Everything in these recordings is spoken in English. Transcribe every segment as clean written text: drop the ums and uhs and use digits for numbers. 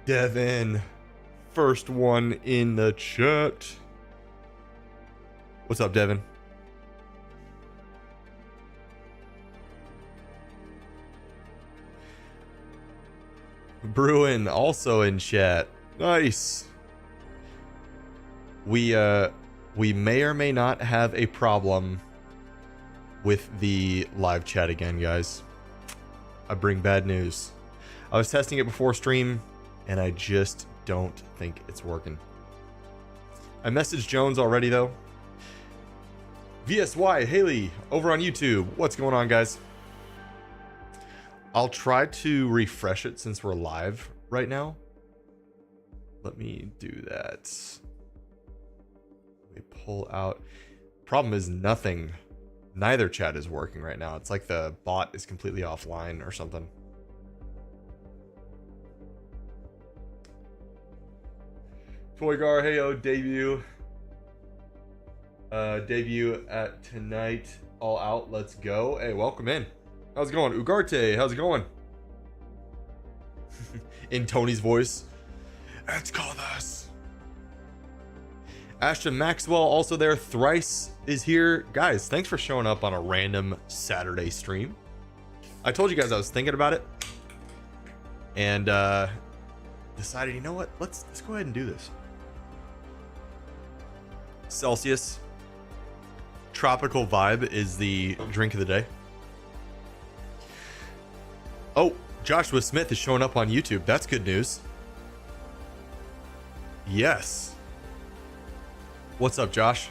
Devin, first one in the chat. What's up, Devin? Bruin also in chat. Nice. We may or may not have a problem with the live chat again, guys. I bring bad news. I was testing it before stream, and I just don't think it's working. I messaged Jones already, though. VSY, Haley, over on YouTube. What's going on, guys? I'll try to refresh it since we're live right now. Let me do that. Let me pull out. Problem is neither chat is working right now. It's like the bot is completely offline or something. Toygar, heyo, debut. Debut at tonight, all out, let's go. Hey, welcome in. How's it going? Ugarte, how's it going? In Tony's voice. Let's go this. Ashton Maxwell also there. Thrice is here. Guys, thanks for showing up on a random Saturday stream. I told you guys I was thinking about it. And decided, you know what? Let's go ahead and do this. Celsius. Tropical Vibe is the drink of the day. Oh, Joshua Smith is showing up on YouTube. That's good news. Yes. What's up, Josh?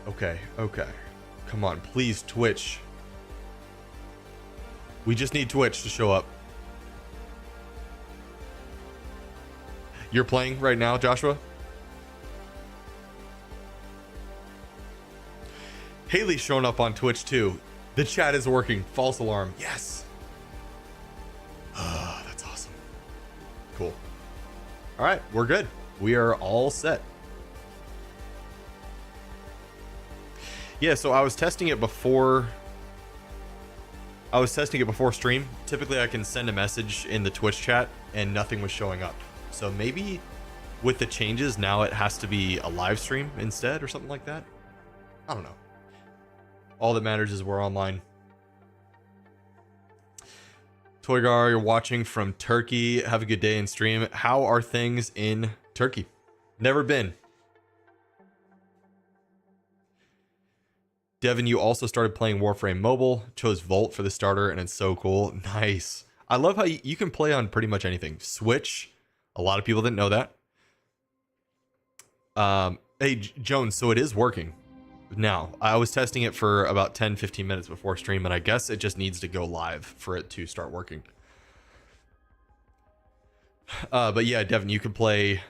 Okay. Come on, please, Twitch. We just need Twitch to show up. You're playing right now, Joshua? Haley's showing up on Twitch too. The chat is working. False alarm. Yes. That's awesome. Cool. All right, we're good. We are all set. Yeah, so I was testing it before stream. Typically I can send a message in the Twitch chat and nothing was showing up. So maybe with the changes now it has to be a live stream instead or something like that. I don't know. All that matters is we're online. Toygar, you're watching from Turkey. Have a good day in stream. How are things in Turkey? Never been. Devin, you also started playing Warframe Mobile. Chose Volt for the starter, and it's so cool. Nice. I love how you can play on pretty much anything. Switch. A lot of people didn't know that. Hey, Jones, so it is working. Now, I was testing it for about 10-15 minutes before stream, and I guess it just needs to go live for it to start working. But yeah, Devin, you can play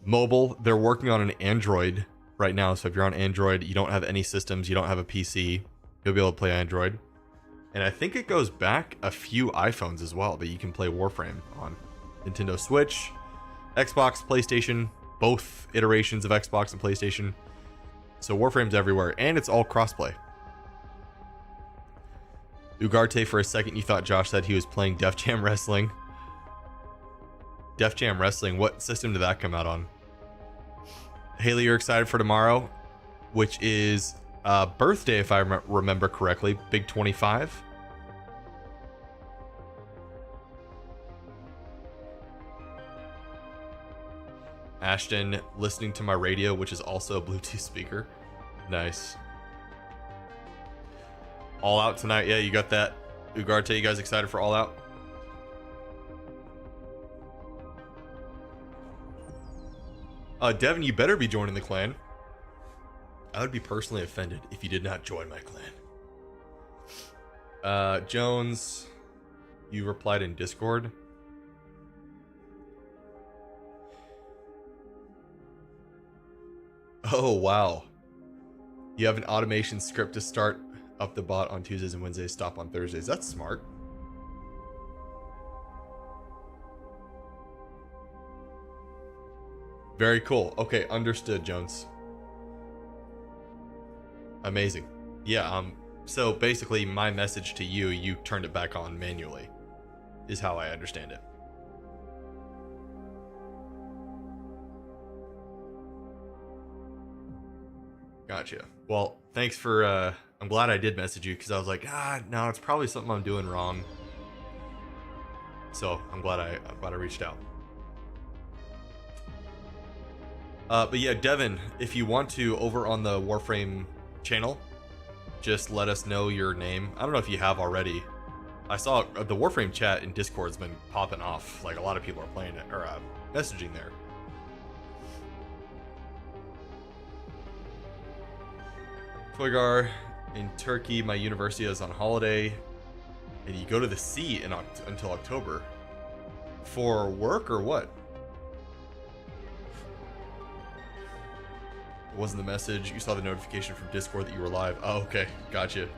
mobile. They're working on an Android right now, so if you're on Android, you don't have any systems, you don't have a PC, you'll be able to play Android. And I think it goes back a few iPhones as well that you can play Warframe on. Nintendo Switch, Xbox, PlayStation, both iterations of Xbox and PlayStation. So Warframe's everywhere, and it's all crossplay. Ugarte, for a second, you thought Josh said he was playing Def Jam Wrestling. Def Jam Wrestling, what system did that come out on? Haley, you're excited for tomorrow, which is birthday, if I remember correctly, Big 25. Ashton, listening to my radio, which is also a Bluetooth speaker. Nice. All Out tonight. Yeah, you got that. Ugarte, you guys excited for All Out? Devin, you better be joining the clan. I would be personally offended if you did not join my clan. Jones, you replied in Discord. Oh, wow. You have an automation script to start up the bot on Tuesdays and Wednesdays, stop on Thursdays. That's smart. Very cool. Okay, understood, Jones. Amazing. Yeah, so basically my message to you, you turned it back on manually, is how I understand it. Gotcha. Well, thanks for, I'm glad I did message you because I was like, no, it's probably something I'm doing wrong. So I'm glad I reached out. But yeah, Devin, if you want to, over on the Warframe channel, just let us know your name. I don't know if you have already. I saw the Warframe chat in Discord's been popping off. Like, a lot of people are playing it, or messaging there. Toygar, in Turkey, my university is on holiday. And you go to the sea until October. For work or what? It wasn't the message. You saw the notification from Discord that you were live. Oh, okay. Gotcha.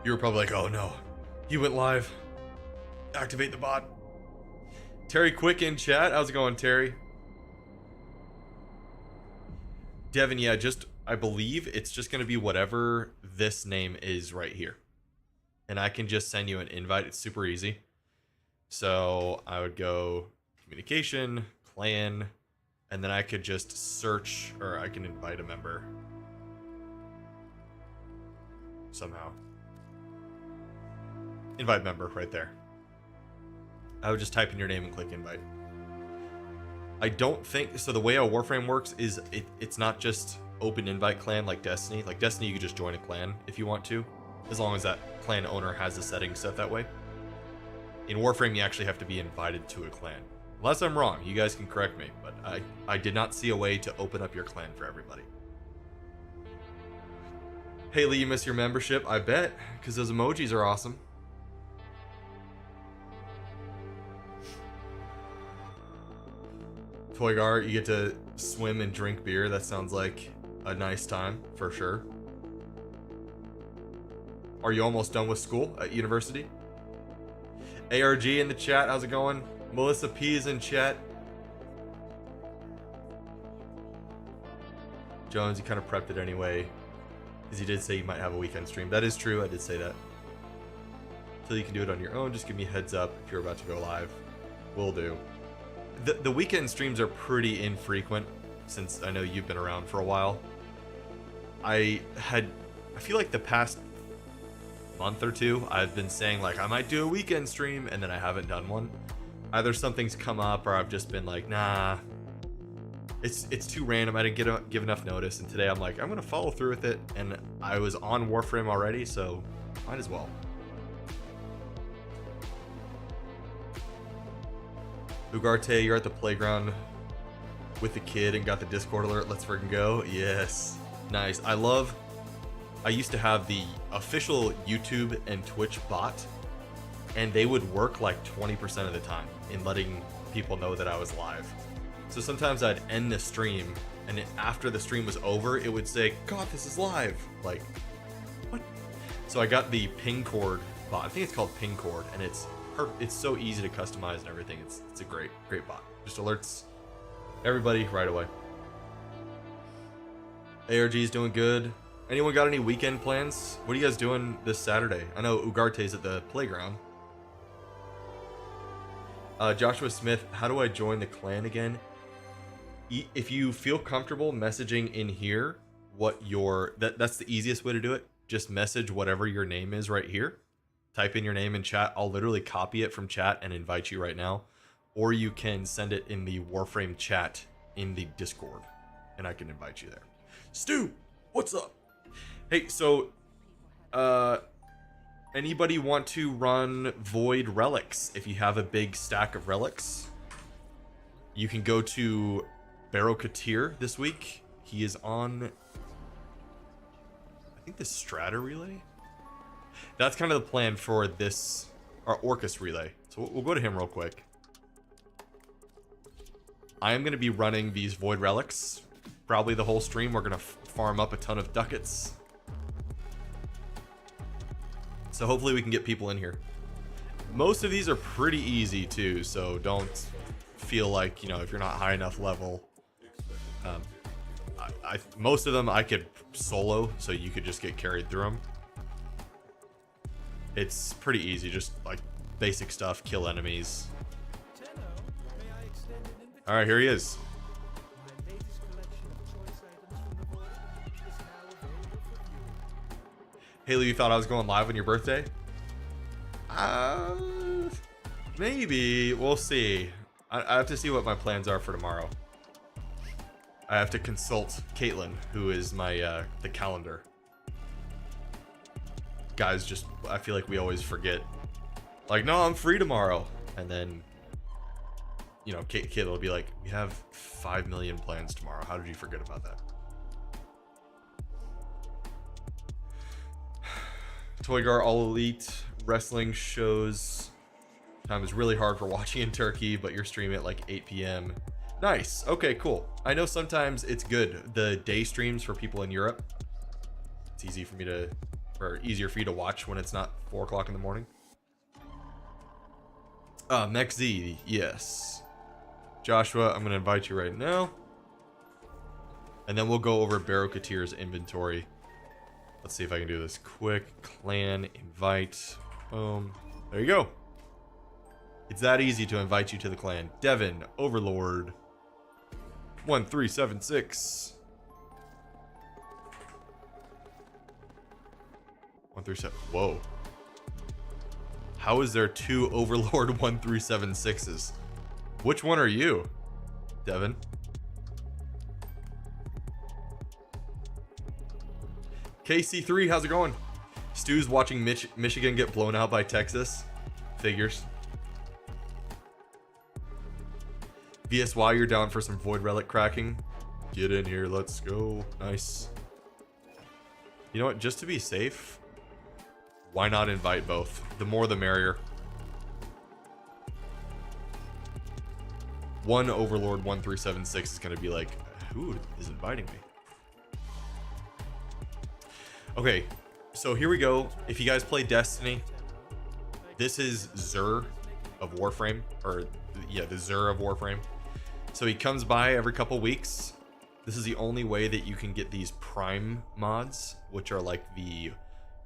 You were probably like, oh no, he went live. Activate the bot. Terry Quick in chat. How's it going, Terry? Devin, yeah, I believe it's just going to be whatever this name is right here. And I can just send you an invite. It's super easy. So I would go communication, clan, and then I could just search, or I can invite a member somehow. Invite member right there. I would just type in your name and click invite. I don't think so. The way a Warframe works is it's not just open invite clan like Destiny. Like Destiny, you can just join a clan if you want to, as long as that clan owner has the settings set that way. In Warframe, you actually have to be invited to a clan. Unless I'm wrong, you guys can correct me, but I did not see a way to open up your clan for everybody. Haley, you miss your membership? I bet, because those emojis are awesome. Toygar, you get to swim and drink beer. That sounds like a nice time, for sure. Are you almost done with school at university? ARG in the chat, how's it going? Melissa P is in chat. Jones, you kind of prepped it anyway, because you did say you might have a weekend stream. That is true, I did say that. Until you can do it on your own, just give me a heads up if you're about to go live. Will do. The weekend streams are pretty infrequent, since I know you've been around for a while. I feel like the past month or two, I've been saying like I might do a weekend stream, and then I haven't done one. Either something's come up, or I've just been like, nah, it's too random. I didn't give enough notice, and today I'm like, I'm gonna follow through with it, and I was on Warframe already, so might as well. Ugarte, you're at the playground with the kid and got the Discord alert. Let's freaking go. Yes. Nice. I used to have the official YouTube and Twitch bot, and they would work like 20% of the time in letting people know that I was live. So sometimes I'd end the stream, and after the stream was over, it would say, God, this is live. Like, what? So I got the Pingcord bot. I think it's called Pingcord, and it's so easy to customize and everything. It's a great bot. Just alerts everybody right away. ARG is doing good. Anyone got any weekend plans? What are you guys doing this Saturday? I know Ugarte's at the playground. Joshua Smith, how do I join the clan again? If you feel comfortable messaging in here what that's the easiest way to do it. Just message whatever your name is right here. Type in your name in chat. I'll literally copy it from chat and invite you right now. Or you can send it in the Warframe chat in the Discord, and I can invite you there. Stu, what's up? Hey, so anybody want to run Void Relics? If you have a big stack of relics, you can go to Barrow Katir this week. He is on, I think, the Strata Relay. That's kind of the plan for this, our Orcus Relay. So we'll go to him real quick. I am going to be running these Void Relics probably the whole stream. We're going to farm up a ton of ducats. So hopefully we can get people in here. Most of these are pretty easy too, so don't feel like, you know, if you're not high enough level. Most of them I could solo, so you could just get carried through them. It's pretty easy, just like basic stuff, kill enemies. Alright, here he is. Haley, you thought I was going live on your birthday? Maybe. We'll see. I have to see what my plans are for tomorrow. I have to consult Caitlin, who is my the calendar. Guys, just I feel like we always forget. Like, no, I'm free tomorrow, and then you know, Caitlin will be like, "We have 5 million plans tomorrow. How did you forget about that?" Toygar All Elite wrestling shows. Time is really hard for watching in Turkey, but you're streaming at like 8 p.m. Nice. Okay, cool. I know sometimes it's good. The day streams for people in Europe. It's easy for me to, or easier for you to watch when it's not 4 o'clock in the morning. MechZ, yes. Joshua, I'm gonna invite you right now. And then we'll go over Barokatir's inventory. Let's see if I can do this quick. Clan, invite. Boom. There you go. It's that easy to invite you to the clan. Devin, Overlord. 1376. 137. Whoa. How is there 2 Overlord 1376s? Which one are you, Devin? KC3, how's it going? Stu's watching Michigan get blown out by Texas. Figures. VSY, you're down for some Void Relic cracking? Get in here, let's go. Nice. You know what, just to be safe, why not invite both? The more the merrier. 1 Overlord 1376 is gonna be like, who is inviting me? Okay, so here we go. If you guys play Destiny, this is Xur of Warframe, or yeah, the Xur of Warframe. So he comes by every couple weeks. This is the only way that you can get these prime mods, which are like you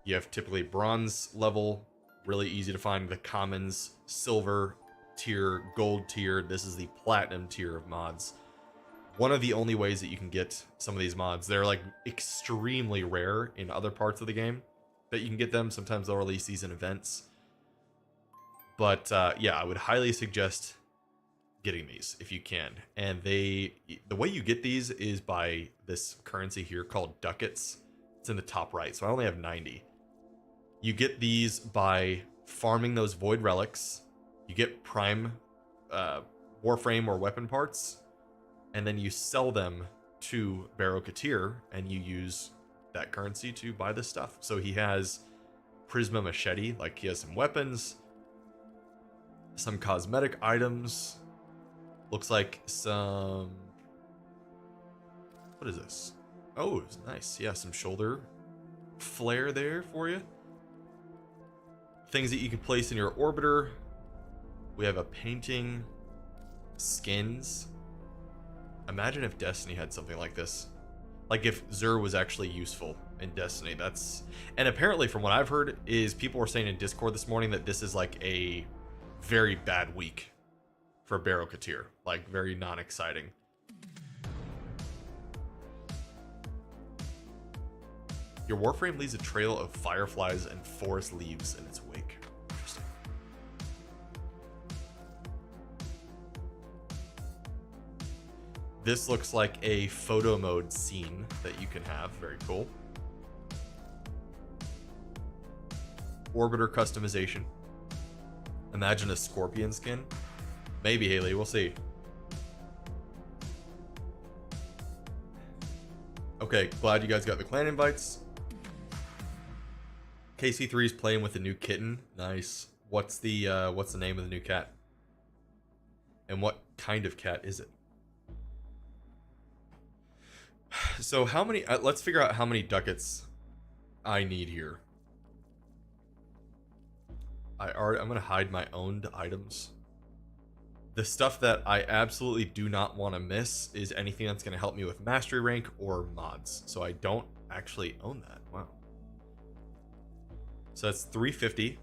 have typically bronze level, really easy to find, the commons, silver tier, gold tier. This is the platinum tier of mods. One of the only ways that you can get some of these mods. They're like extremely rare in other parts of the game that you can get them. Sometimes they'll release these in events. But yeah, I would highly suggest getting these if you can. And the way you get these is by this currency here called ducats. It's in the top right, so I only have 90. You get these by farming those void relics. You get prime Warframe or weapon parts, and then you sell them to Barokatir, and you use that currency to buy this stuff. So he has Prisma Machete, like he has some weapons, some cosmetic items, looks like some, what is this? Oh, it's nice. Yeah, some shoulder flare there for you. Things that you can place in your orbiter. We have a painting, skins. Imagine if Destiny had something like this. Like if Xur was actually useful in Destiny. That's, and apparently from what I've heard is people were saying in Discord this morning that this is like a very bad week for Barokatir. Like very non-exciting. Your Warframe leaves a trail of fireflies and forest leaves in its wake. Interesting. This looks like a photo mode scene that you can have. Very cool. Orbiter customization. Imagine a scorpion skin. Maybe, Haley. We'll see. Okay, glad you guys got the clan invites. KC3 is playing with a new kitten. Nice. What's the name of the new cat? And what kind of cat is it? So how many, let's figure out how many ducats I need here. I'm going to hide my owned items. The stuff that I absolutely do not want to miss is anything that's going to help me with mastery rank or mods. So I don't actually own that. Wow. So that's 350.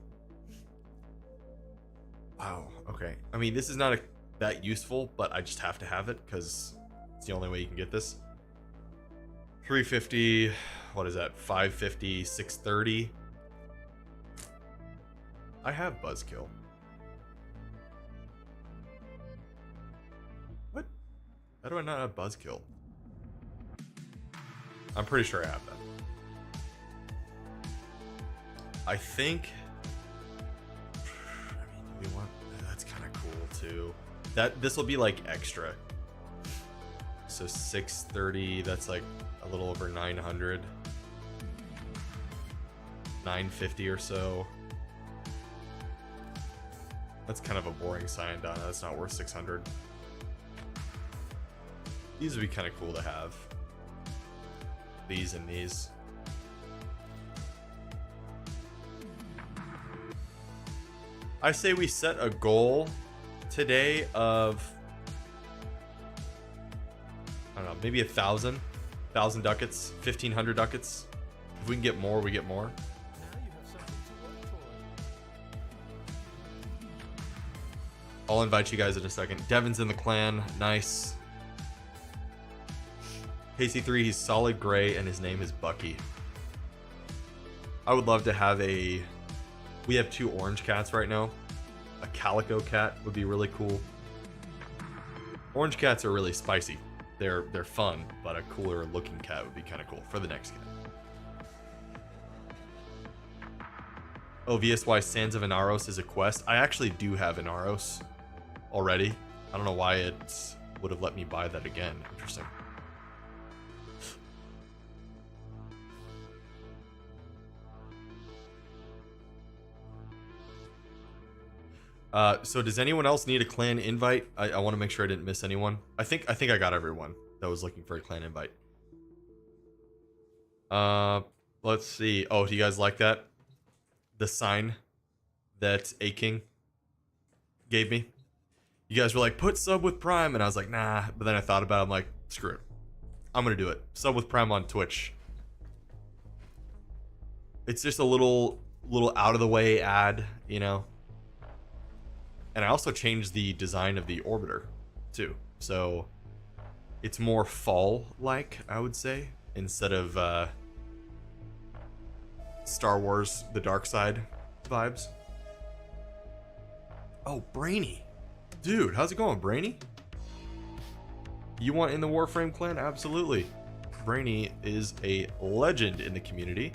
Wow. Okay. I mean, this is not that useful, but I just have to have it because it's the only way you can get this. 350. what is that? 550, 630. I have Buzzkill. What? How do I not have Buzzkill? I'm pretty sure I have that. I think. I mean, we want. That's kind of cool too. This will be like extra. So 630. That's like a little over 900. 950 or so. That's kind of a boring Sciandana. That's not worth 600. These would be kind of cool to have. These and these. I say we set a goal today of, I don't know, maybe 1,000 ducats, 1,500 ducats. If we can get more, we get more. I'll invite you guys in a second. Devin's in the clan. Nice. KC3, he's solid gray, and his name is Bucky. I would love to have a... We have 2 orange cats right now. A calico cat would be really cool. Orange cats are really spicy. They're fun, but a cooler looking cat would be kind of cool for the next cat. Oh, VSY Sands of Inaros is a quest. I actually do have Inaros already. I don't know why it would have let me buy that again. Interesting. So does anyone else need a clan invite? I want to make sure I didn't miss anyone. I think I got everyone that was looking for a clan invite. Let's see. Oh, do you guys like that? The sign that A King gave me. You guys were like, put sub with Prime, and I was like, nah. But then I thought about it. I'm like, screw it. I'm gonna do it. Sub with Prime on Twitch. It's just a little out of the way ad, you know. And I also changed the design of the orbiter too, so it's more fall-like, I would say, instead of Star Wars: The Dark Side vibes. Oh, Brainy. Dude, how's it going, Brainy? You want in the Warframe clan? Absolutely. Brainy is a legend in the community.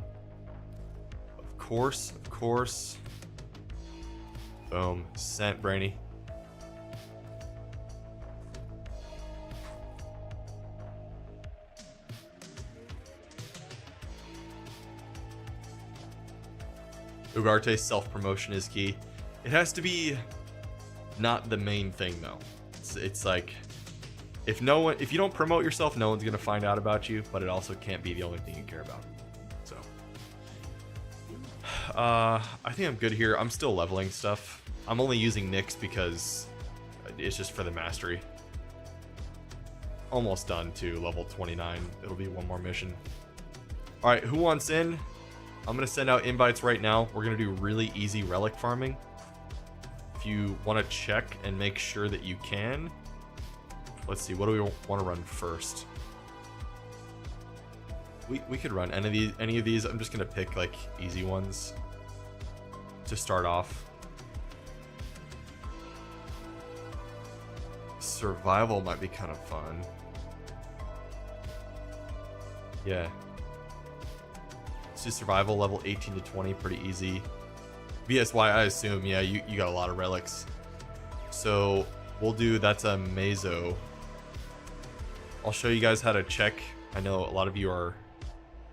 Of course, of course. Boom. Sent, Brainy. Ugarte's self-promotion is key. It has to be not the main thing though. It's like if you don't promote yourself, no one's gonna find out about you, but it also can't be the only thing you care about. So I think I'm good here. I'm still leveling stuff. I'm only using Nyx because it's just for the mastery. Almost done to level 29. It'll be one more mission. Alright, who wants in? I'm going to send out invites right now. We're going to do really easy relic farming. If you want to check and make sure that you can. Let's see, what do we want to run first? We could run any of these. I'm just going to pick like easy ones to start off. Survival might be kind of fun. Yeah. Let's do survival level 18 to 20, pretty easy. VSY, I assume, yeah, you got a lot of relics. So we'll do, that's a Meso. I'll show you guys how to check. I know a lot of you are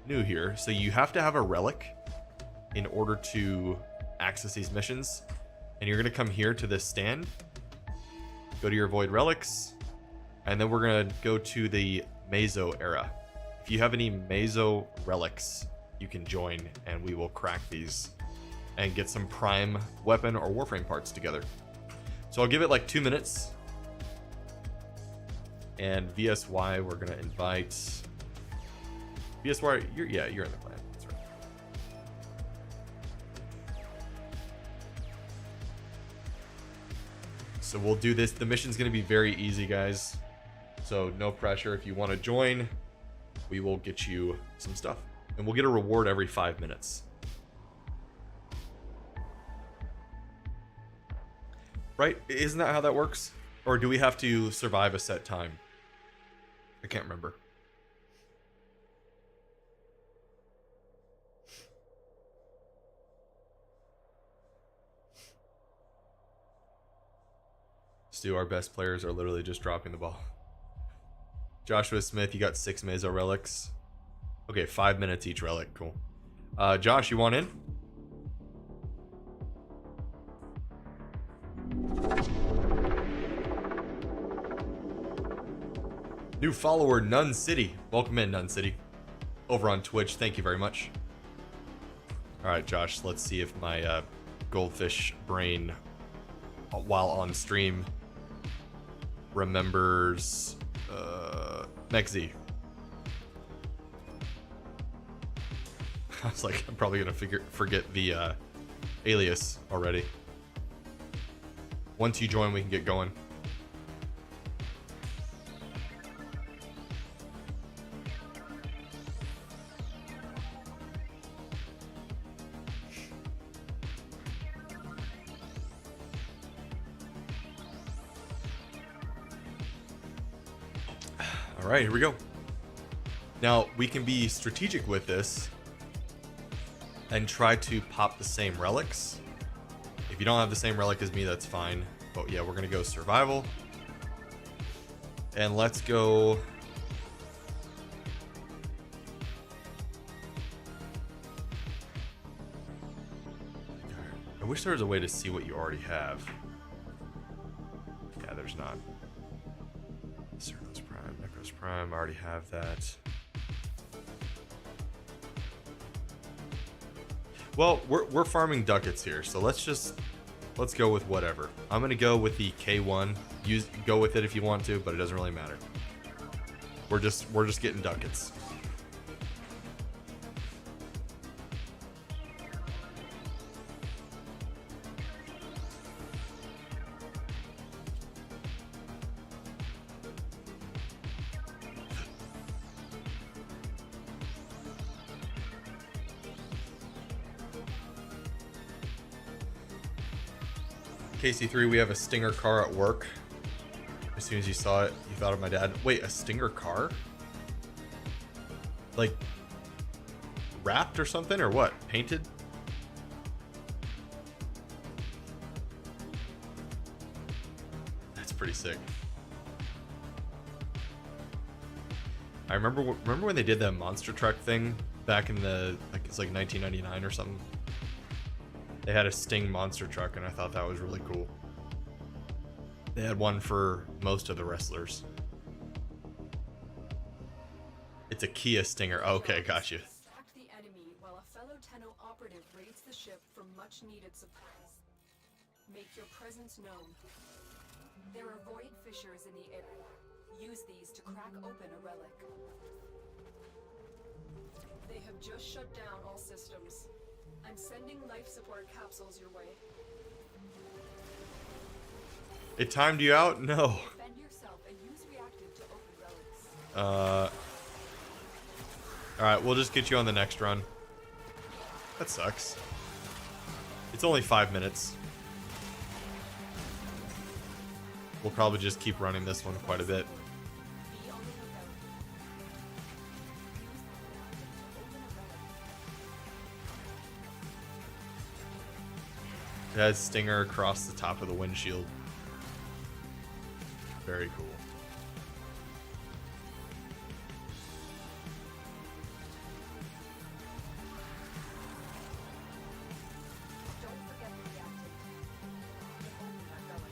new here. So you have to have a relic in order to access these missions. And you're gonna come here to this stand. Go to your void relics, and then we're gonna go to the Meso era. If you have any Meso relics, you can join, and we will crack these and get some prime weapon or Warframe parts together. So I'll give it like 2 minutes. And VSY, we're gonna invite VSY. You're in the clan. That's right. So we'll do this. The mission's going to be very easy, guys. So no pressure. If you want to join, we will get you some stuff. And we'll get a reward every 5 minutes. Right? Isn't that how that works? Or do we have to survive a set time? I can't remember. Stu, our best players are literally just dropping the ball. Joshua Smith, you got 6 Meso relics. Okay, 5 minutes each relic. Cool. Josh, you want in? New follower, Nun City. Welcome in, Nun City. Over on Twitch. Thank you very much. Alright, Josh, let's see if my goldfish brain, while on stream, remembers Mexi. I was like, I'm probably gonna forget the alias already. Once you join, we can get going. All right, here we go. Now, we can be strategic with this and try to pop the same relics. If you don't have the same relic as me, that's fine. But yeah, we're gonna go survival. And let's go... I wish there was a way to see what you already have. Yeah, there's not. Cernos Prime, Necros Prime, I already have that. Well, we're farming ducats here, so let's go with whatever. I'm gonna go with the K1. Go with it if you want to, but it doesn't really matter. We're just getting ducats. KC3, we have a Stinger car at work. As soon as you saw it, you thought of my dad. Wait, a Stinger car? Like, wrapped or something, or what? Painted? That's pretty sick. I remember when they did that monster truck thing back in the, like, it's like 1999 or something. They had a Sting monster truck, and I thought that was really cool. They had one for most of the wrestlers. It's a Kia Stinger. Oh, okay, got you. Distract the enemy while a fellow Tenno operative raids the ship for much-needed supplies. Make your presence known. There are void fissures in the area. Use these to crack open a relic. They have just shut down all systems. I'm sending life support capsules your way. It timed you out? No. Defend yourself and use reactive to open relics. Alright, we'll just get you on the next run. That sucks. It's only 5 minutes. We'll probably just keep running this one quite a bit. It has Stinger across the top of the windshield. Very cool. Don't forget the reactive. To open that relic.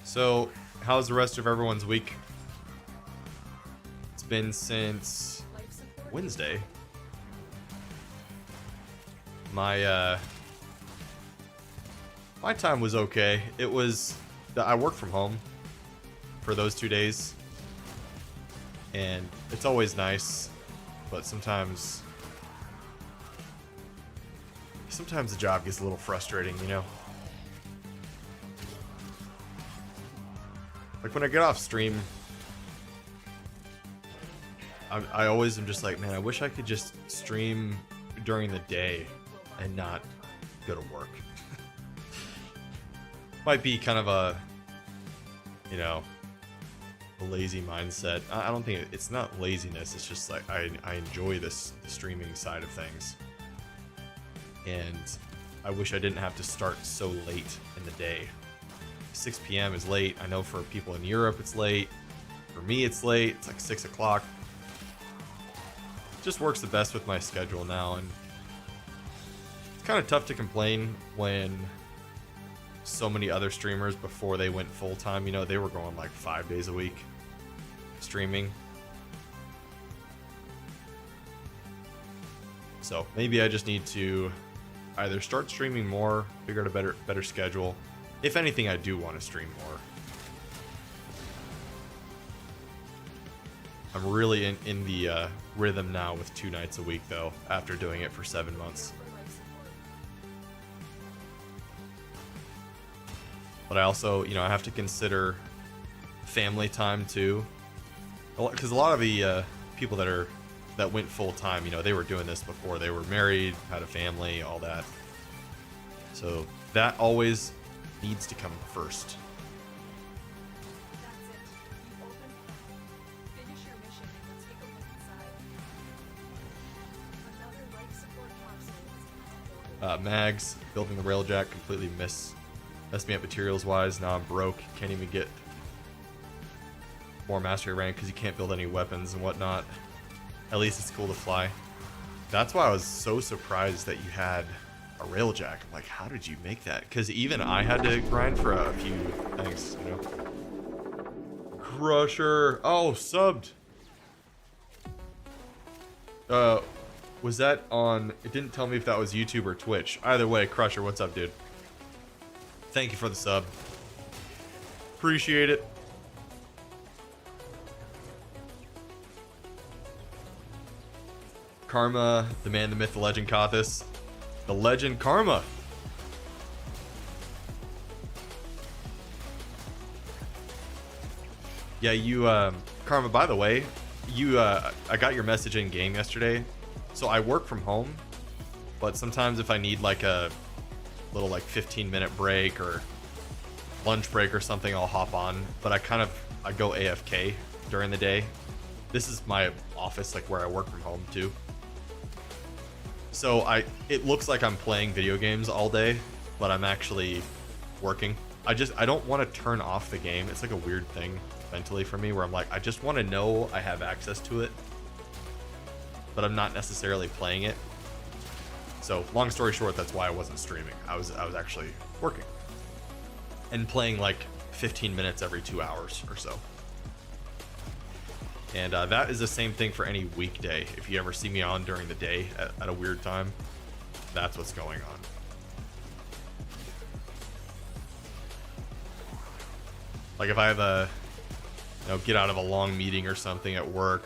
So, how's the rest of everyone's week? It's been since Wednesday. My time was okay. It was I worked from home for those 2 days, and it's always nice, but sometimes the job gets a little frustrating, you know. Like when I get off stream, I always am just like, man, I wish I could just stream during the day and not go to work. Might be kind of a, you know, a lazy mindset. I don't think it's not laziness. It's just like I enjoy the streaming side of things, and I wish I didn't have to start so late in the day. 6 p.m. is late. I know for people in Europe it's late. For me it's late. It's like 6 o'clock. It just works the best with my schedule now, and it's kind of tough to complain when so many other streamers before they went full-time, you know, they were going like 5 days a week streaming. So maybe I just need to either start streaming more, figure out a better schedule. If anything, I do want to stream more. I'm really in the rhythm now with 2 nights a week though, after doing it for 7 months. But I also, you know, I have to consider family time too, because a lot of the people that went full time, you know, they were doing this before they were married, had a family, all that. So that always needs to come first. Mags, building the railjack, completely messed me up materials wise. Now I'm broke, can't even get more mastery rank because you can't build any weapons and whatnot. At least it's cool to fly. That's why I was so surprised that you had a railjack. I'm like, how did you make that? Because even I had to grind for a few things, you know. Crusher, oh, subbed. Was that on? It didn't tell me if that was YouTube or Twitch. Either way, Crusher, what's up, dude? Thank you for the sub. Appreciate it. Karma, the man, the myth, the legend, Kothis. The legend, Karma. Yeah, you, Karma, by the way, you, I got your message in game yesterday. So I work from home, but sometimes if I need like a little like 15-minute break or lunch break or something, I'll hop on. But I go AFK during the day. This is my office, like where I work from home too. So it looks like I'm playing video games all day, but I'm actually working. I don't want to turn off the game. It's like a weird thing mentally for me where I'm like, I just want to know I have access to it, but I'm not necessarily playing it. So long story short, that's why I wasn't streaming. I was actually working and playing like 15 minutes every 2 hours or so. And that is the same thing for any weekday. If you ever see me on during the day at a weird time, that's what's going on. Like if I have a, get out of a long meeting or something at work,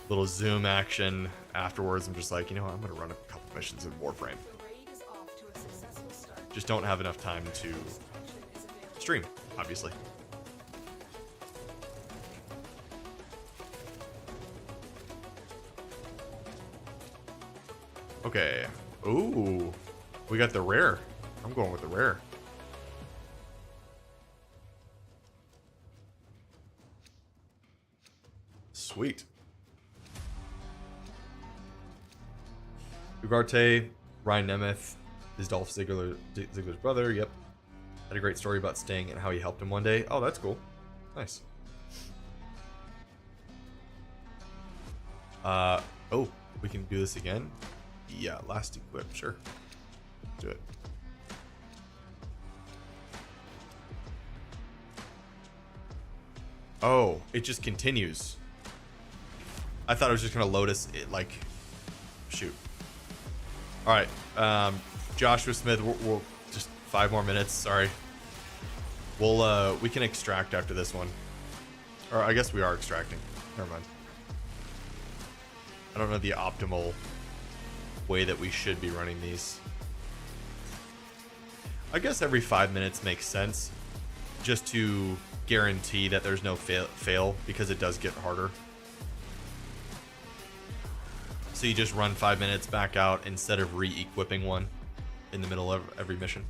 little Zoom action afterwards, I'm just like, I'm gonna run a couple missions in Warframe. Just don't have enough time to stream, obviously. Okay. Ooh, we got the rare. I'm going with the rare. Sweet. Ugarte, Ryan Nemeth is Dolph Ziggler's brother. Yep. Had a great story about Sting and how he helped him one day. Oh, that's cool. Nice. Oh, we can do this again? Yeah, last equip, sure. Let's do it. Oh, it just continues. I thought it was just gonna load us, shoot. All right, Joshua Smith, we'll just 5 more minutes, sorry. We can extract after this one. Or I guess we are extracting, never mind. I don't know the optimal way that we should be running these. I guess every 5 minutes makes sense. just to guarantee that there's no fail because it does get harder. So you just run 5 minutes, back out instead of re-equipping one in the middle of every mission.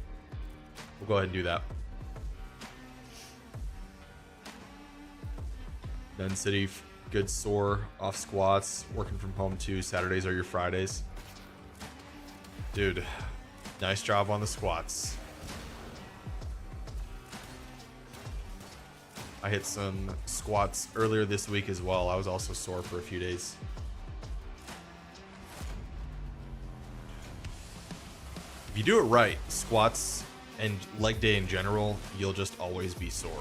We'll go ahead and do that. Nun City, good sore, off squats, working from home too. Saturdays are your Fridays. Dude, nice job on the squats. I hit some squats earlier this week as well. I was also sore for a few days. If you do it right, squats and leg day in general, you'll just always be sore.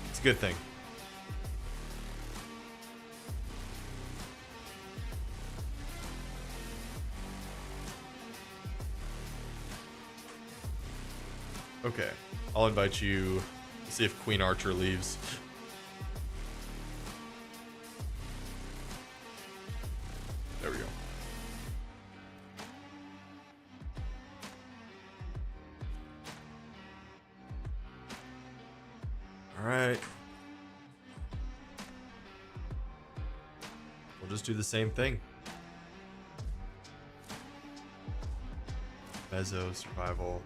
It's a good thing. Okay, I'll invite you. See if Queen Archer leaves. There we go. All right. We'll just do the same thing. Bezo, survival.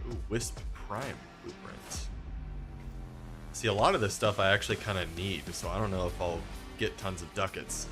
Ooh, Wisp Prime blueprint. See, a lot of this stuff I actually kind of need, so I don't know if I'll get tons of ducats.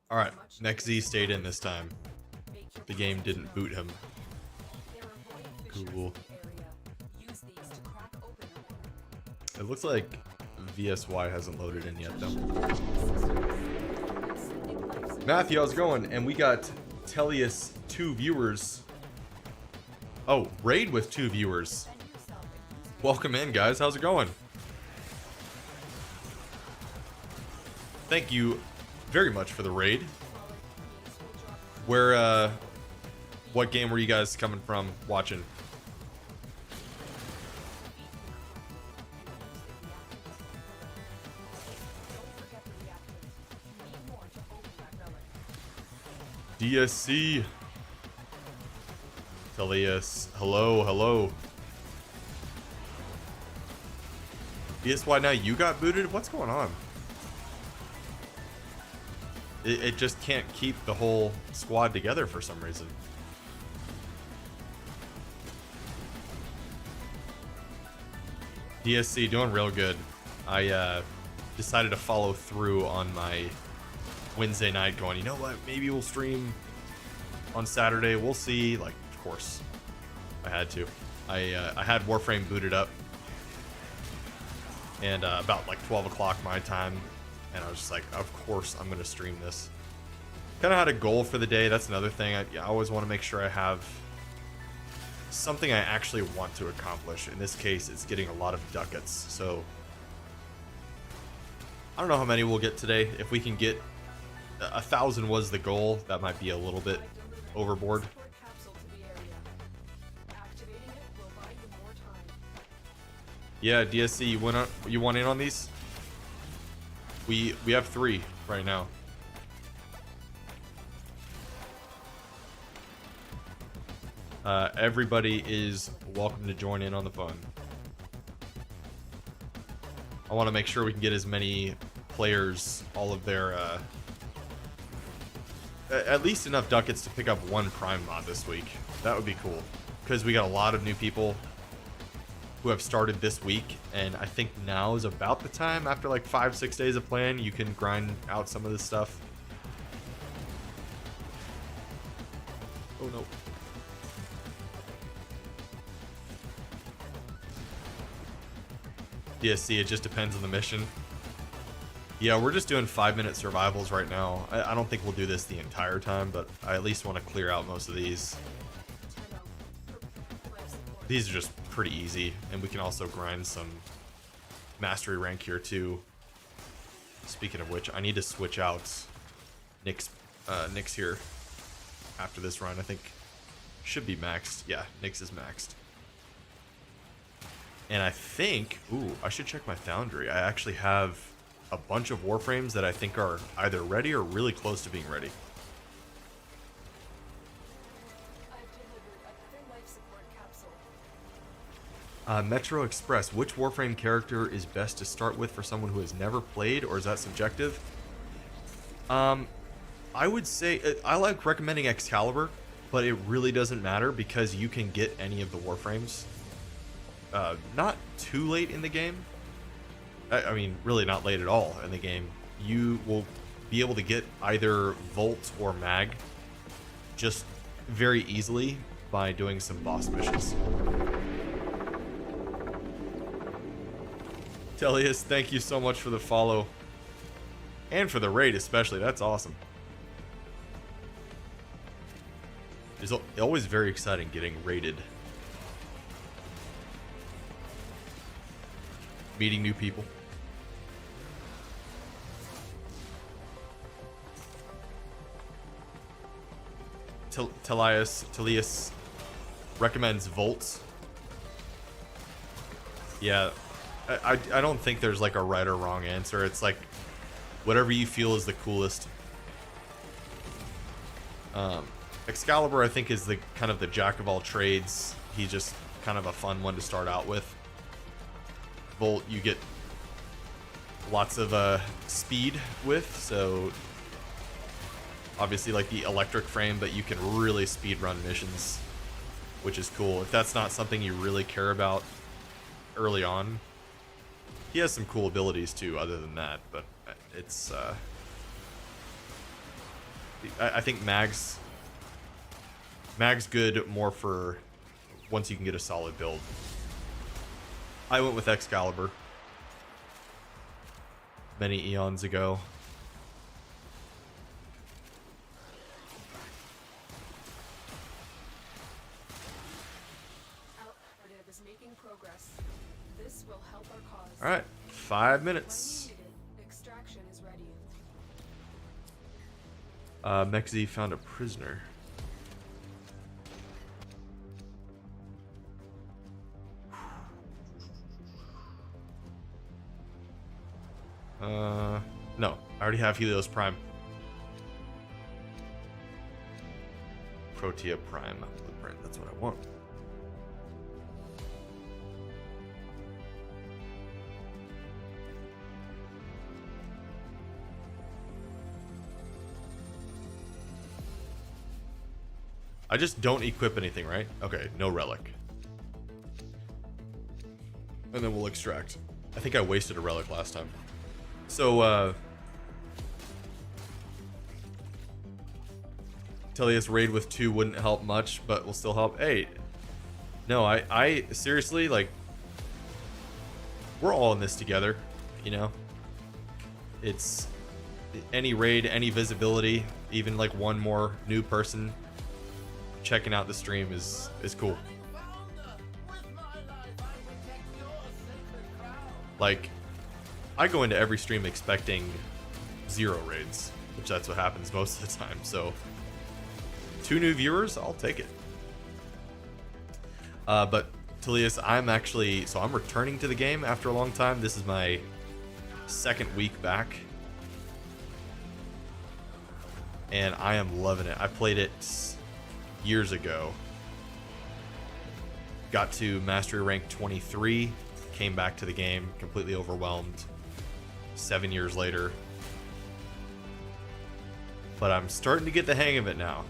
All right, next Z stayed in this time. The game didn't boot him. Cool. It looks like VSY hasn't loaded in yet though. Matthew, how's it going? And we got Tellius 2 viewers. Oh, raid with 2 viewers. Welcome in, guys. How's it going? Thank you very much for the raid. Where, what game were you guys coming from watching? DSC. Tellius. Hello, hello. VSY, now you got booted? What's going on? It just can't keep the whole squad together for some reason. DSC doing real good. I decided to follow through on my Wednesday night going, you know what, maybe we'll stream on Saturday. We'll see. Like, of course, I had to. I had Warframe booted up. And about like 12 o'clock my time. And I was just like, of course I'm going to stream this. Kind of had a goal for the day. That's another thing. I always want to make sure I have something I actually want to accomplish. In this case, it's getting a lot of ducats. So I don't know how many we'll get today. If we can get 1,000 was the goal. That might be a little bit overboard. Yeah, DSC, you want in on these? We have 3 right now. Everybody is welcome to join in on the fun. I want to make sure we can get as many players, all of their, at least enough ducats to pick up 1 prime mod this week. That would be cool, because we got a lot of new people, who have started this week, and I think now is about the time, after like 5-6 days of playing, you can grind out some of this stuff. Oh no. DSC, it just depends on the mission. Yeah, we're just doing 5-minute survivals right now. I don't think we'll do this the entire time, but I at least want to clear out most of these. These are just pretty easy, and we can also grind some mastery rank here too. Speaking of which, I need to switch out Nick's here after this run. I think should be maxed. Yeah, Nyx is maxed. And I think, ooh, I should check my foundry. I actually have a bunch of Warframes that I think are either ready or really close to being ready. Metro Express, which Warframe character is best to start with for someone who has never played, or is that subjective? I would say, I like recommending Excalibur, but it really doesn't matter because you can get any of the Warframes. Not too late in the game. I mean, really not late at all in the game. You will be able to get either Volt or Mag just very easily by doing some boss missions. Telius, thank you so much for the follow. And for the raid especially, that's awesome. It's always very exciting getting raided. Meeting new people. Telius recommends Volts. Yeah, I don't think there's like a right or wrong answer. It's like whatever you feel is the coolest. Excalibur, I think, is the kind of the jack of all trades. He's just kind of a fun one to start out with. Volt, you get lots of speed with, so obviously like the electric frame, but you can really speed run missions, which is cool. If that's not something you really care about early on, he has some cool abilities too other than that, but it's I think Mag's good more for once you can get a solid build. I went with Excalibur many eons ago. Is making progress. This will help our cause. All right, 5 minutes. Extraction is ready. Mexi found a prisoner. No, I already have Helios Prime. Protea Prime blueprint, that's what I want. I just don't equip anything, right? Okay, no relic. And then we'll extract. I think I wasted a relic last time. So, Telius raid with 2 wouldn't help much, but will still help. Hey, no, I seriously, like, we're all in this together, you know? It's any raid, any visibility, even like one more new person checking out the stream is cool. Like, I go into every stream expecting 0 raids, which that's what happens most of the time. So 2 new viewers, I'll take it. But Telius, I'm returning to the game after a long time. This is my 2nd week back, and I am loving it. I played it years ago, got to mastery rank 23, came back to the game completely overwhelmed 7 years later, but I'm starting to get the hang of it now.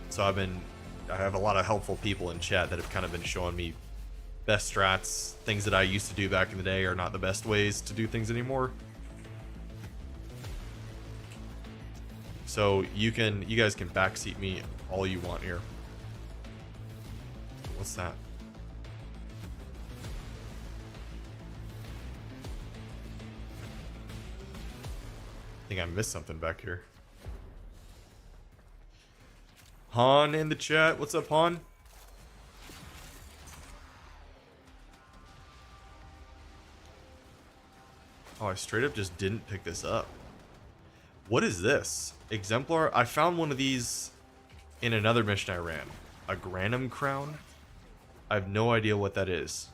So I have a lot of helpful people in chat that have kind of been showing me best strats, things that I used to do back in the day are not the best ways to do things anymore. So you guys can backseat me all you want here. What's that? I think I missed something back here. Han in the chat. What's up, Han? Oh, I straight up just didn't pick this up. What is this? Exemplar? I found one of these in another mission I ran. A Granum Crown? I have no idea what that is.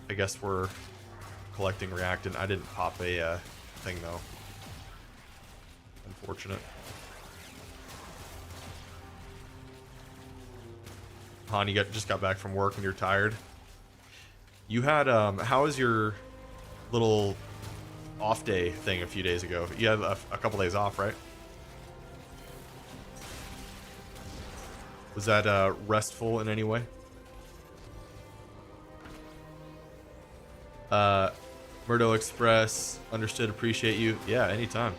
I guess we're collecting reactant. I didn't pop a thing though. Unfortunate. Han, you just got back from work and you're tired. You had how was your little off day thing a few days ago? You had a couple days off, right? Was that restful in any way? Murdo Express, understood, appreciate you. Yeah, anytime.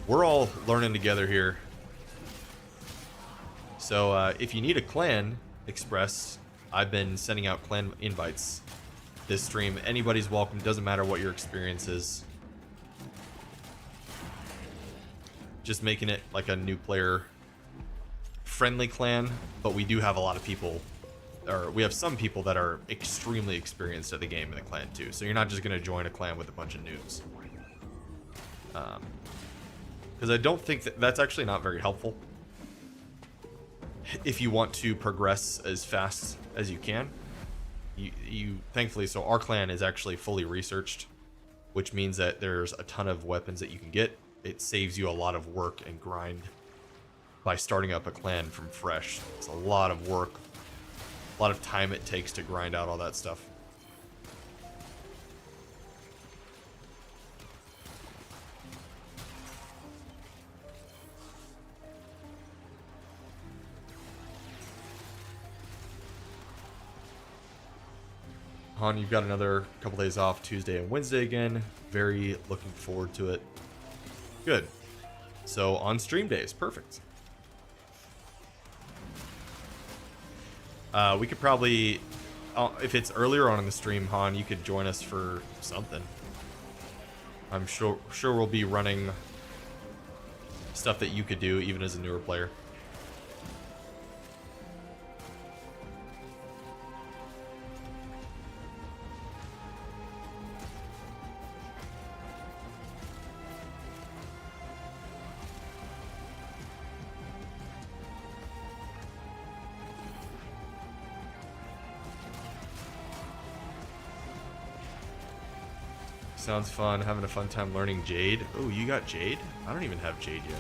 We're all learning together here. So if you need a clan Express, I've been sending out clan invites this stream. Anybody's welcome, doesn't matter what your experience is. Just making it like a new player friendly clan, but we do have a lot of people, or we have some people that are extremely experienced at the game in the clan too. So you're not just going to join a clan with a bunch of noobs. Because I don't think that's actually not very helpful if you want to progress as fast as you can. You thankfully, so our clan is actually fully researched, which means that there's a ton of weapons that you can get. It saves you a lot of work and grind by starting up a clan from fresh. It's a lot of work, a lot of time it takes to grind out all that stuff. Han, you've got another couple days off, Tuesday and Wednesday again. Very looking forward to it. Good. So on stream days, perfect. We could probably, if it's earlier on in the stream, Han, you could join us for something. I'm sure we'll be running stuff that you could do even as a newer player. Sounds fun. Having a fun time learning Jade. Oh, you got Jade? I don't even have Jade yet.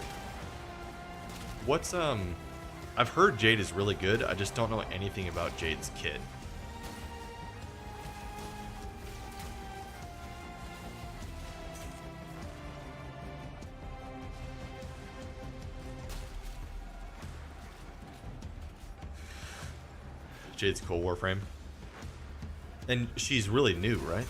What's I've heard Jade is really good. I just don't know anything about Jade's kit. Jade's cool, Warframe. And she's really new, right?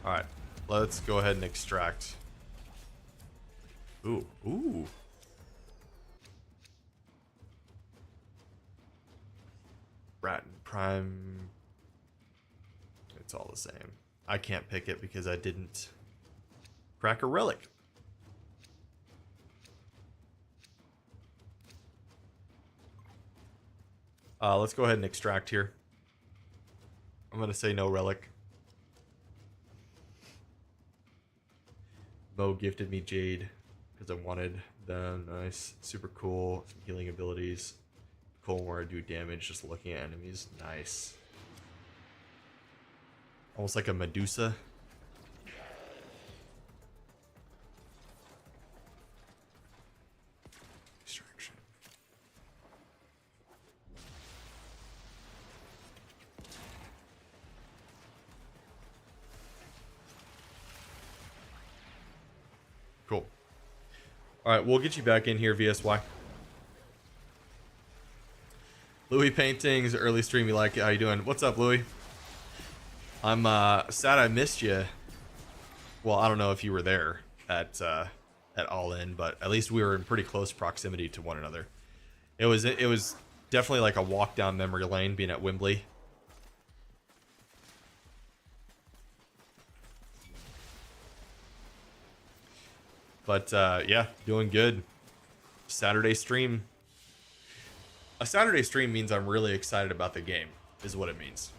Alright, let's go ahead and extract. Ooh, ooh. Rat and Prime. It's all the same. I can't pick it because I didn't crack a relic. Let's go ahead and extract here. I'm going to say no relic. Mo gifted me Jade because I wanted them. Nice. Super cool. Some healing abilities. Cool where I do damage just looking at enemies. Nice. Almost like a Medusa. Extraction. All right, we'll get you back in here, VSY. Louis Paintings, early stream, you like it? How you doing? What's up, Louis? I'm sad I missed you. Well, I don't know if you were there at All In, but at least we were in pretty close proximity to one another. It was definitely like a walk down memory lane being at Wembley. But yeah, doing good. Saturday stream. A Saturday stream means I'm really excited about the game, is what it means.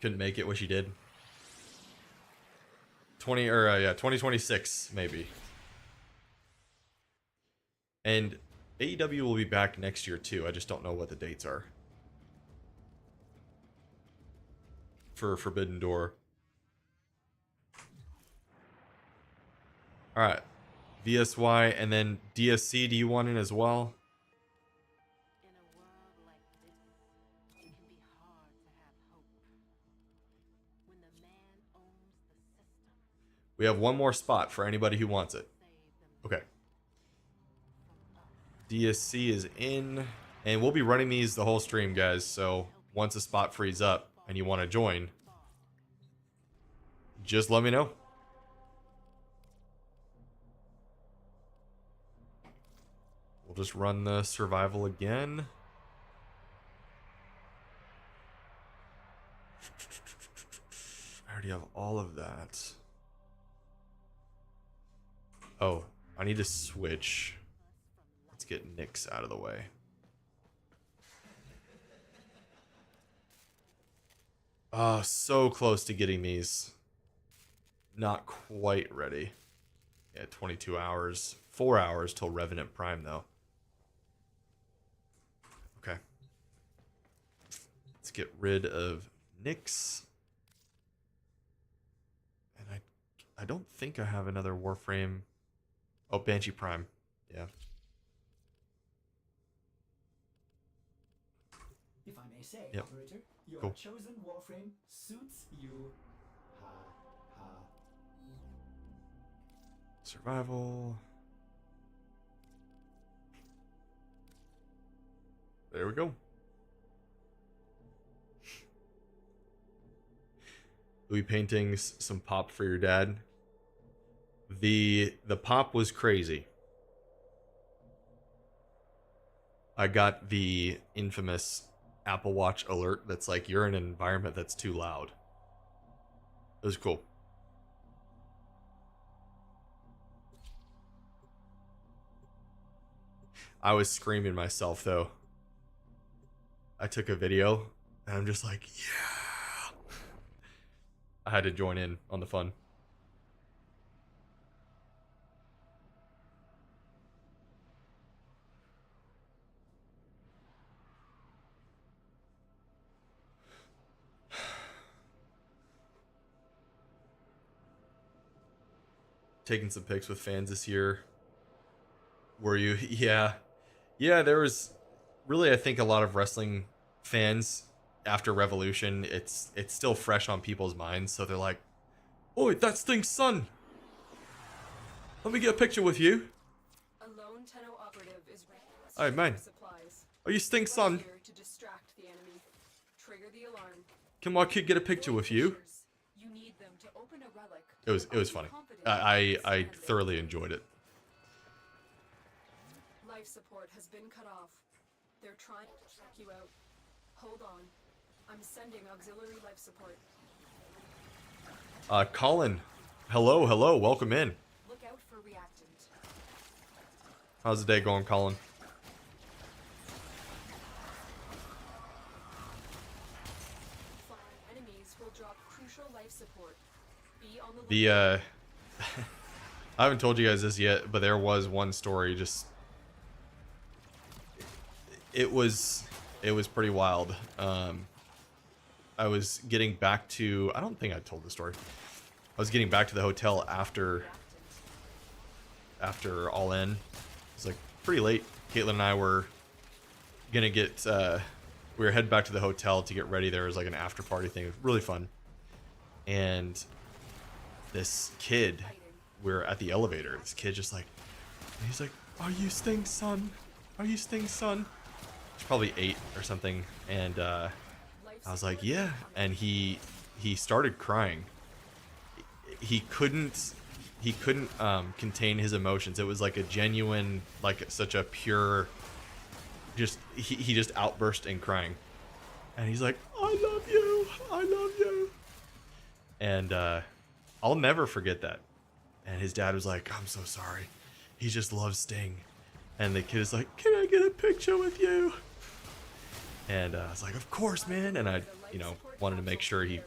Couldn't make it, wish you did. 2026 maybe. And AEW will be back next year too. I just don't know what the dates are for Forbidden Door. All right, VSY, and then DSC. Do you want in as well? In a world like this, it can be hard to have hope. When the man owns the system, We have one more spot for anybody who wants it. save them Okay. DSC is in, and we'll be running these the whole stream, guys. So once a spot frees up and you want to join, just let me know. We'll just run the survival again. I already have all of that. Oh, I need to switch. Let's get Nyx out of the way. So close to getting these. Not quite ready. Yeah, 22 hours. 4 hours till Revenant Prime, though. Okay. Let's get rid of Nyx. And I don't think I have another Warframe. Oh, Banshee Prime. Yeah. If I may say, Yep. operator, your Cool. chosen Warframe suits you. Ha ha. Survival. There we go. Louis Paintings, some pop for your dad. The pop was crazy. I got the infamous Apple Watch alert that's like, you're in an environment that's too loud. It was cool. I was screaming myself though. I took a video and I'm just like, yeah. I had to join in on the fun. Taking some pics with fans this year. Were you? Yeah. Yeah, there was really, I think, a lot of wrestling fans after Revolution. It's still fresh on people's minds, so they're like, "Oi, that's Sting's son. Let me get a picture with you. A lone Tenno operative is Hey, man. supplies. Are you Sting's Right son? here to distract the enemy. Trigger the alarm. Can my kid get a picture with you?" Fishers, you need them to open a relic. It was funny. I thoroughly enjoyed it. Life support has been cut off. They're trying to check you out. Hold on. I'm sending auxiliary life support. Colin, hello, welcome in. Look out for reactant. How's the day going, Colin? Fine enemies will drop crucial life support. Be on the The I haven't told you guys this yet, but there was one story just it was pretty wild. I was getting back to, I don't think I told the story. I was getting back to the hotel after All In. It was like pretty late. Caitlin and I were gonna get we were heading back to the hotel to get ready. There was like an after party thing. It was really fun. And this kid, we're at the elevator. This kid just like, he's like, "Are you Sting's son? Are you Sting's son?" He's probably 8 or something, and I was like, "Yeah," and he started crying. He couldn't contain his emotions. It was like a genuine, like such a pure, just he just outburst in crying, and he's like, "I love you, I love you," and I'll never forget that. And his dad was like, "I'm so sorry, he just loves Sting," and the kid is like, "Can I get a picture with you?" And I was like, "Of course, man," and I, you know, wanted to make sure he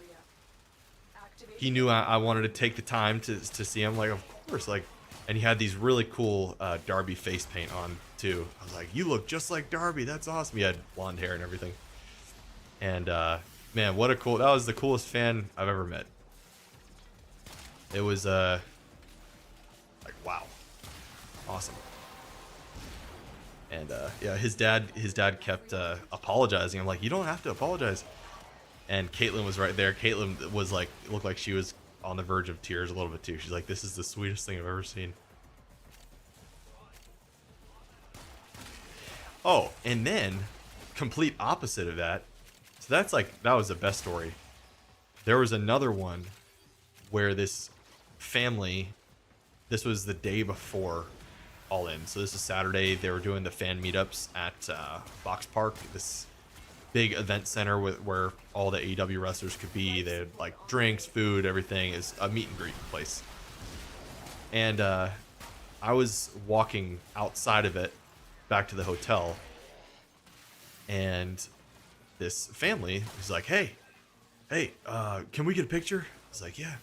knew I wanted to take the time to see him. Like, of course, like, and he had these really cool Darby face paint on too. I was like, "You look just like Darby. That's awesome." He had blonde hair and everything. And man, what a cool! That was the coolest fan I've ever met. It was like, wow, awesome. And yeah, his dad kept apologizing. I'm like, "You don't have to apologize." And Caitlin was right there. Caitlin was like, it looked like she was on the verge of tears a little bit too. She's like, "This is the sweetest thing I've ever seen." Oh, and then, complete opposite of that. So that's like, that was the best story. There was another one where this family, this was the day before All In. So this is Saturday. They were doing the fan meetups at Fox Park, this big event center where all the AEW wrestlers could be. They had like drinks, food, everything. Is a meet and greet place. And I was walking outside of it back to the hotel, and this family was like, hey, can we get a picture?" I was like, "Yeah."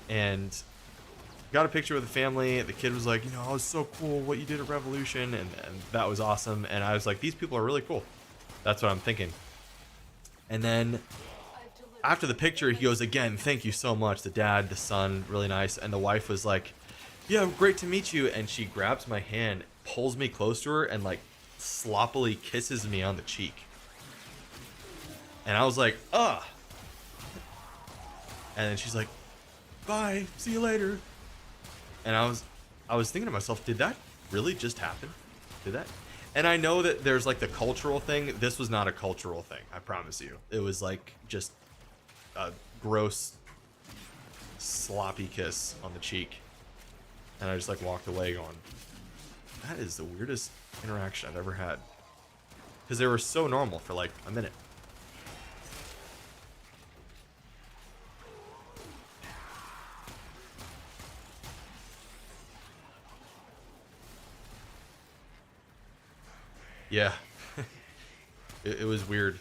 And got a picture with the family. The kid was like, "You know, it was so cool what you did at Revolution," and that was awesome. And I was like, these people are really cool. That's what I'm thinking. And then after the picture, he goes, "Again, thank you so much." The dad, the son, really nice. And the wife was like, "Yeah, great to meet you." And she grabs my hand, pulls me close to her, and like sloppily kisses me on the cheek. And I was like, "Ugh." And then she's like, "Bye, see you later." And I was thinking to myself, did that really just happen? Did that? And I know that there's like the cultural thing. This was not a cultural thing, I promise you. It was like just a gross, sloppy kiss on the cheek. And I just like walked away going, that is the weirdest interaction I've ever had. Because they were so normal for like a minute. Yeah. It was weird.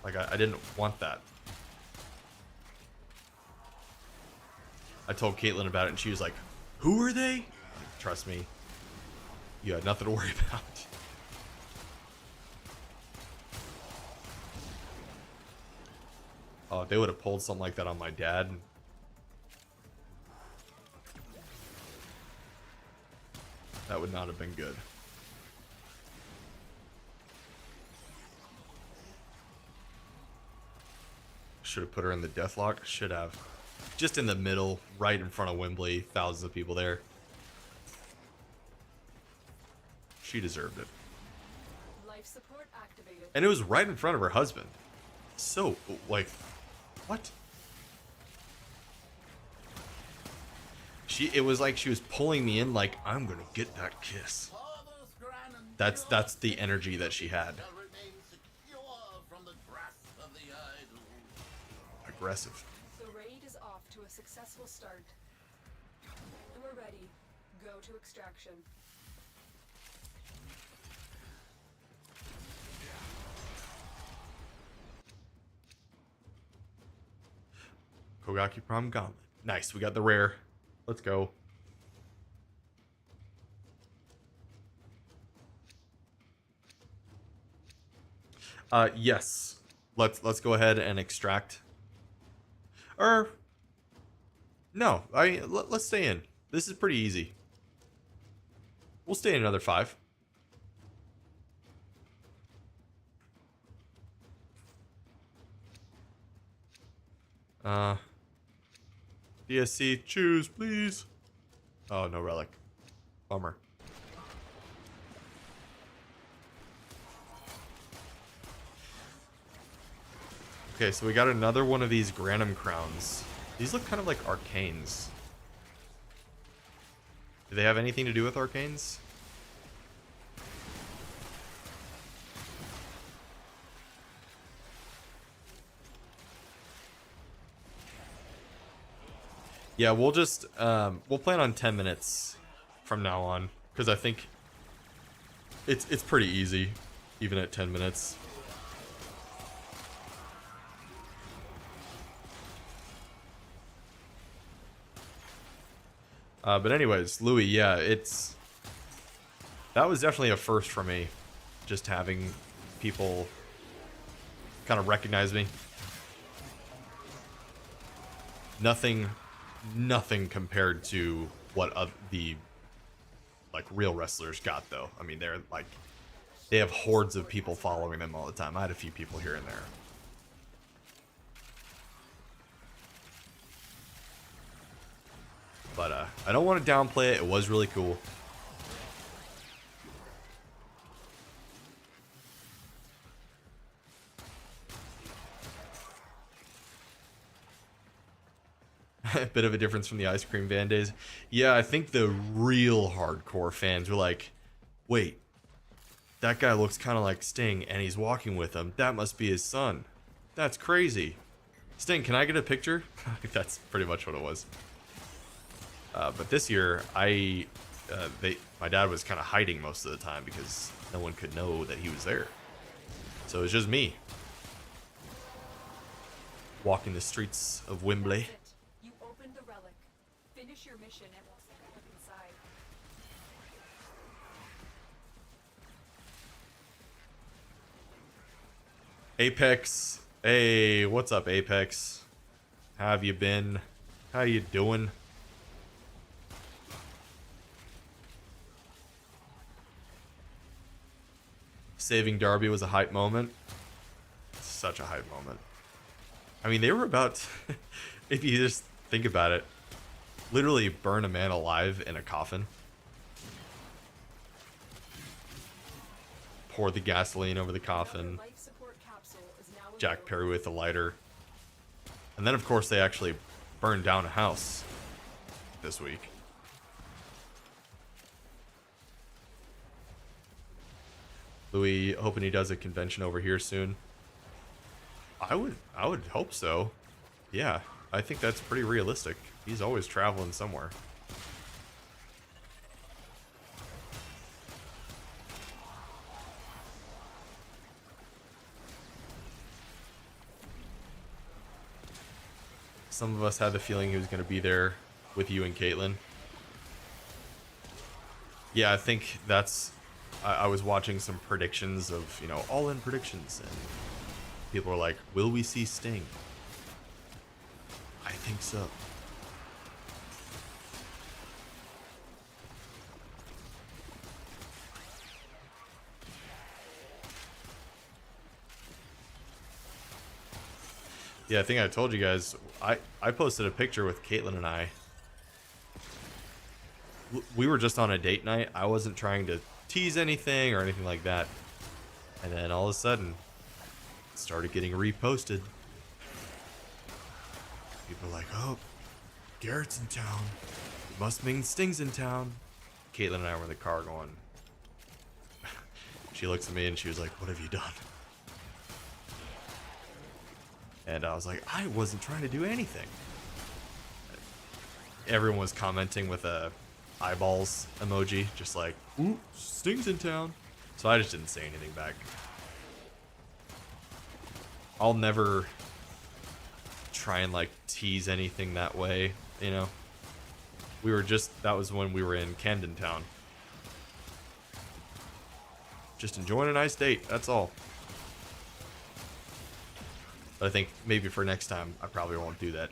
Like, I didn't want that. I told Caitlin about it, and she was like, "Who are they?" Like, trust me, you had nothing to worry about. Oh, if they would have pulled something like that on my dad. That would not have been good. Should have put her in the deathlock. Should have. Just in the middle, right in front of Wembley. Thousands of people there. She deserved it. Life support activated. And it was right in front of her husband. So, like, what? It was like she was pulling me in like, I'm gonna get that kiss. That's the energy that she had. Aggressive. The raid is off to a successful start. We're ready. Go to extraction. Kogaki Prom Gauntlet. Nice, we got the rare. Let's go. Yes. Let's go ahead and extract. Or no, let's stay in. This is pretty easy. We'll stay in another 5. DSC, choose, please. Oh, no relic. Bummer. Okay, so we got another one of these Granum crowns. These look kind of like arcanes. Do they have anything to do with arcanes? Yeah, we'll just we'll plan on 10 minutes from now on, because I think it's pretty easy even at 10 minutes. But anyways, Louis, yeah, that was definitely a first for me, just having people kind of recognize me. Nothing compared to what the like real wrestlers got though. I mean, they're like, they have hordes of people following them all the time. I had a few people here and there. But I don't want to downplay it. It was really cool. A bit of a difference from the ice cream van days. Yeah, I think the real hardcore fans were like, wait, that guy looks kind of like Sting and he's walking with him. That must be his son. That's crazy. Sting, can I get a picture? That's pretty much what it was. But this year, my dad was kind of hiding most of the time because no one could know that he was there. So it was just me walking the streets of Wembley. You opened the relic. Finish your mission and we'll look inside. Apex, hey, what's up, Apex? How have you been? How you doing? Saving Darby was a hype moment. Such a hype moment. I mean, they were about, if you just think about it, literally burn a man alive in a coffin. Pour the gasoline over the coffin. Life support capsule is now Jack Perry with a lighter. And then, of course, they actually burned down a house this week. Louis, hoping he does a convention over here soon. I would hope so. Yeah, I think that's pretty realistic. He's always traveling somewhere. Some of us had the feeling he was going to be there with you and Caitlin. Yeah, I think that's... I was watching some predictions of, you know, all-in predictions, and people were like, will we see Sting? I think so. Yeah, I think I told you guys, I posted a picture with Caitlin and I. We were just on a date night. I wasn't trying to tease anything or anything like that. And then all of a sudden, it started getting reposted. People are like, oh, Garrett's in town. It must mean Sting's in town. Caitlin and I were in the car going. She looks at me and she was like, what have you done? And I was like, I wasn't trying to do anything. Everyone was commenting with a eyeballs emoji, just like, ooh, Sting's in town. So I just didn't say anything back. I'll never try and like tease anything that way, you know. That was when we were in Camden Town. Just enjoying a nice date, that's all. But I think maybe for next time, I probably won't do that.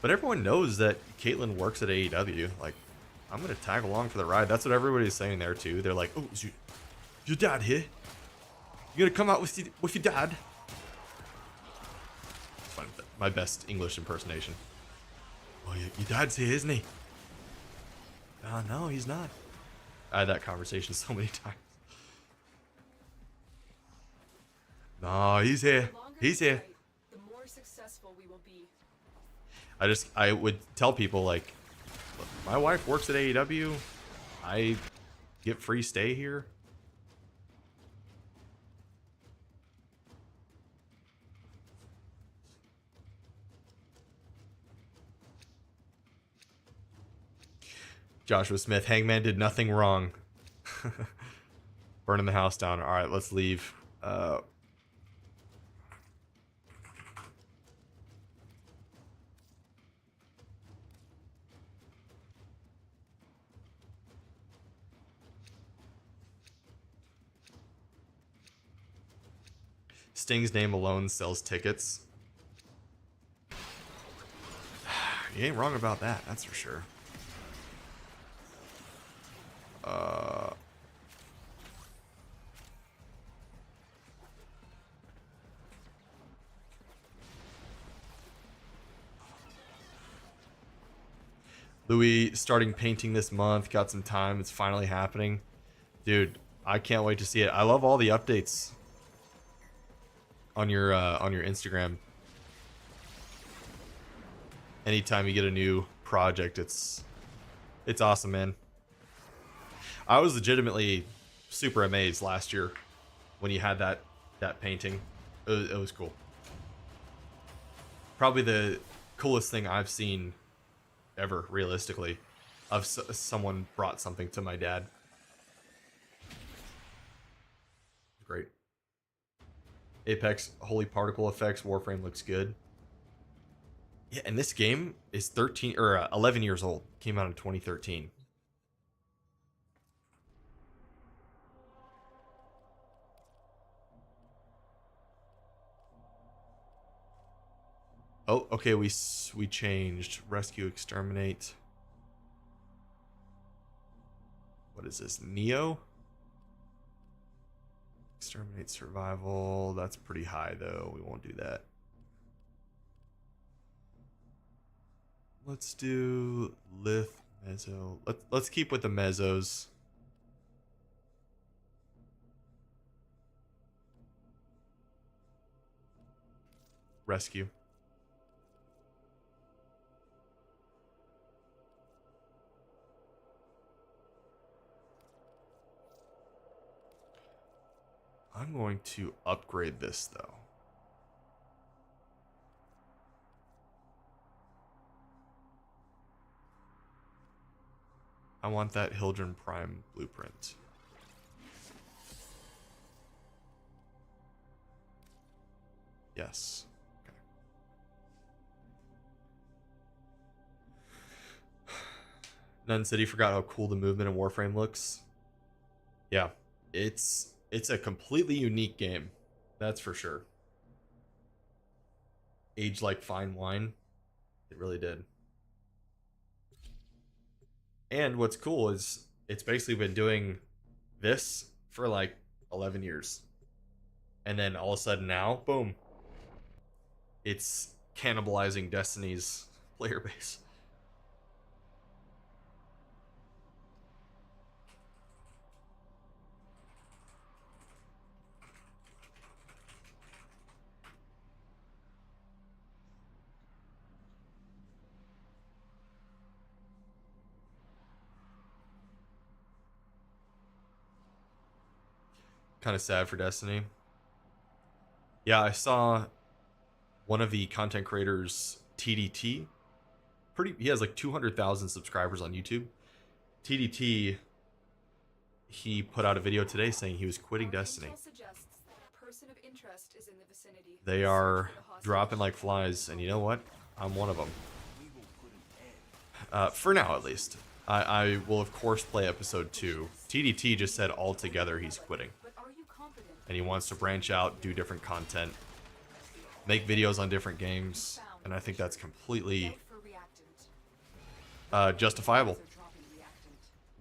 But everyone knows that Caitlyn works at AEW. Like, I'm going to tag along for the ride. That's what everybody's saying there, too. They're like, oh, is your dad here? You going to come out with your dad? It's fine. My best English impersonation. Oh, your dad's here, isn't he? No, he's not. I had that conversation so many times. No, he's here. The longer He's we here. fight, the more successful we will be. I would tell people, like, look, my wife works at AEW. I get free stay here. Joshua Smith, Hangman did nothing wrong. Burning the house down. All right, let's leave. Sting's name alone sells tickets. You ain't wrong about that, that's for sure. Louis starting painting this month. Got some time. It's finally happening. Dude, I can't wait to see it. I love all the updates on your Instagram. Anytime you get a new project, it's awesome, man. I was legitimately super amazed last year when you had that painting. It was cool. Probably the coolest thing I've seen ever, realistically, of someone brought something to my dad. Great. Apex Holy Particle Effects Warframe looks good. Yeah, and this game is 13 or 11 years old. Came out in 2013. Oh, okay, we changed. Rescue, exterminate. What is this? Neo? Exterminate, survival. That's pretty high, though. We won't do that. Let's do Lith, Mezzo. Let's keep with the Mezzos. Rescue. I'm going to upgrade this, though. I want that Hildren Prime blueprint. Yes. Okay. Nun City forgot how cool the movement in Warframe looks. Yeah, it's a completely unique game. That's for sure. Aged like fine wine. It really did. And what's cool is it's basically been doing this for like 11 years. And then all of a sudden now, boom. It's cannibalizing Destiny's player base. Kind of sad for Destiny. Yeah, I saw one of the content creators, TDT. He has like 200,000 subscribers on YouTube. TDT, he put out a video today saying he was quitting Destiny. They are dropping like flies, and you know what? I'm one of them. For now, at least. I will, of course, play episode 2. TDT just said altogether he's quitting. And he wants to branch out, do different content, make videos on different games, and I think that's completely justifiable.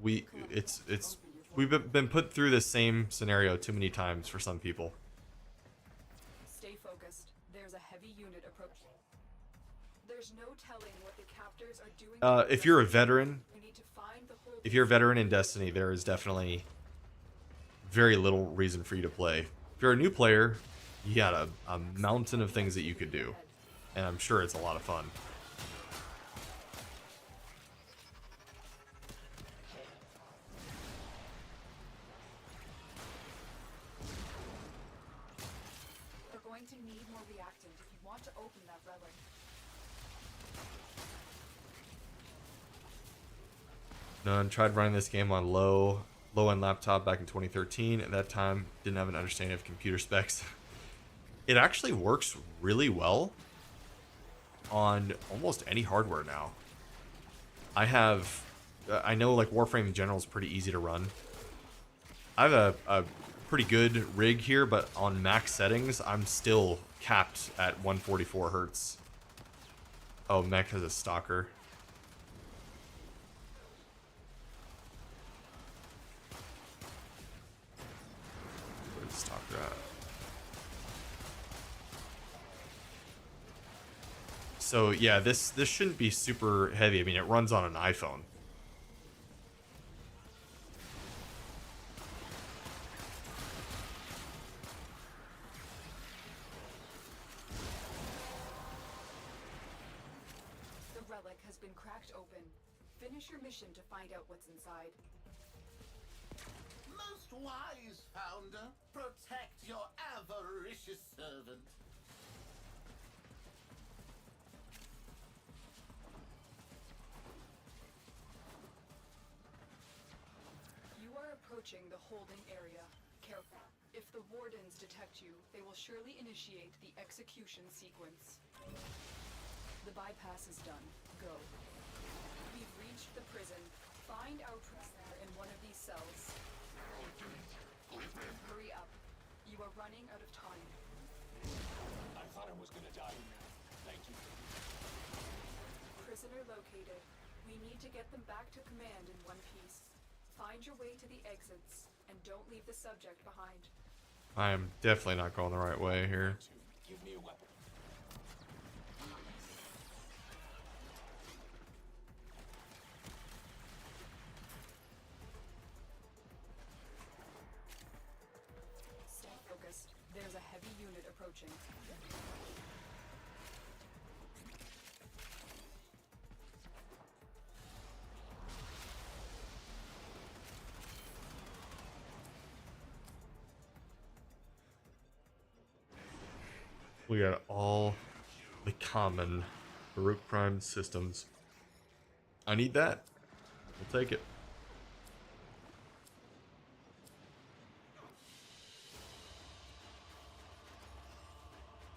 We've been put through the same scenario too many times for some people. Stay focused. There's a heavy unit approaching. Their There's no telling what the captors are doing. If you're a veteran, We need to find the whole if you're a veteran in Destiny, there is definitely very little reason for you to play. If you're a new player, you got a mountain of things that you could do, and I'm sure it's a lot of fun. We're going to need more reactant if you want to open that relic. None. Tried running this game on low-end laptop back in 2013. At that time, didn't have an understanding of computer specs. It actually works really well on almost any hardware now. I know like Warframe in general is pretty easy to run. I have a pretty good rig here, but on max settings, I'm still capped at 144 hertz. Oh, Mech has a stalker. Where's the stalker at? So yeah, this shouldn't be super heavy. I mean, it runs on an iPhone. The relic has been cracked open. Finish your mission to find out what's inside. Most wise founder, protect your avaricious servant. You are approaching the holding area. Careful. If the wardens detect you, they will surely initiate the execution sequence. The bypass is done. Go. We've reached the prison. Find our prisoner in one of these cells. Hurry up. You are running out of time. I thought I was gonna die. Thank you. Prisoner located. We need to get them back to command in one piece. Find your way to the exits, and don't leave the subject behind. I am definitely not going the right way here. Give me a weapon. Stay focused. There's a heavy unit approaching. We got all the common Baruch Prime systems. I need that. We'll take it.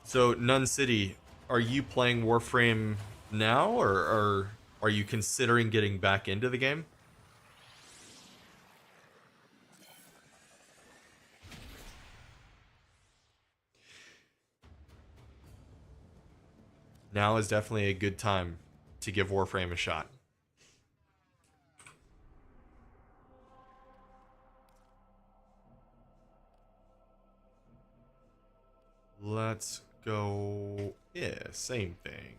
So, Nun City, are you playing Warframe now, or are you considering getting back into the game? Now is definitely a good time to give Warframe a shot. Let's go. Yeah, same thing.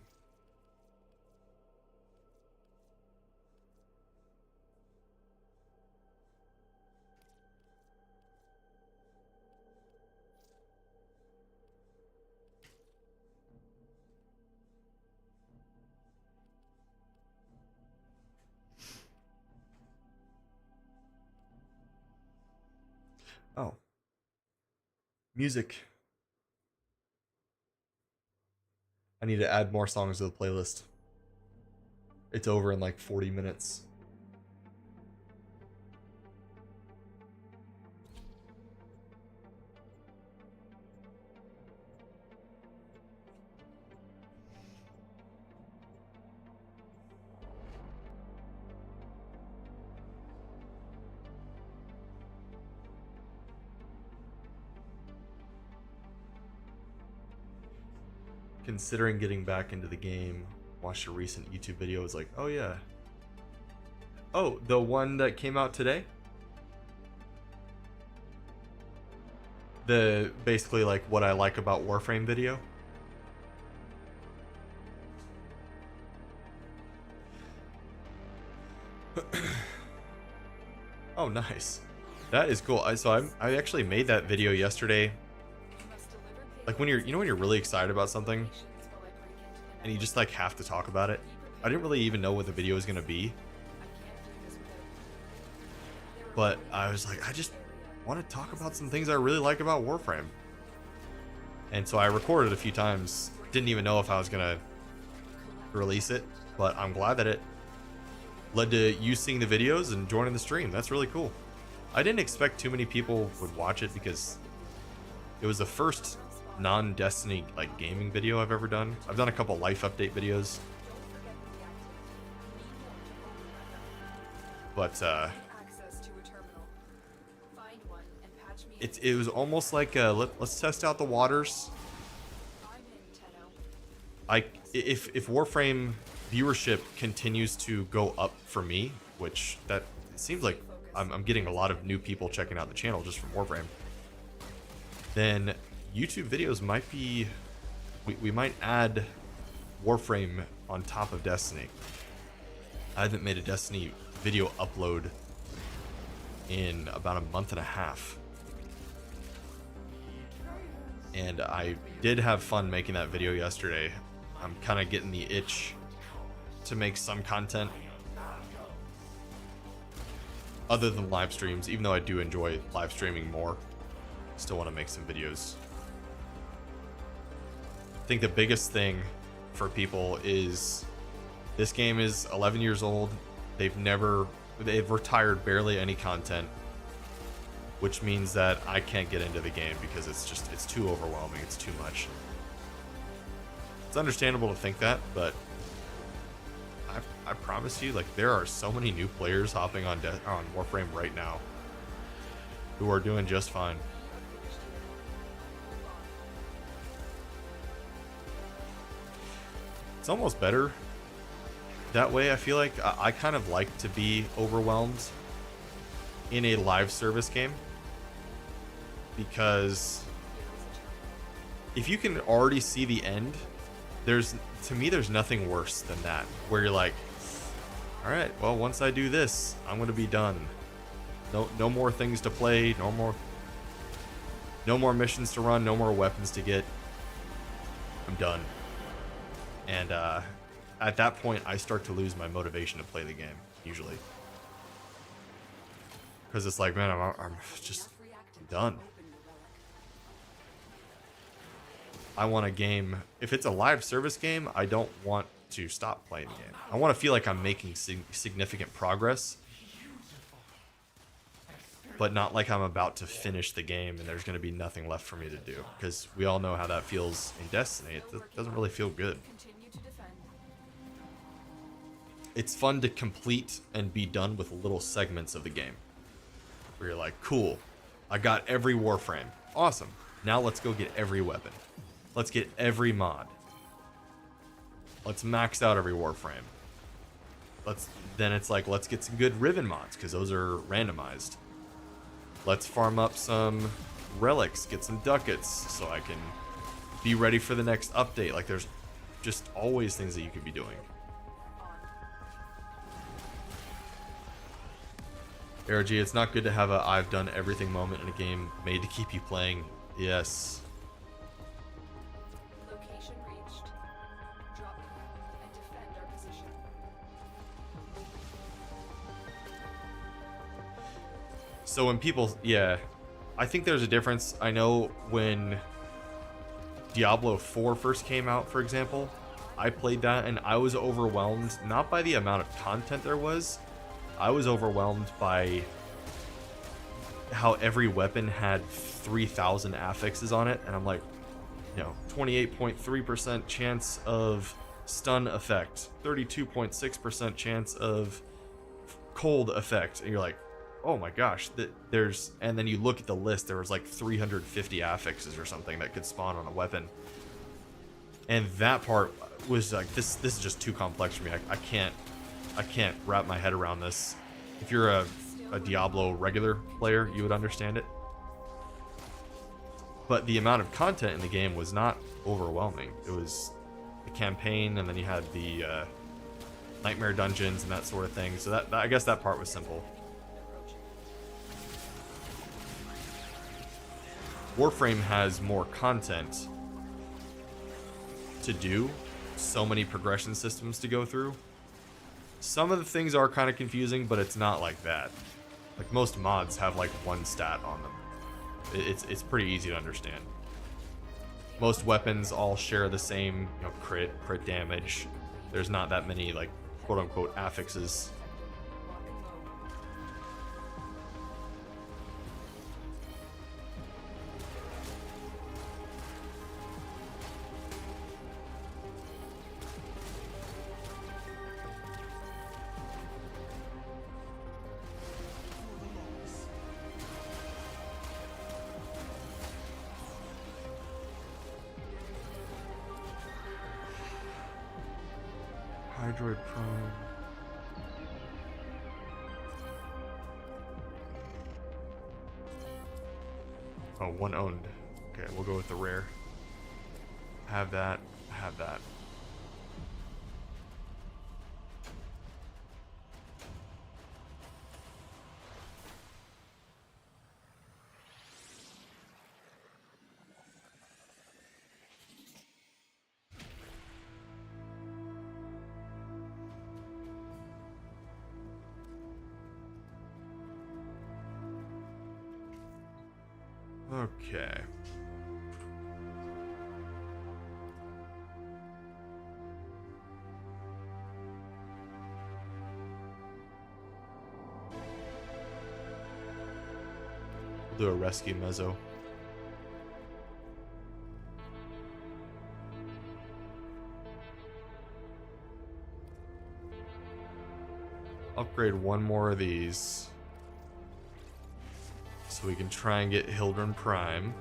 Oh. Music. I need to add more songs to the playlist. It's over in like 40 minutes. Considering getting back into the game, watched a recent YouTube video, was like, oh yeah. Oh, the one that came out today? The basically like what I like about Warframe video. Oh, nice. That is cool. I actually made that video yesterday. Like when you're, when you're really excited about something and you just like have to talk about it. I didn't really even know what the video was gonna be, but I was like, I just want to talk about some things I really like about Warframe. And so I recorded a few times. Didn't even know if I was gonna release it, but I'm glad that it led to you seeing the videos and joining the stream. That's really cool. I didn't expect too many people would watch it because it was the first non-Destiny like gaming video I've ever done. I've done a couple life update videos, but Access to a terminal. Find one and patch me in. it was almost like let's test out the waters. I'm in, Tenno. If Warframe viewership continues to go up for me, which that it seems like I'm getting a lot of new people checking out the channel just from Warframe, then YouTube videos might be, we might add Warframe on top of Destiny. I haven't made a Destiny video upload in about a month and a half, and I did have fun making that video yesterday. I'm kind of getting the itch to make some content other than live streams, even though I do enjoy live streaming more. Still want to make some videos. I think the biggest thing for people is this game is 11 years old. They've retired barely any content, which means that I can't get into the game because it's too overwhelming. It's too much. It's understandable to think that, but I promise you, like, there are so many new players hopping on Warframe right now who are doing just fine. It's almost better that way. I feel like I kind of like to be overwhelmed in a live service game, because if you can already see the end, to me there's nothing worse than that, where you're like, all right, well, once I do this, I'm gonna be done. No more things to play, no more missions to run, no more weapons to get. I'm done. And at that point, I start to lose my motivation to play the game, usually, because it's like, man, I'm just done. I want a game. If it's a live service game, I don't want to stop playing the game. I want to feel like I'm making significant progress, but not like I'm about to finish the game and there's going to be nothing left for me to do, because we all know how that feels in Destiny. It doesn't really feel good. Continue to defend. It's fun to complete and be done with little segments of the game where you're like, cool, I got every Warframe. Awesome. Now let's go get every weapon. Let's get every mod. Let's max out every Warframe. Then it's like, let's get some good Riven mods, because those are randomized. Let's farm up some relics, get some ducats, so I can be ready for the next update. Like, there's just always things that you could be doing. ARG, it's not good to have a I've done everything moment in a game made to keep you playing. Yes. Location reached. Drop and defend our position. So when people, yeah, I think there's a difference. I know when Diablo 4 first came out, for example, I played that and I was overwhelmed, not by the amount of content there was. I was overwhelmed by how every weapon had 3,000 affixes on it, and I'm like, 28.3% chance of stun effect, 32.6% chance of cold effect, and you're like, oh my gosh, and then you look at the list, there was like 350 affixes or something that could spawn on a weapon, and that part was like, this is just too complex for me. I can't wrap my head around this. If you're a Diablo regular player, you would understand it. But the amount of content in the game was not overwhelming. It was the campaign, and then you had the nightmare dungeons and that sort of thing. So that I guess that part was simple. Warframe has more content to do, so many progression systems to go through. Some of the things are kind of confusing, but it's not like that. Like most mods have like one stat on them. It's pretty easy to understand. Most weapons all share the same, you know, crit damage. There's not that many like quote unquote affixes. Lock and load. Hydroid Prime. Oh, one owned. Okay, we'll go with the rare. Have that. Have that. Okay. Do a rescue mezzo. Upgrade one more of these. So we can try and get Hildryn Prime.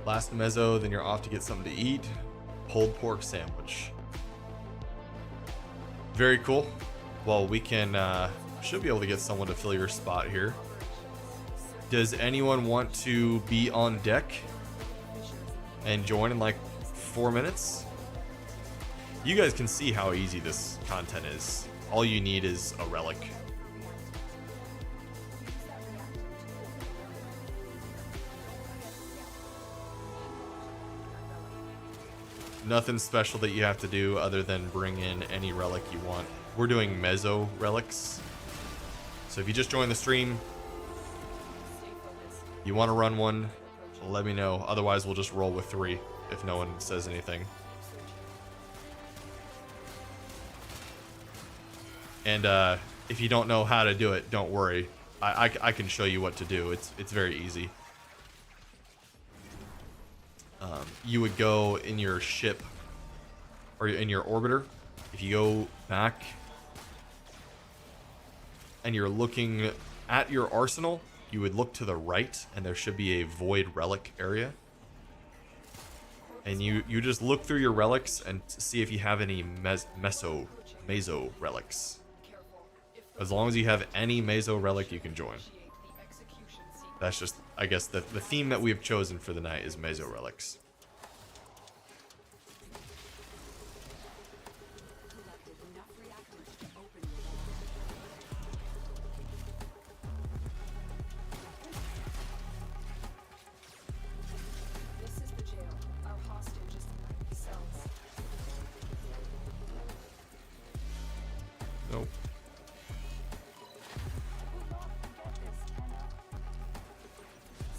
Last mezzo, then you're off to get something to eat. Pulled pork sandwich. Very cool. Well, we can should be able to get someone to fill your spot here. Does anyone want to be on deck and join in like 4 minutes? You guys can see how easy this content is. All you need is a relic. Nothing special that you have to do other than bring in any relic you want. We're doing mezzo relics. So if you just joined the stream, you want to run one, let me know. Otherwise, we'll just roll with 3 if no one says anything. And if you don't know how to do it, don't worry. I can show you what to do. It's very easy. You would go in your ship or in your orbiter. If you go back and you're looking at your arsenal, you would look to the right and there should be a void relic area. And you just look through your relics and see if you have any meso relics. As long as you have any meso relic, you can join. That's just, I guess, the theme that we have chosen for the night is meso relics. This is the jail. Our hostage is in cells. Nope.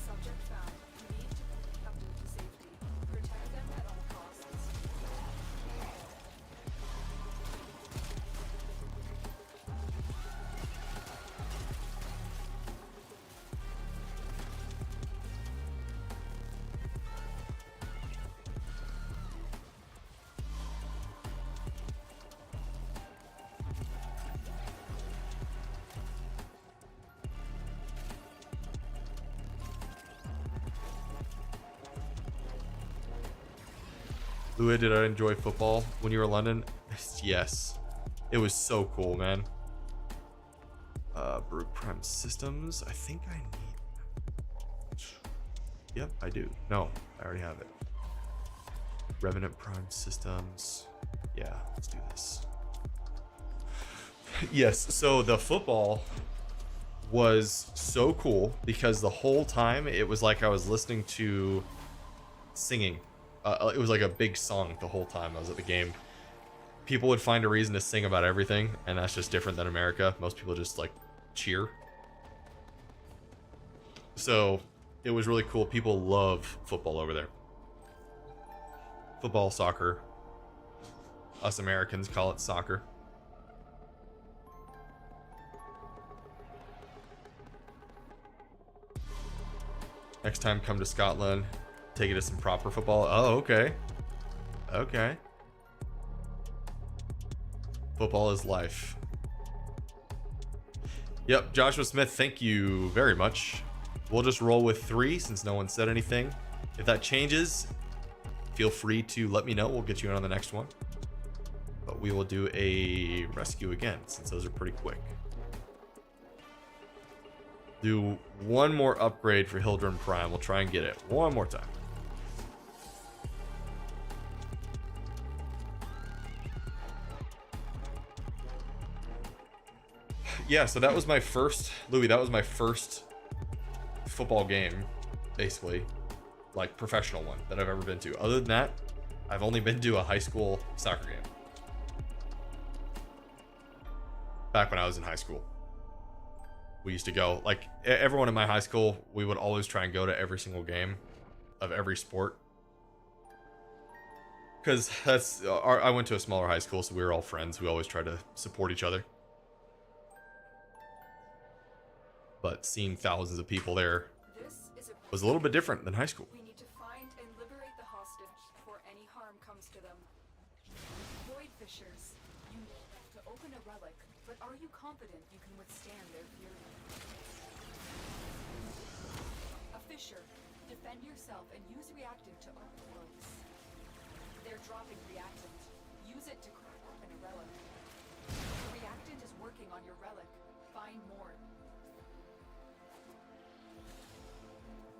Subject found. Need to be captain to safety. Louis, did I enjoy football when you were in London? Yes. It was so cool, man. WARFRAME Systems. I think I need... Yep, I do. No, I already have it. Revenant Prime Systems. Yeah, let's do this. Yes, so the football was so cool because the whole time it was like I was listening to singing. It was like a big song the whole time I was at the game. People would find a reason to sing about everything, and that's just different than America. Most people just like cheer. So it was really cool. People love football over there. Football, soccer. Us Americans call it soccer. Next time, come to Scotland. Take it to some proper football. Oh, okay. Okay. Football is life. Yep, Joshua Smith, thank you very much. We'll just roll with 3 since no one said anything. If that changes, feel free to let me know. We'll get you in on the next one. But we will do a rescue again since those are pretty quick. Do one more upgrade for Hildren Prime. We'll try and get it one more time. Yeah, so that was my first, Louis, that was my first football game, basically. Like, professional one that I've ever been to. Other than that, I've only been to a high school soccer game. Back when I was in high school. We used to go, like, everyone in my high school, we would always try and go to every single game of every sport. Because I went to a smaller high school, so we were all friends. We always tried to support each other. But seeing thousands of people there was a little bit different than high school. We need to find and liberate the hostage before any harm comes to them. Void fishers, you need to open a relic, but are you confident you can withstand their fury? A fisher, defend yourself and use reactant to open worlds. They're dropping reactant. Use it to crack open a relic. The reactant is working on your relic. Find more.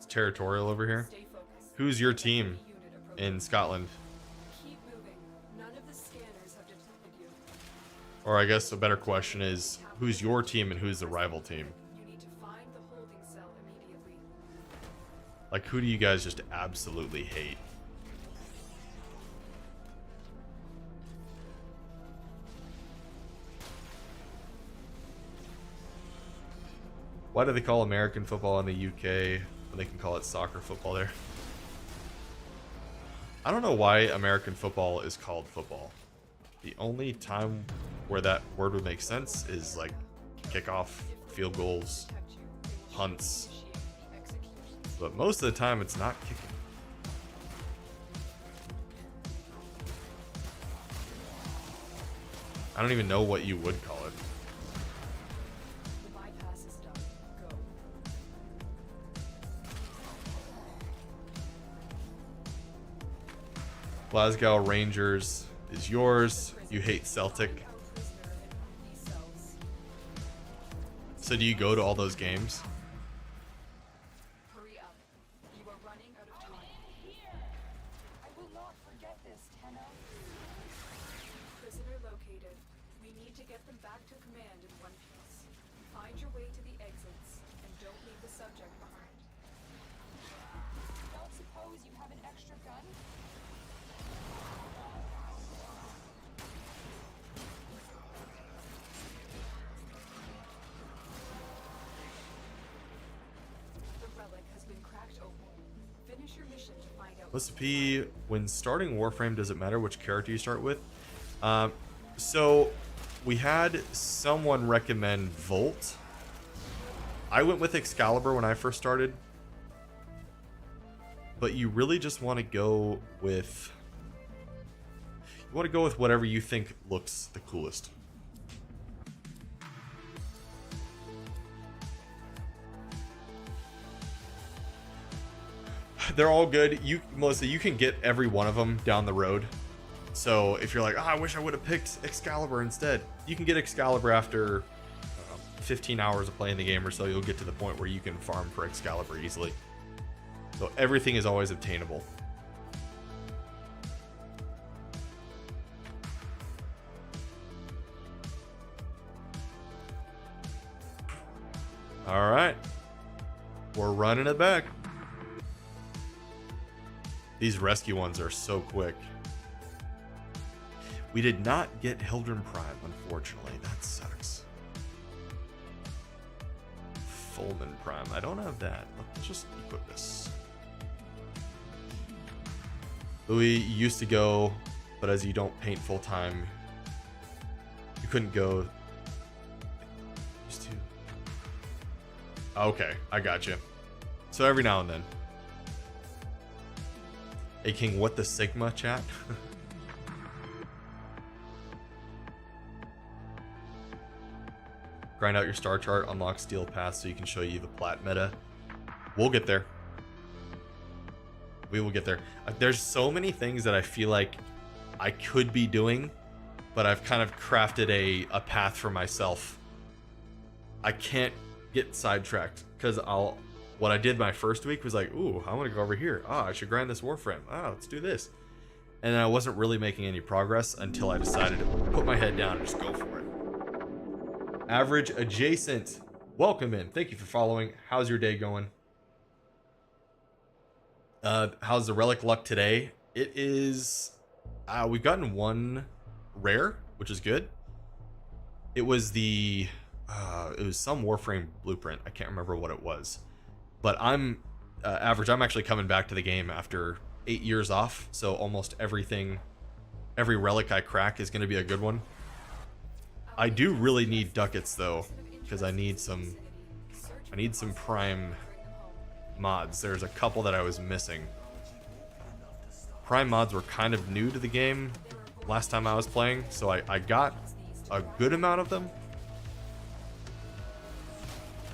Territorial over here. Stay focused. Who's your team in Scotland? Keep moving. None of the scanners have detected you. Or I guess a better question is, who's your team and who's the rival team? You need to find the holding cell immediately. Like, who do you guys just absolutely hate? Why do they call American football in the UK when they can call it soccer football there? I don't know why American football is called football. The only time where that word would make sense is like kickoff, field goals, punts. But most of the time it's not kicking. I don't even know what you would call it. The bypass is done. Go. Glasgow Rangers is yours. You hate Celtic. Our prisoner in these cells. So do you go to all those games? Hurry up. You are running out of time. I will not forget this, Tenno. Prisoner located. We need to get them back to command in one piece. Find your way to the exits and don't leave the subject behind. Don't suppose you have an extra gun? The relic has been cracked open. Finish your mission to find out. Let's P, when starting Warframe, does it matter which character you start with? So we had someone recommend Volt. I went with Excalibur when I first started. But you really just want to go with... You want to go with whatever you think looks the coolest. They're all good. Melissa, you can get every one of them down the road. So if you're like, oh, I wish I would have picked Excalibur instead, you can get Excalibur after 15 hours of playing the game or so. You'll get to the point where you can farm for Excalibur easily. So everything is always obtainable. All right, we're running it back. These rescue ones are so quick. We did not get Hildren Prime, unfortunately. That sucks. Fulman Prime. I don't have that. Let's just equip this. Louis used to go, but as you don't paint full time, you couldn't go. Used to. Okay, I got you. So every now and then. Hey King, what the Sigma, chat? Grind out your star chart, unlock steel paths so you can show you the plat meta. We'll get there. We will get there. There's so many things that I feel like I could be doing, but I've kind of crafted a path for myself. I can't get sidetracked because what I did my first week was like, ooh, I want to go over here. I should grind this Warframe. Let's do this. And then I wasn't really making any progress until I decided to put my head down and just go for it. Average Adjacent, welcome in. Thank you for following. How's your day going? How's the relic luck today? It is, we've gotten one rare, which is good. It was it was some Warframe blueprint. I can't remember what it was. But I'm average. I'm actually coming back to the game after 8 years off. So almost every relic I crack is going to be a good one. I do really need ducats though, because I need some prime mods. There's a couple that I was missing. Prime mods were kind of new to the game last time I was playing, so I got a good amount of them.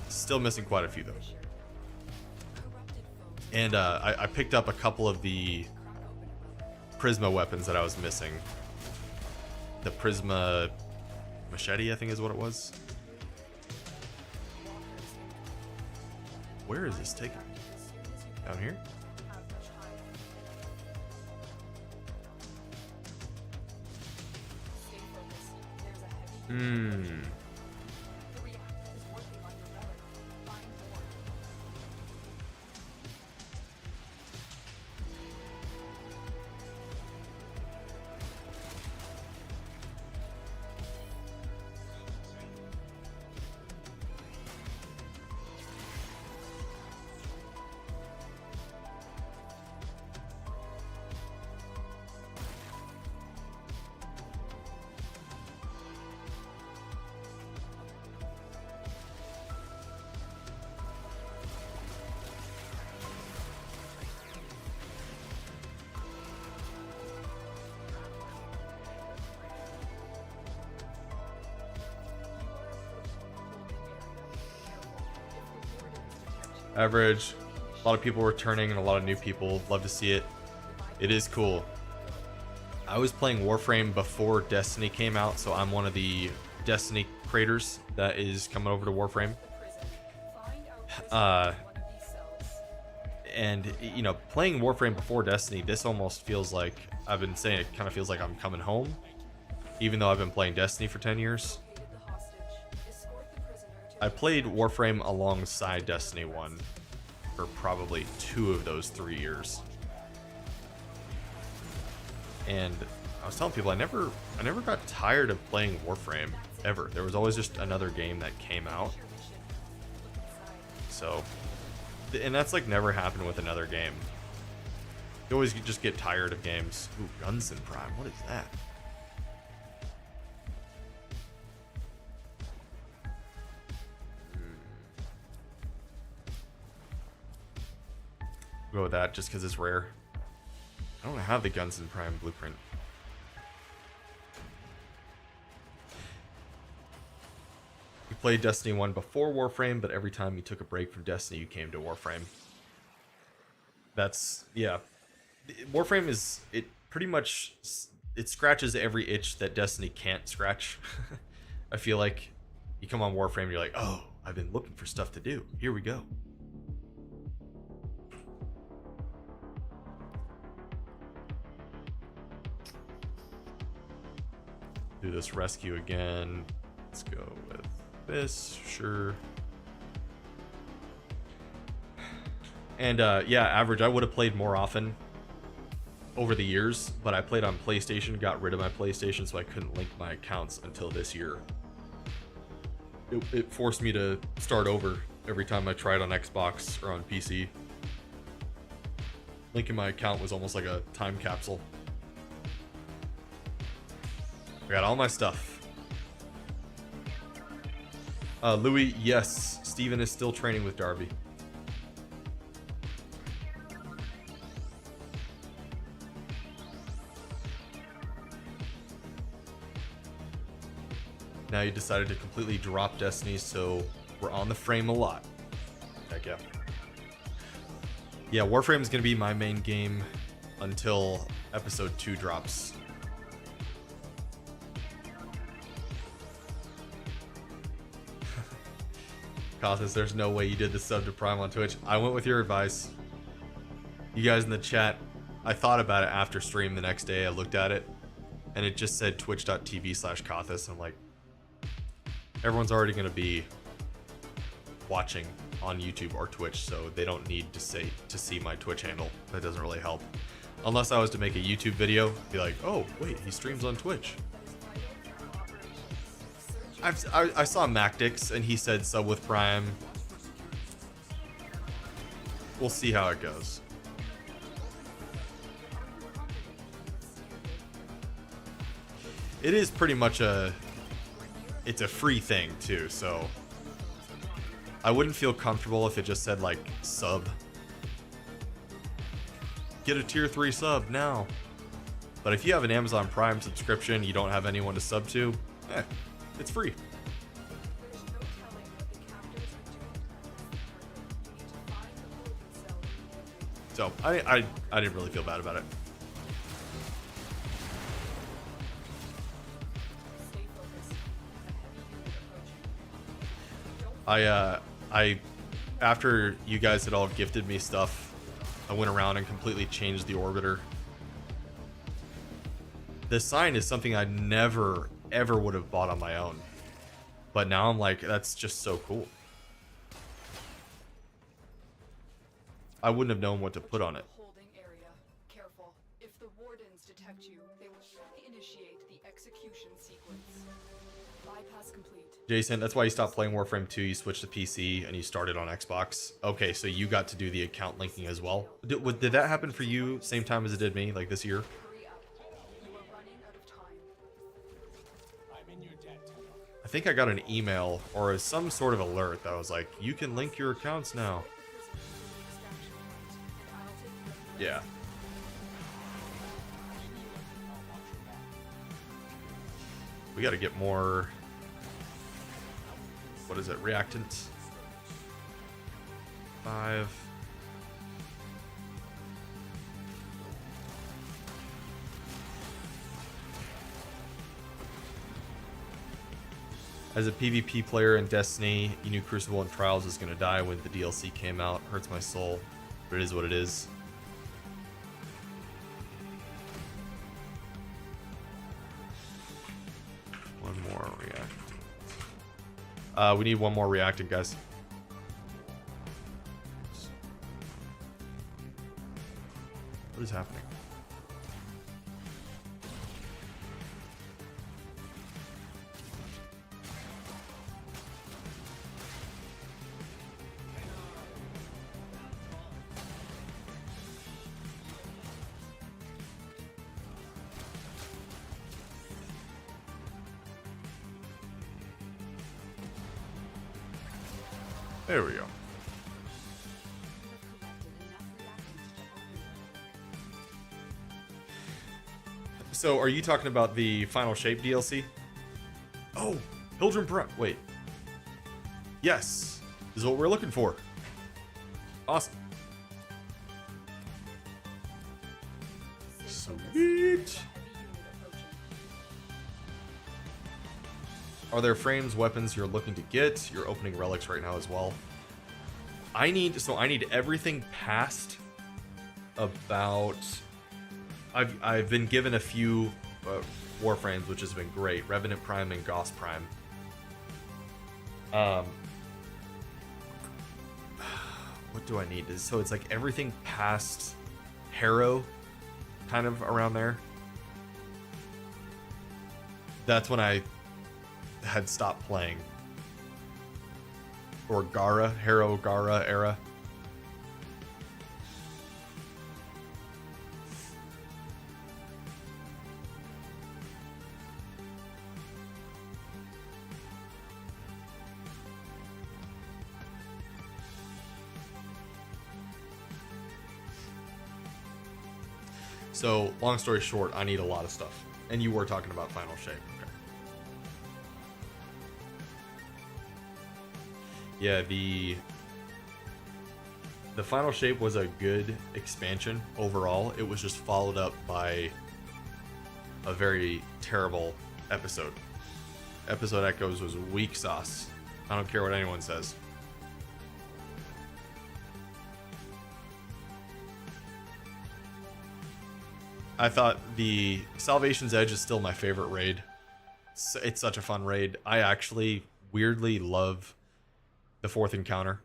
Still missing quite a few though. And I picked up a couple of the Prisma weapons that I was missing. The Prisma machete, I think is what it was. Where is this taking me? Down here? Average. A lot of people returning and a lot of new people. Love to see it. It is cool. I was playing Warframe before Destiny came out, so I'm one of the Destiny creators that is coming over to Warframe. And you know, playing Warframe before Destiny, this almost feels like, I've been saying, it kind of feels like I'm coming home, even though I've been playing Destiny for 10 years. I played Warframe alongside Destiny 1 for probably 2 of those 3 years. And I was telling people I never got tired of playing Warframe ever. There was always just another game that came out. So, and that's like never happened with another game. You always just get tired of games. Ooh, Guns and Prime, what is that? Go with that just because it's rare. I don't have the Guns and Prime blueprint. You played Destiny 1 before Warframe, but every time you took a break from Destiny, you came to Warframe. That's yeah. Warframe is it pretty much it scratches every itch that Destiny can't scratch. I feel like you come on Warframe, you're like, oh, I've been looking for stuff to do. Here we go. Do this rescue again. Let's go with this, sure. And yeah, average, I would have played more often over the years, but I played on PlayStation, got rid of my PlayStation, so I couldn't link my accounts until this year. It forced me to start over every time I tried on Xbox or on PC. Linking my account was almost like a time capsule. I got all my stuff. Louis, yes, Steven is still training with Darby. Now you decided to completely drop Destiny, so we're on the frame a lot. Heck yeah. Yeah, Warframe is going to be my main game until episode 2 drops. Cosmos, there's no way you did the sub to Prime on Twitch. I went with your advice. You guys in the chat, I thought about it after stream the next day. I looked at it, and it just said twitch.tv/Kothis. I'm like, everyone's already going to be watching on YouTube or Twitch, so they don't need to see my Twitch handle. That doesn't really help. Unless I was to make a YouTube video, be like, oh, wait, he streams on Twitch. I saw Macdix, and he said sub with Prime. We'll see how it goes. It is pretty much it's a free thing too, so I wouldn't feel comfortable if it just said like sub. Get a tier 3 sub now. But if you have an Amazon Prime subscription, you don't have anyone to sub to, it's free. There's no telling what the captors are doing. You need to find the holding cell immediately. So I didn't really feel bad about it. Stay focused. A heavy unit approaching. I after you guys had all gifted me stuff, I went around and completely changed the orbiter. The sign is something I never ever would have bought on my own, but now I'm like, that's just so cool. I wouldn't have known what to put on it. Holding area. Careful. If the wardens detect you, they will initiate the execution sequence. Bypass complete. Jason, that's why you stopped playing Warframe 2, you switched to PC, and you started on Xbox. Okay, so you got to do the account linking as well. Did that happen for you same time as it did me, like this year? Hurry up. You are running out of time. I'm in your debt, Tenno. I think I got an email or some sort of alert that was like, you can link your accounts now. Yeah. We got to get more. What is it? Reactant. 5. As a PvP player in Destiny, you knew Crucible and Trials was going to die when the DLC came out. Hurts my soul, but it is what it is. One more reactant. We need one more reactant, guys. What is happening? There we go. So, are you talking about the Final Shape DLC? Oh, Pilgrim Prime. Wait. Yes. This is what we're looking for. Awesome. Sweet. Are there frames, weapons you're looking to get? You're opening relics right now as well. I need everything past about. I've been given a few Warframes, which has been great. Revenant Prime and Goss Prime. What do I need? So it's like everything past Harrow, kind of around there. That's when I had stopped playing. Or Gara, Harrow, Gara era. So, long story short, I need a lot of stuff. And you were talking about Final Shape. Okay. Yeah, the Final Shape was a good expansion overall. It was just followed up by a very terrible episode. Episode Echoes was weak sauce. I don't care what anyone says. I thought the Salvation's Edge is still my favorite raid. It's such a fun raid. I actually weirdly love the fourth encounter.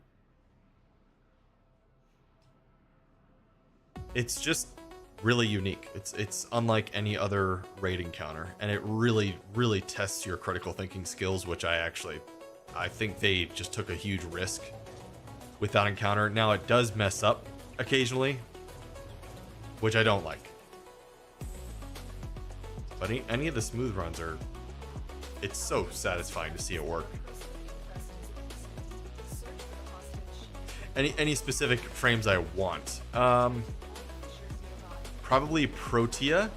It's just really unique. It's unlike any other raid encounter, and it really tests your critical thinking skills, which I think they just took a huge risk with that encounter. Now it does mess up occasionally, which I don't like. But any of the smooth runs are... It's so satisfying to see it work. Any specific frames I want? Probably Protea.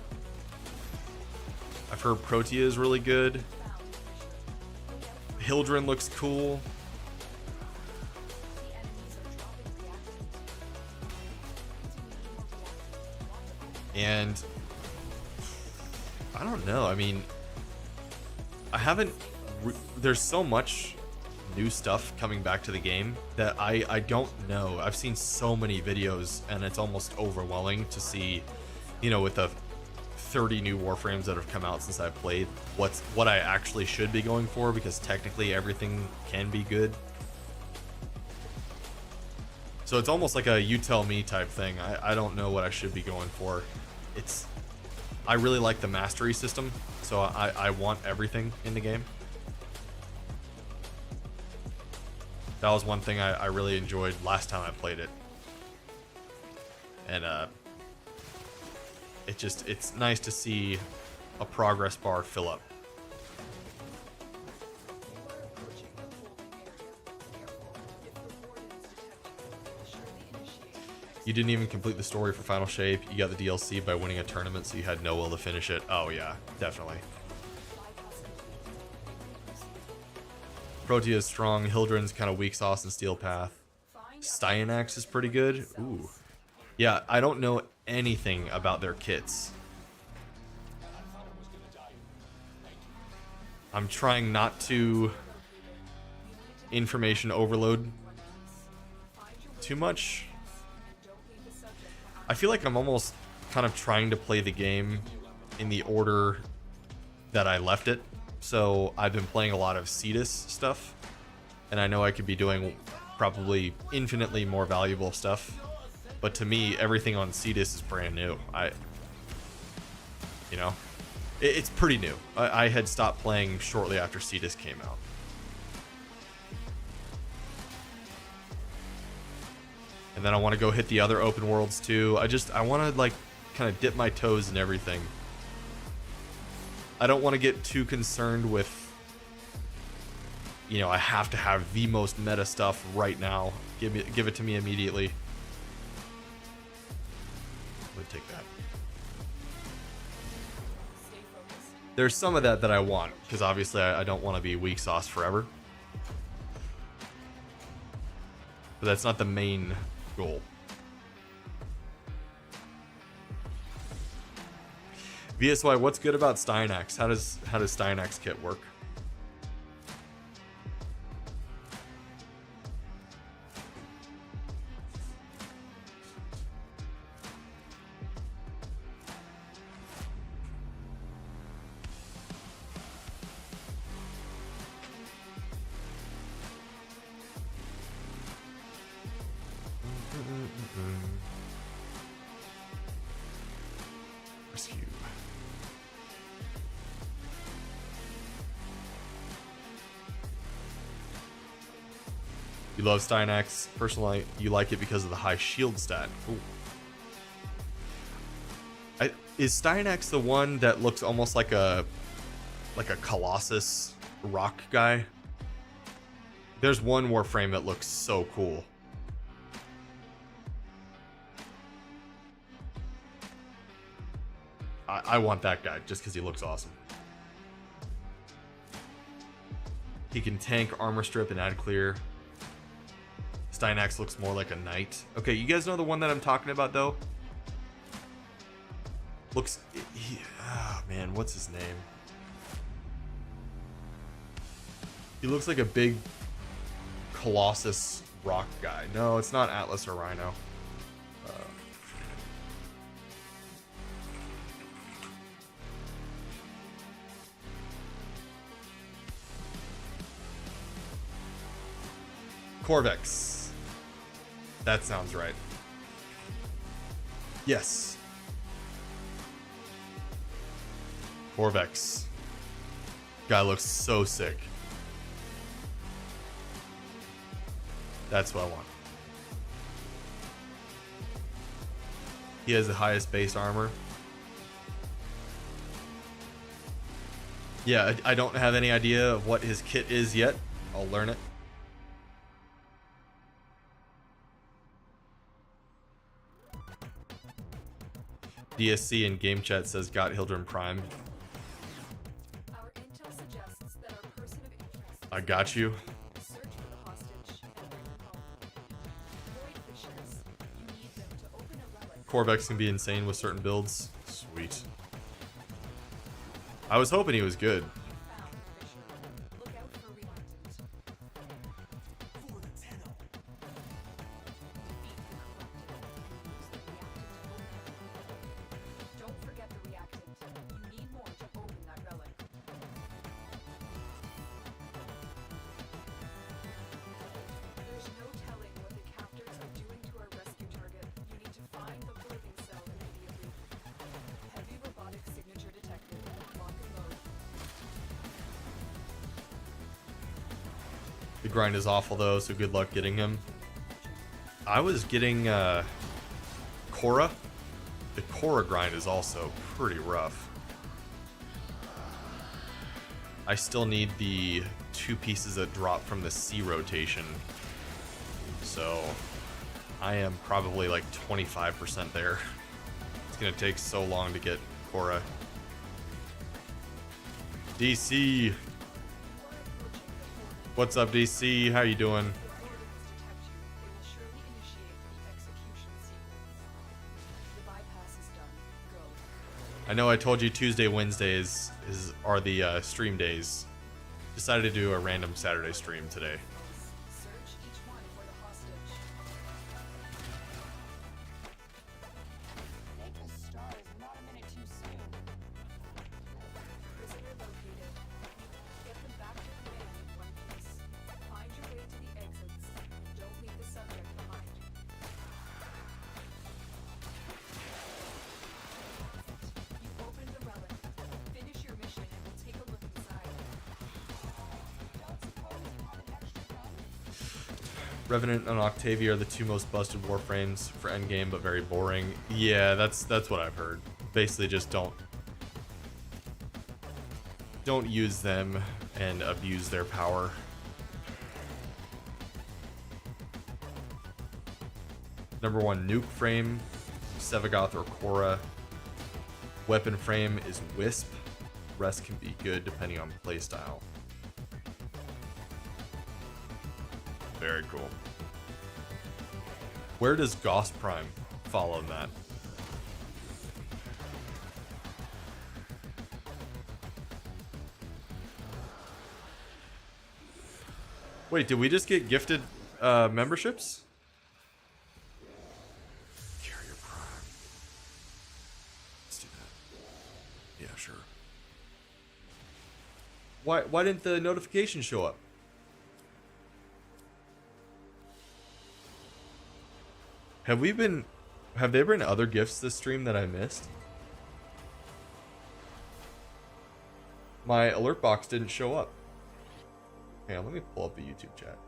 I've heard Protea is really good. Hildren looks cool. And... I don't know. I mean, I haven't... There's so much new stuff coming back to the game that I don't know. I've seen so many videos, and it's almost overwhelming to see, you know, with the 30 new Warframes that have come out since I've played, what I actually should be going for, because technically everything can be good. So it's almost like a you tell me type thing. I don't know what I should be going for. I really like the mastery system, so I want everything in the game. That was one thing I really enjoyed last time I played it. And it's nice to see a progress bar fill up. You didn't even complete the story for Final Shape. You got the DLC by winning a tournament, so you had no will to finish it. Oh yeah, definitely. Protea is strong. Hildren's kind of weak sauce in Steel Path. Styanax is pretty good. Ooh. Yeah, I don't know anything about their kits. I'm trying not to information overload too much. I feel like I'm almost kind of trying to play the game in the order that I left it. So I've been playing a lot of Cetus stuff, and I know I could be doing probably infinitely more valuable stuff. But to me, everything on Cetus is brand new. You know, it's pretty new. I had stopped playing shortly after Cetus came out. And then I want to go hit the other open worlds too. I want to like kind of dip my toes in everything. I don't want to get too concerned with, you know, I have to have the most meta stuff right now. Give it to me immediately. I'm gonna take that. There's some of that I want, because obviously I don't want to be weak sauce forever. But that's not the main goal. VSY, what's good about Stynax? How does Stynax kit work? Rescue. You love Stynax. Personally, you like it because of the high shield stat. Ooh. Is Stynax the one that looks almost like a Colossus rock guy? There's one Warframe that looks so cool. I want that guy just because he looks awesome. He can tank, armor strip, and add clear. Stynax looks more like a knight. Okay, you guys know the one that I'm talking about, though? Looks... oh, man, what's his name? He looks like a big Colossus rock guy. No, it's not Atlas or Rhino. Corvex. That sounds right. Yes. Corvex. Guy looks so sick. That's what I want. He has the highest base armor. Yeah, I don't have any idea of what his kit is yet. I'll learn it. DSC in game chat says got Hildren Prime. Our intel suggests that our person of interest I got you. search for the hostage and bring him home. Void fishers, you need them to open a relic. Corvex can be insane with certain builds. Sweet. I was hoping he was good. Found fisher. Look out for reactant. For the Tenno. Defeat the corrupted. Use the reactant to open it. Don't forget the reactant. You need more to open that relic. There's no telling what the captors are doing to our rescue target. You need to find the birthing cell immediately. Heavy robotic signature detected. Lock and load. The grind is awful though, so good luck getting him. I was getting Korra. The Korra grind is also pretty rough. I still need the 2 pieces that drop from the C rotation. So I am probably like 25% there. It's gonna take so long to get Korra. DC. What's up, DC? How you doing? If authorities detect you, they will surely initiate the execution sequence. The bypass is done. Go. I know I told you Tuesday, Wednesdays are the stream days. Decided to do a random Saturday stream today. Search each one for the hostage. Make a start is not a minute too soon. Prisoner located. Get them back to command in one piece. Find your way to the exits. Don't leave the subject behind. You opened the relic. Finish your mission and we'll take a look inside. Don't suppose you want an extra gun? Revenant and Octavia are the 2 most busted warframes for endgame, but very boring. Yeah, that's what I've heard. Basically, just don't use them and abuse their power. Number 1 nuke frame, Sevagoth or Korra. Weapon frame is Wisp. Rest can be good depending on playstyle. Very cool. Where does Gauss Prime fall on that? Wait, did we just get gifted memberships? Carrier Prime. Let's do that. Yeah, sure. Why didn't the notification show up? Have there been other gifts this stream that I missed? My alert box didn't show up. Hang on, let me pull up the YouTube chat.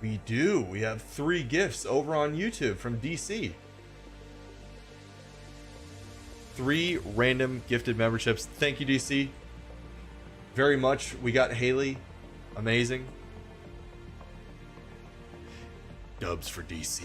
We do. We have 3 gifts over on YouTube from DC. 3 random gifted memberships. Thank you, DC. Very much. We got Haley. Amazing. Dubs for DC.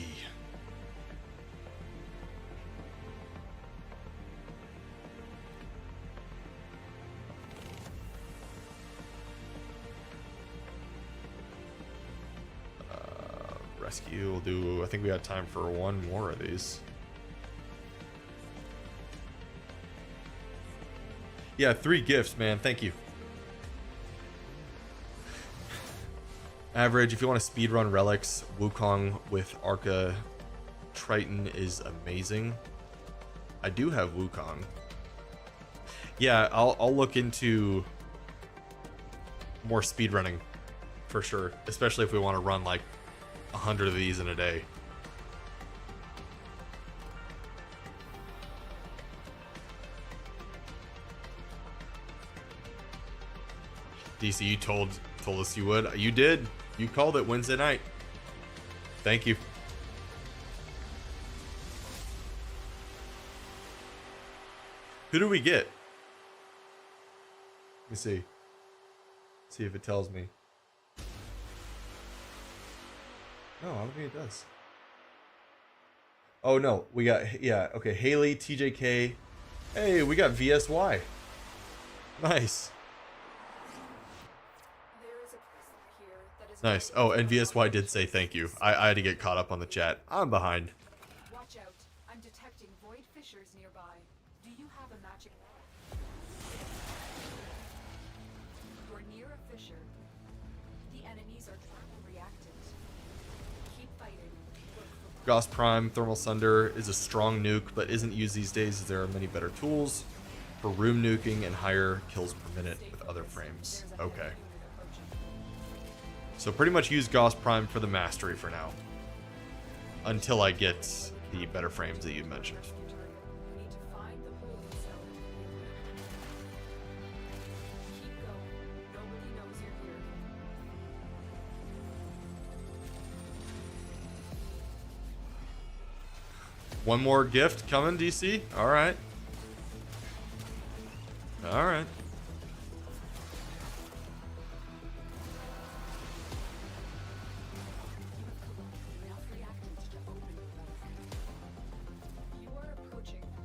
Rescue, we'll do, I think we got time for one more of these. Yeah, 3 gifts, man. Thank you. Average, if you want to speedrun relics, Wukong with Arca Triton is amazing. I do have Wukong. Yeah, I'll look into more speedrunning for sure, especially if we want to run like 100 of these in a day. DC, you told us you would. You did. You called it Wednesday night. Thank you. Who do we get? Let me see. See if it tells me. No, I don't think it does. Oh no, we got, yeah, okay, Haley, TJK. Hey, we got VSY. Nice. Nice. Oh, and VSY did say thank you. I had to get caught up on the chat. I'm behind. Watch out. I'm detecting void fissures nearby. Do you have a magic? You're near a fissure. The enemies are reactant. Keep fighting. Gauss Prime Thermal Sunder is a strong nuke, but isn't used these days as there are many better tools for room nuking and higher kills per minute with other frames. Okay. So pretty much use Gauss Prime for the mastery for now. Until I get the better frames that you mentioned. We need to find the holding cell. Keep going. Nobody knows you're here. One more gift coming, DC? Alright. Alright.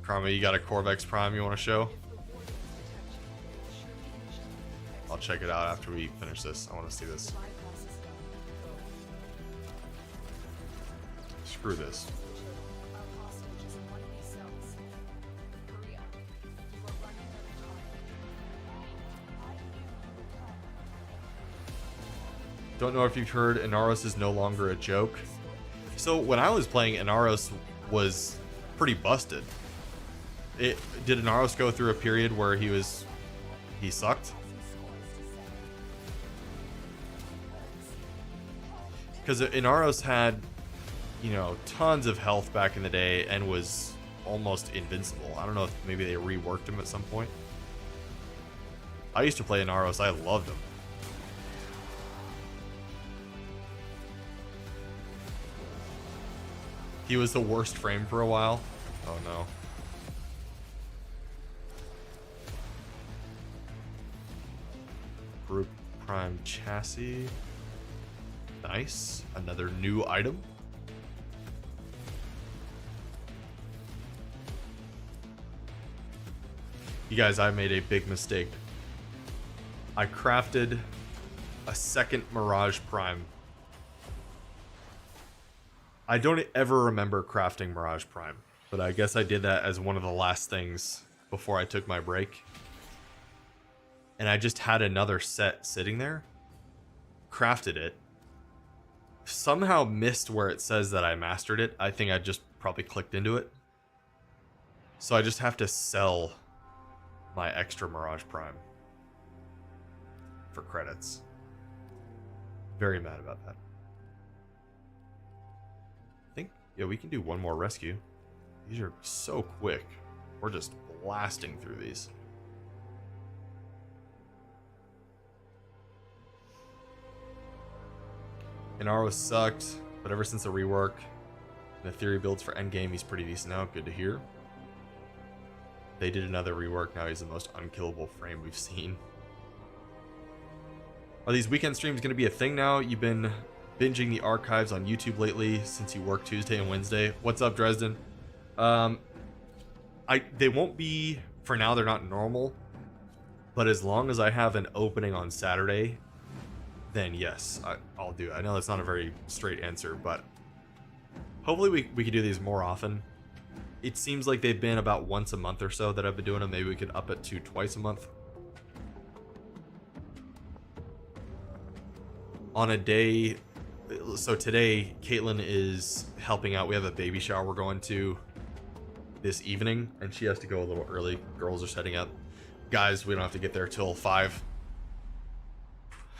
Karma, you got a Corvex Prime you want to show? I'll check it out after we finish this. I want to see this. Screw this. Don't know if you've heard Inaros is no longer a joke. So when I was playing, Inaros was pretty busted. Did Inaros go through a period where he sucked? Because Inaros had, you know, tons of health back in the day and was almost invincible. I don't know if maybe they reworked him at some point. I used to play Inaros. I loved him. He was the worst frame for a while. Oh no. Group Prime Chassis. Nice. Another new item. You guys, I made a big mistake. I crafted a second Mirage Prime. I don't ever remember crafting Mirage Prime, but I guess I did that as one of the last things before I took my break. and I just had another set sitting there, crafted it, somehow missed where it says that I mastered it. I think I just probably clicked into it. So I just have to sell my extra Mirage Prime for credits. Very mad about that. I think, yeah, we can do one more rescue. These are so quick. We're just blasting through these. Inaro sucked, but ever since the rework and the theory builds for endgame, he's pretty decent now. Good to hear. They did another rework, now he's the most unkillable frame we've seen. Are these weekend streams going to be a thing now? You've been binging the archives on YouTube lately since you work Tuesday and Wednesday. What's up, Dresden? They won't be, for now, they're not normal. But as long as I have an opening on Saturday, then yes, I'll do it. I know that's not a very straight answer, but hopefully we could do these more often. It seems like they've been about once a month or so that I've been doing them. Maybe we could up it to twice a month. On a day, so today, Caitlin is helping out. We have a baby shower we're going to this evening, and she has to go a little early. Girls are setting up. Guys, we don't have to get there till 5.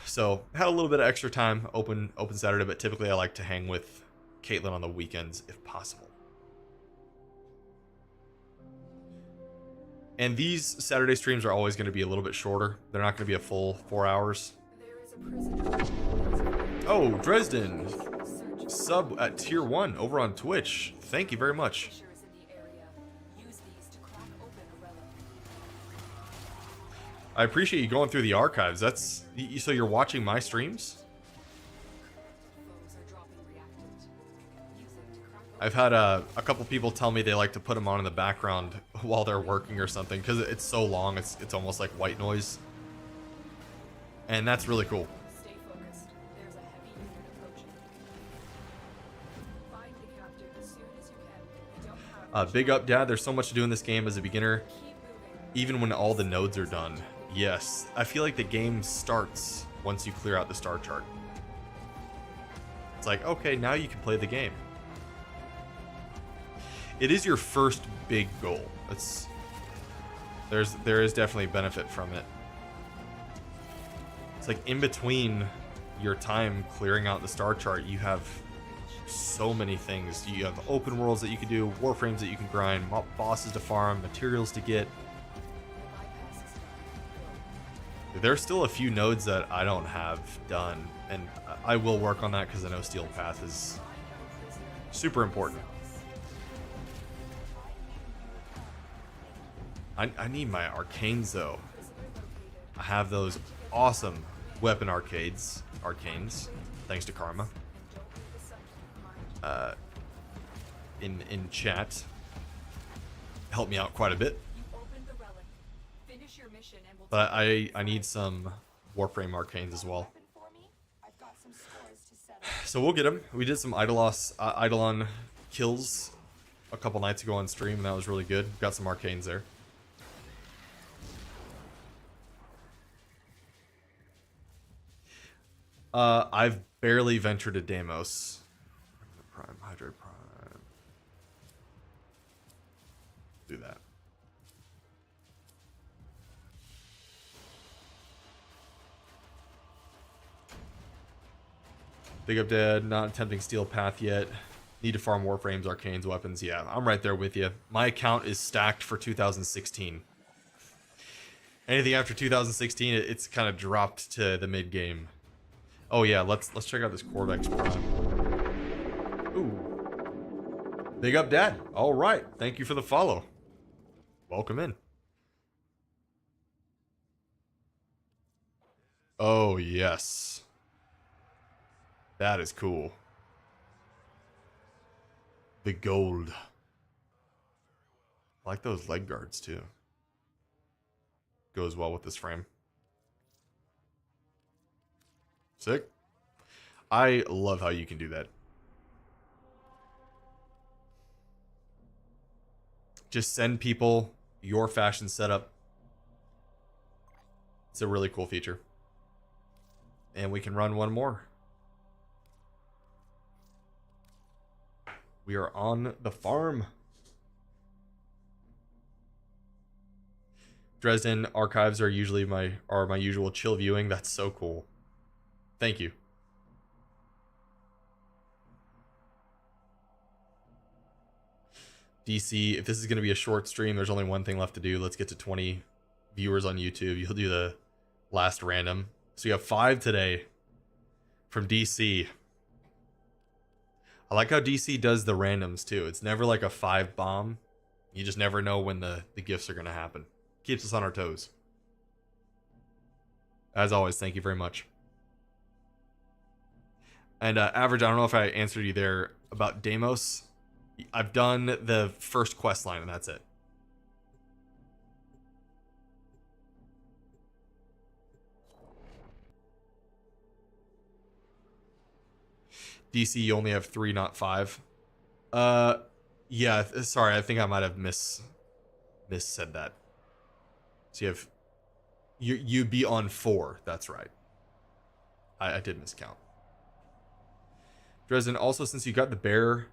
So, had a little bit of extra time, open Saturday, but typically I like to hang with Caitlin on the weekends if possible. And these Saturday streams are always going to be a little bit shorter. They're not going to be a full 4 hours. There is a prisoner. Oh, Dresden, sub at tier 1 over on Twitch. Thank you very much. Fissures in the area. Use these to crack open a relic. I appreciate you going through the archives. So you're watching my streams? Foes are dropping reactant. Use it to crack open. I've had a couple people tell me they like to put them on in the background while they're working or something because it's so long. It's almost like white noise, and that's really cool. Stay focused. There's a heavy unit approaching. Find the captive as soon as you can. We don't have Big up, Dad. There's so much to do in this game as a beginner, keep moving. even when all the nodes are done. Yes, I feel like the game starts once you clear out the star chart. It's like, okay, now you can play the game. It is your first big goal. There is definitely benefit from it. It's like in between your time clearing out the star chart, you have so many things. You have open worlds that you can do, warframes that you can grind, bosses to farm, materials to get. Bypass is done. There's still a few nodes that I don't have done, and I will work on that because I know Steel Path is super important. I need my arcanes though. I have those awesome weapon arcanes, thanks to Karma. In chat, helped me out quite a bit. You opened the relic. Finish your mission and we'll But I need some Warframe arcanes as well. So we'll get them. We did some Eidolon kills a couple nights ago on stream, and that was really good. Got some arcanes there. I've barely ventured to Deimos. Prime, Hydrate Prime. Do that. Big up, Dad. Not attempting Steel Path yet. Need to farm Warframes, Arcanes, weapons. Yeah, I'm right there with you. My account is stacked for 2016. Anything after 2016, it's kind of dropped to the mid game. Oh yeah, let's check out this Corvex Prime. Ooh. Big up, Dad. All right. Thank you for the follow. Welcome in. Oh yes. That is cool. The gold. I like those leg guards too. Goes well with this frame. Sick. I love how you can do that. Just send people your fashion setup. It's a really cool feature. And we can run one more. We are on the farm. Dresden archives are usually my usual chill viewing. That's so cool. Thank you. DC, if this is going to be a short stream, there's only one thing left to do. Let's get to 20 viewers on YouTube. You'll do the last random. So you have 5 today from DC. I like how DC does the randoms too. It's never like a 5 bomb. You just never know when the gifts are going to happen. Keeps us on our toes. As always, thank you very much. And Average, I don't know if I answered you there about Deimos. I've done the first quest line and that's it. DC, you only have 3, not 5. Yeah, sorry, I think I might have said that. So you have you'd be on 4. That's right. I did miscount. Dresden, also since you got the bear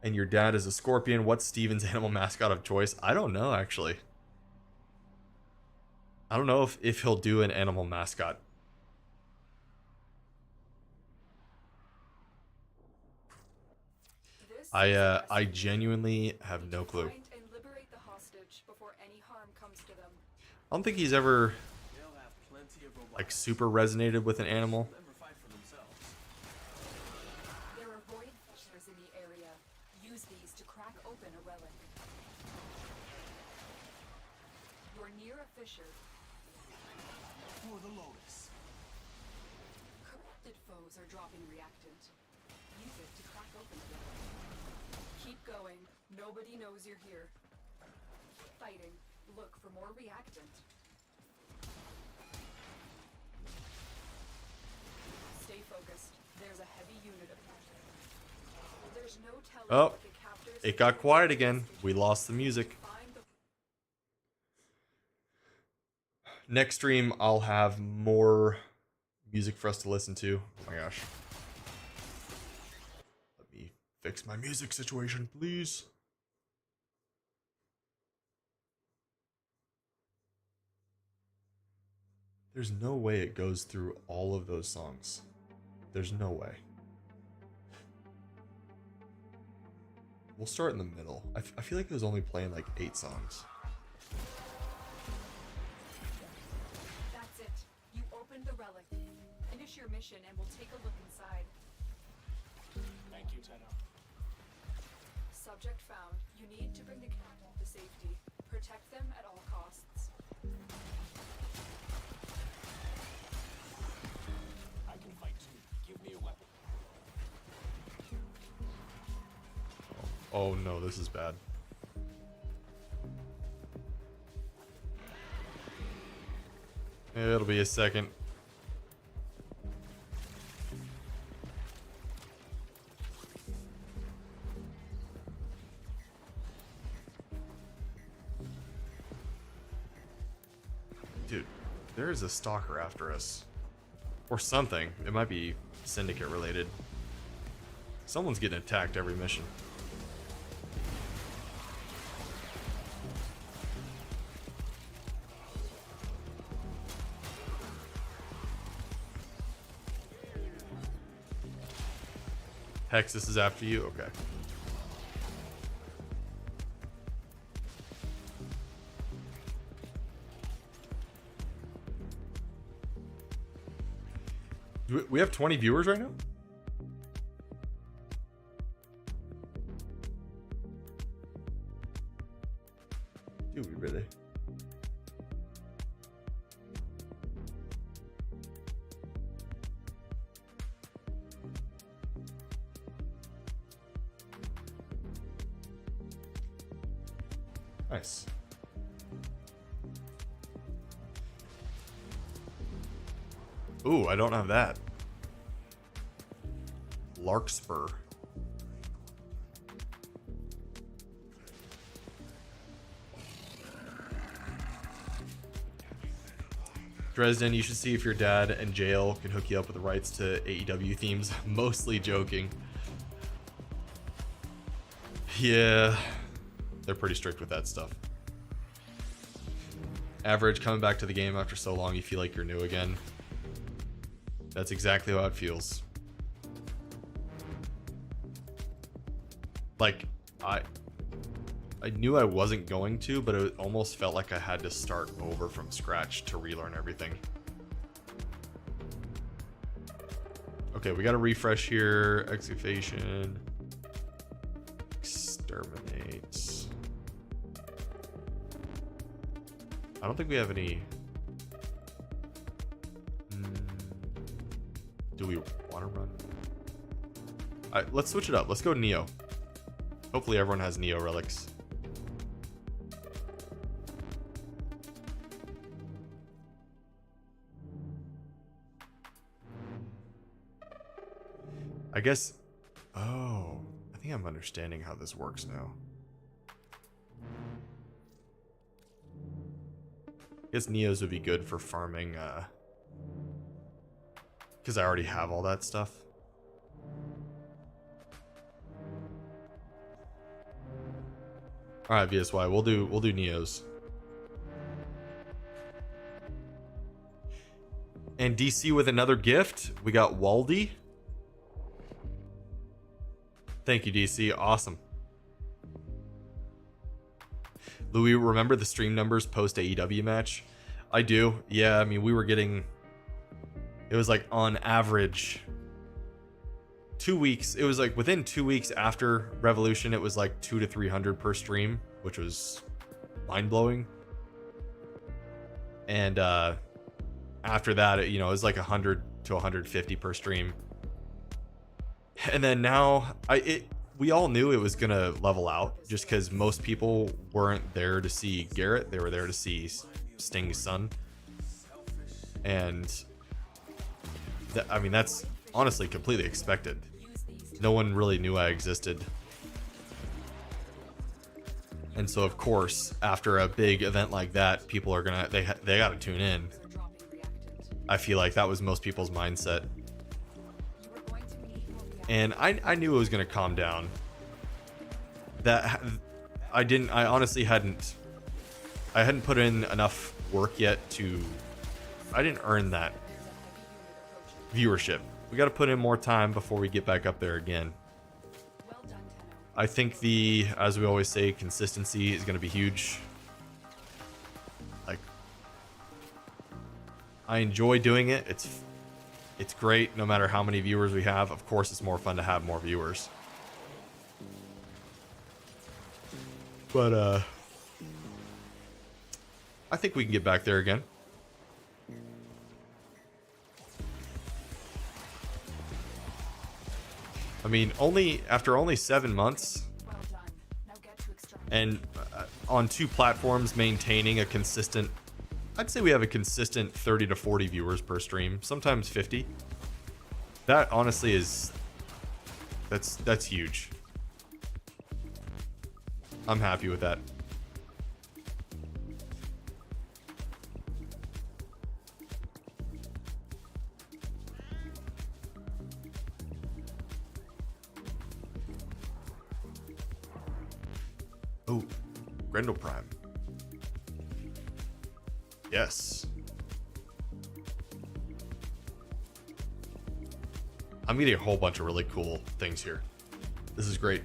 and your dad is a scorpion, what's Steven's animal mascot of choice? I don't know actually. I don't know if he'll do an animal mascot. I genuinely have no clue. Find and liberate the hostage before any harm comes to them. I don't think he's ever like super resonated with an animal. There are void fissures in the area. Use these to crack open a relic. You're near a fissure. For the Lotus. Corrupted foes are dropping reactant. Use it to crack open a relic. Keep going. Nobody knows you're here. Keep fighting. Look for more reactant. Stay focused. There's a heavy unit of pressure. There's no telling Oh, what the captors it got quiet again. We lost the music. find the Next stream, I'll have more music for us to listen to. Oh my gosh. Let me fix my music situation, please. There's no way it goes through all of those songs. There's no way. We'll start in the middle. I feel like it was only playing like 8 songs. That's it. You opened the relic. Finish your mission and we'll take a look inside. Thank you, Tenno. Subject found. You need to bring the captain to safety. Protect them at all costs. I can fight too. Give me a weapon. Oh no, this is bad. It'll be a second. Dude, there is a stalker after us. Or something. It might be syndicate related. Someone's getting attacked every mission. Hex, this is after you? Okay. We have 20 viewers right now? Do we really? Nice. Ooh, I don't have that. Larkspur. Dresden, you should see if your dad and jail can hook you up with the rights to AEW themes. Mostly joking. Yeah, they're pretty strict with that stuff. Average, coming back to the game after so long, you feel like you're new again. That's exactly how it feels. Like, I knew I wasn't going to, but it almost felt like I had to start over from scratch to relearn everything. Okay, we got to refresh here. Excavation. Exterminate. I don't think we have any... Do we want to run? Alright, let's switch it up. Let's go Neo. Hopefully everyone has Neo relics. I guess... Oh, I think I'm understanding how this works now. I guess Neos would be good for farming, because I already have all that stuff. Alright, VSY, we'll do Neos. And DC with another gift. We got Waldy. Thank you, DC. Awesome. Louis, remember the stream numbers post AEW match? I do. Yeah, I mean, we were getting... It was like on average 2 weeks. It was like within 2 weeks after Revolution, it was like 200 to 300 per stream, which was mind-blowing. And after that, it was like 100 to 150 per stream. And then now, we all knew it was gonna level out, just because most people weren't there to see Garrett; they were there to see Sting's son. And I mean, that's honestly completely expected. No one really knew I existed. And so, of course, after a big event like that, people are gonna they gotta tune in. I feel like that was most people's mindset. And I knew it was gonna calm down. That I honestly hadn't put in enough work yet I didn't earn that viewership. We got to put in more time before we get back up there again. I think as we always say, consistency is going to be huge. Like, I enjoy doing it. It's great no matter how many viewers we have. Of course, it's more fun to have more viewers. But I think we can get back there again. I mean, after only 7 months, and on 2 platforms maintaining a consistent, I'd say we have a consistent 30 to 40 viewers per stream, sometimes 50. That honestly that's huge. I'm happy with that. Oh, Grendel Prime. Yes. I'm getting a whole bunch of really cool things here. This is great.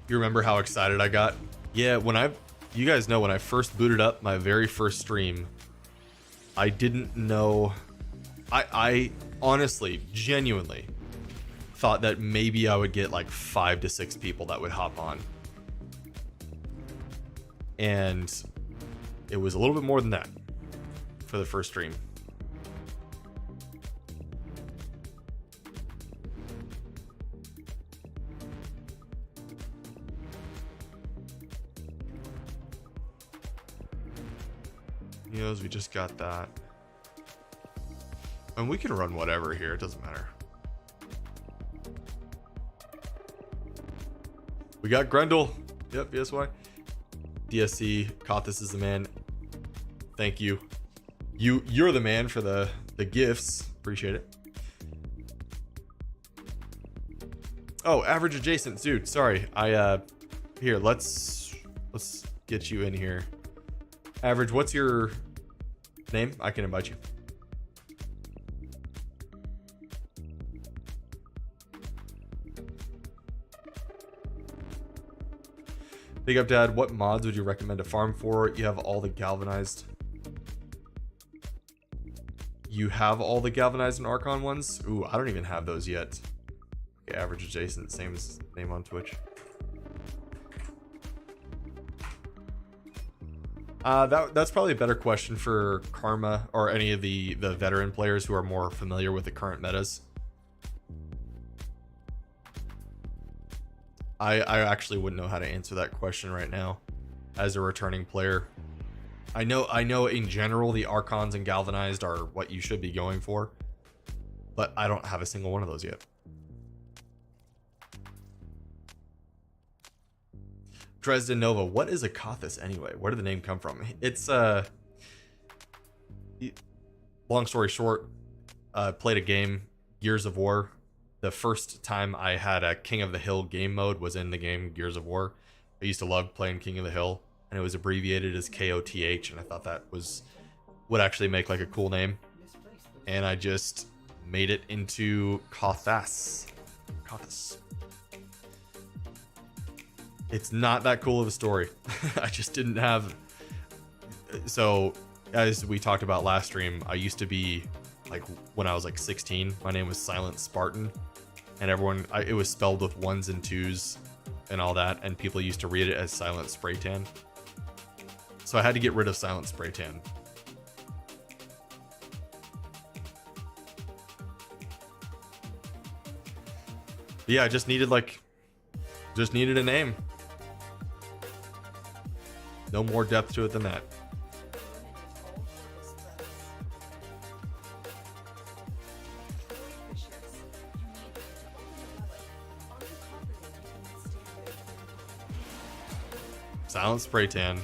You remember how excited I got? Yeah, you guys know when I first booted up my very first stream, I didn't know. I honestly, genuinely thought that maybe I would get like 5 to 6 people that would hop on. And it was a little bit more than that for the first stream. Neos, we just got that. And we can run whatever here, it doesn't matter. We got Grendel. Yep, VSY. DSC, Kothis is the man. Thank you. You're the man for the gifts. Appreciate it. Oh, average adjacent, dude. Sorry. Here, let's get you in here. Average, what's your name? I can invite you. Big up, Dad. What mods would you recommend to farm for? You have all the galvanized. You have all the galvanized and Archon ones? Ooh, I don't even have those yet. Okay, average adjacent, same as name on Twitch. That's probably a better question for Karma or any of the veteran players who are more familiar with the current metas. I actually wouldn't know how to answer that question right now as a returning player. I know in general the Archons and Galvanized are what you should be going for, but I don't have a single one of those yet. Dresden Nova, what is a Kothis anyway? Where did the name come from? It's long story short, played a game, Gears of War. The first time I had a King of the Hill game mode was in the game Gears of War. I used to love playing King of the Hill, and it was abbreviated as KOTH, and I thought that would actually make like a cool name. And I just made it into Kothis. Kothis. It's not that cool of a story. I just didn't have. So, as we talked about last stream, I used to be like when I was like 16. My name was Silent Spartan, and it was spelled with 1s and 2s and all that, and people used to read it as Silent Spraytan. So I had to get rid of Silent Spraytan. But yeah, I just needed a name. No more depth to it than that. Silent Spraytan.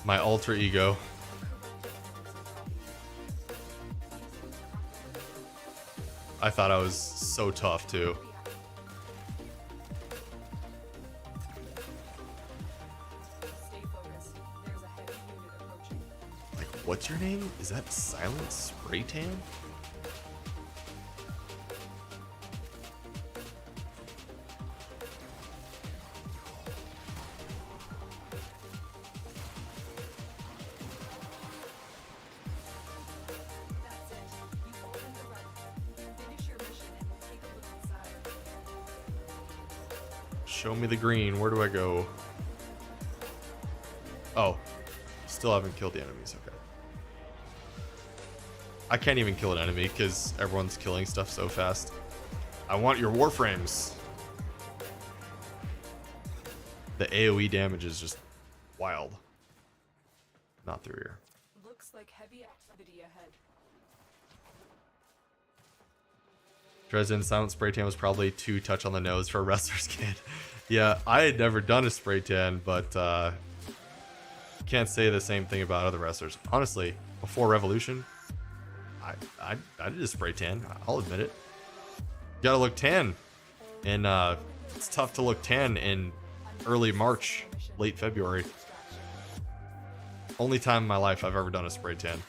My alter ego. I thought I was so tough too. Like, what's your name? Is that Silent Spraytan? Show me the green. Where do I go? Oh, still haven't killed the enemies. Okay. I can't even kill an enemy because everyone's killing stuff so fast. I want your warframes. The AoE damage is just wild. Not through here. Looks like heavy activity ahead. Dresden Silent Spraytan was probably too touch on the nose for a wrestler's kid. Yeah, I had never done a spray tan, but can't say the same thing about other wrestlers. Honestly, before Revolution, I did a spray tan. I'll admit it. You gotta look tan, and it's tough to look tan in early March, late February. Only time in my life I've ever done a spray tan.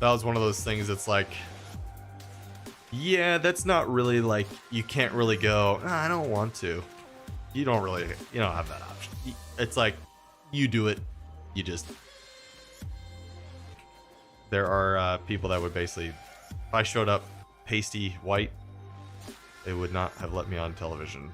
That was one of those things that's like, yeah, that's not really like, you can't really go, I don't want to. You don't have that option. It's like, you do it, there are people that would basically, if I showed up pasty white, they would not have let me on television.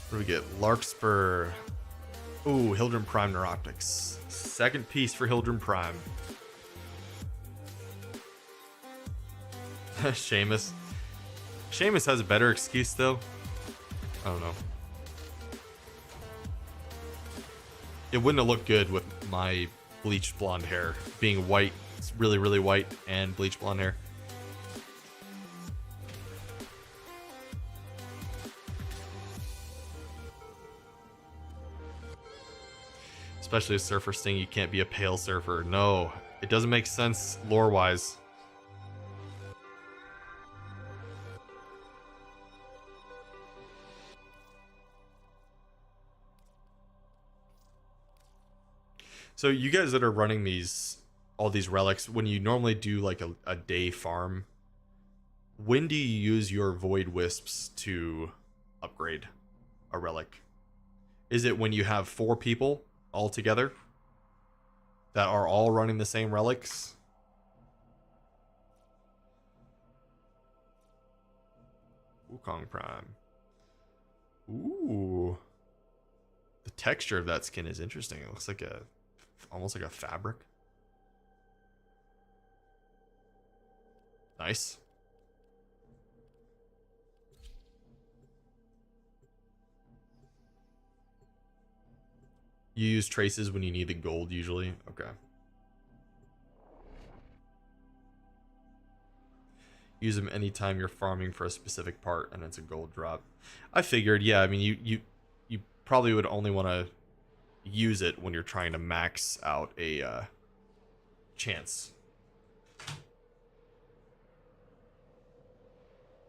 What do we get? Larkspur. Ooh, Hildren Prime Neuroptics. Second piece for Hildren Prime. Seamus. Seamus has a better excuse though. I don't know. It wouldn't have looked good with my bleached blonde hair. Being white, it's really, really white, and bleached blonde hair. Especially a surfer sting, you can't be a pale surfer. No, it doesn't make sense lore-wise. So you guys that are running all these relics, when you normally do like a day farm, when do you use your Void Wisps to upgrade a relic? Is it when you have 4 people all together that are all running the same relics? Wukong Prime. Ooh. The texture of that skin is interesting. It looks like almost like a fabric. Nice. You use traces when you need the gold usually? Okay. Use them anytime you're farming for a specific part and it's a gold drop. I figured, yeah, I mean you probably would only want to use it when you're trying to max out a chance.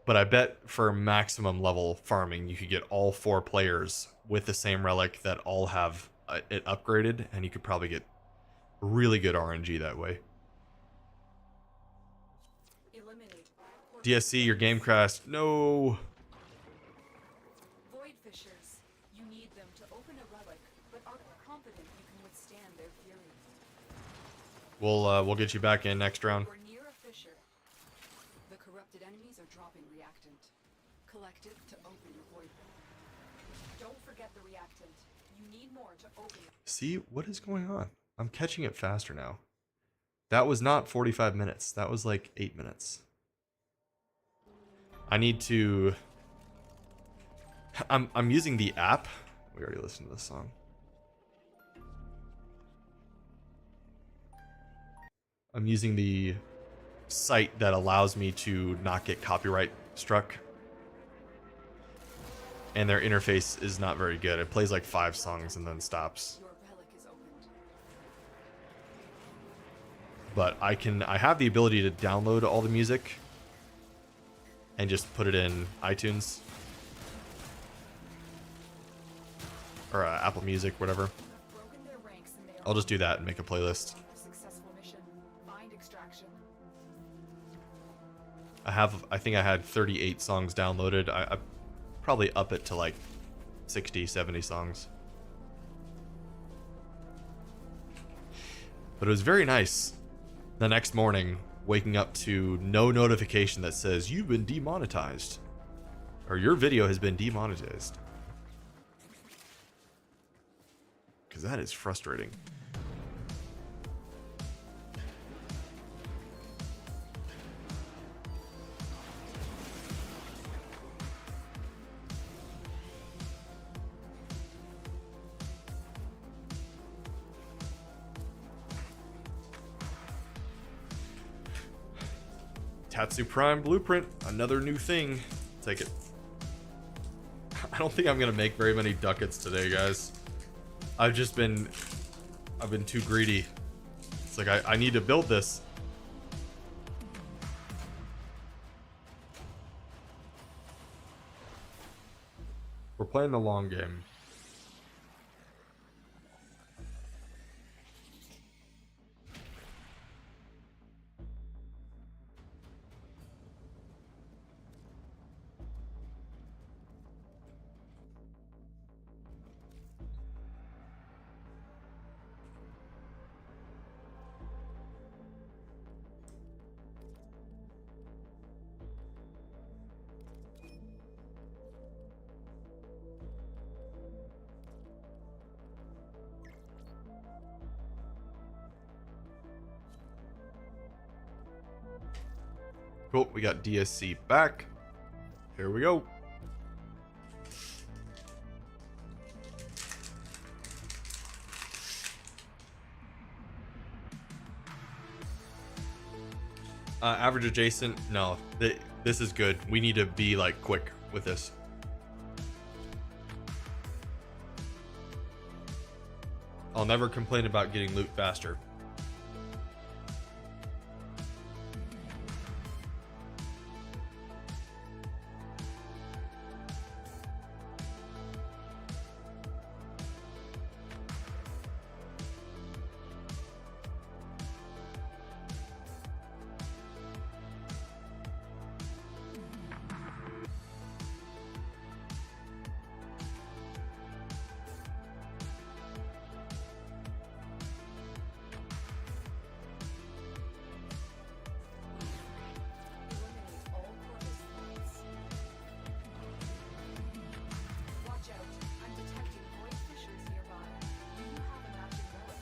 But I bet for maximum level farming, you could get all 4 players with the same relic that all have it upgraded, and you could probably get really good RNG that way. Eliminate. DSC, your game crashed. No. Void fissures. You need them to open a relic, but are confident you can withstand their fury. We'll get you back in next round. We're near a fissure. The corrupted enemies are dropping reactant. Collect it to open your void. Don't forget the reactant. You need more to open it. See, what is going on? I'm catching it faster now. That was not 45 minutes. That was like 8 minutes. I need to... I'm using the app. We already listened to this song. I'm using the site that allows me to not get copyright struck. And their interface is not very good. It plays like 5 songs and then stops. Your relic is opened. But I have the ability to download all the music and just put it in iTunes or Apple Music, whatever. Broken their ranks and they are I'll just do that and make a playlist. successful mission. Find extraction. I think I had 38 songs downloaded. I probably up it to like 60, 70 songs. But it was very nice the next morning waking up to no notification that says you've been demonetized or your video has been demonetized. Because that is frustrating. Tatsu Prime Blueprint, another new thing. Take it. I don't think I'm gonna make very many ducats today, guys. I've been too greedy. It's like I need to build this. We're playing the long game. Cool, we got DSC back. Here we go. Average adjacent, no. This is good. We need to be like quick with this. I'll never complain about getting loot faster. Eliminate all purpose threats. Watch out. I'm detecting void fissures nearby. Do you have a matching relic?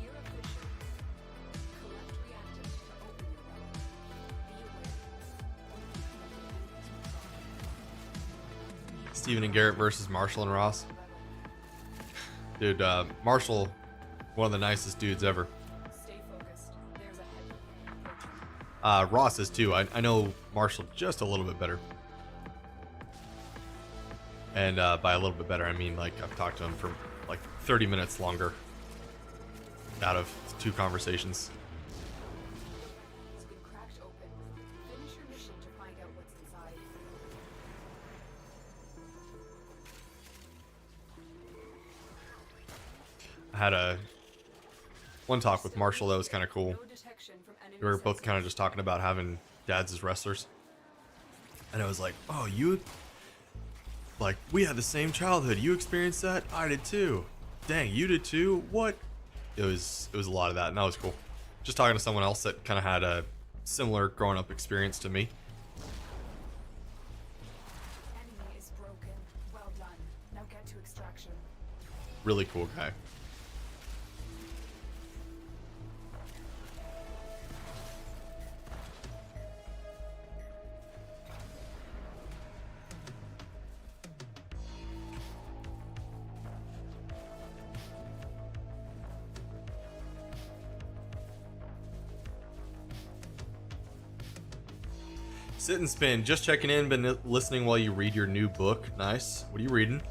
Near a fissure. Collect reactant to open your relic. Be aware. Steven and Garrett versus Marshall and Ross. Dude, Marshall, one of the nicest dudes ever. Stay focused. There's a headwind approaching. Ross is too. I know Marshall just a little bit better. And by a little bit better, I mean like I've talked to him for like 30 minutes longer out of 2 conversations. It's been cracked open. Finish your mission to find out what's inside. I had one talk with Marshall that was kind of cool. No detection from enemy We were both sensors. kind of just talking about having dads as wrestlers. And I was like, oh, you, like, we had the same childhood. You experienced that? I did too. Dang, you did too? What? It was a lot of that, and that was cool. Just talking to someone else that kind of had a similar growing up experience to me. Enemy is broken. Well done. Now get to extraction. Really cool guy. Sit and spin. Just checking in. Been listening while you read your new book. Nice. What are you reading?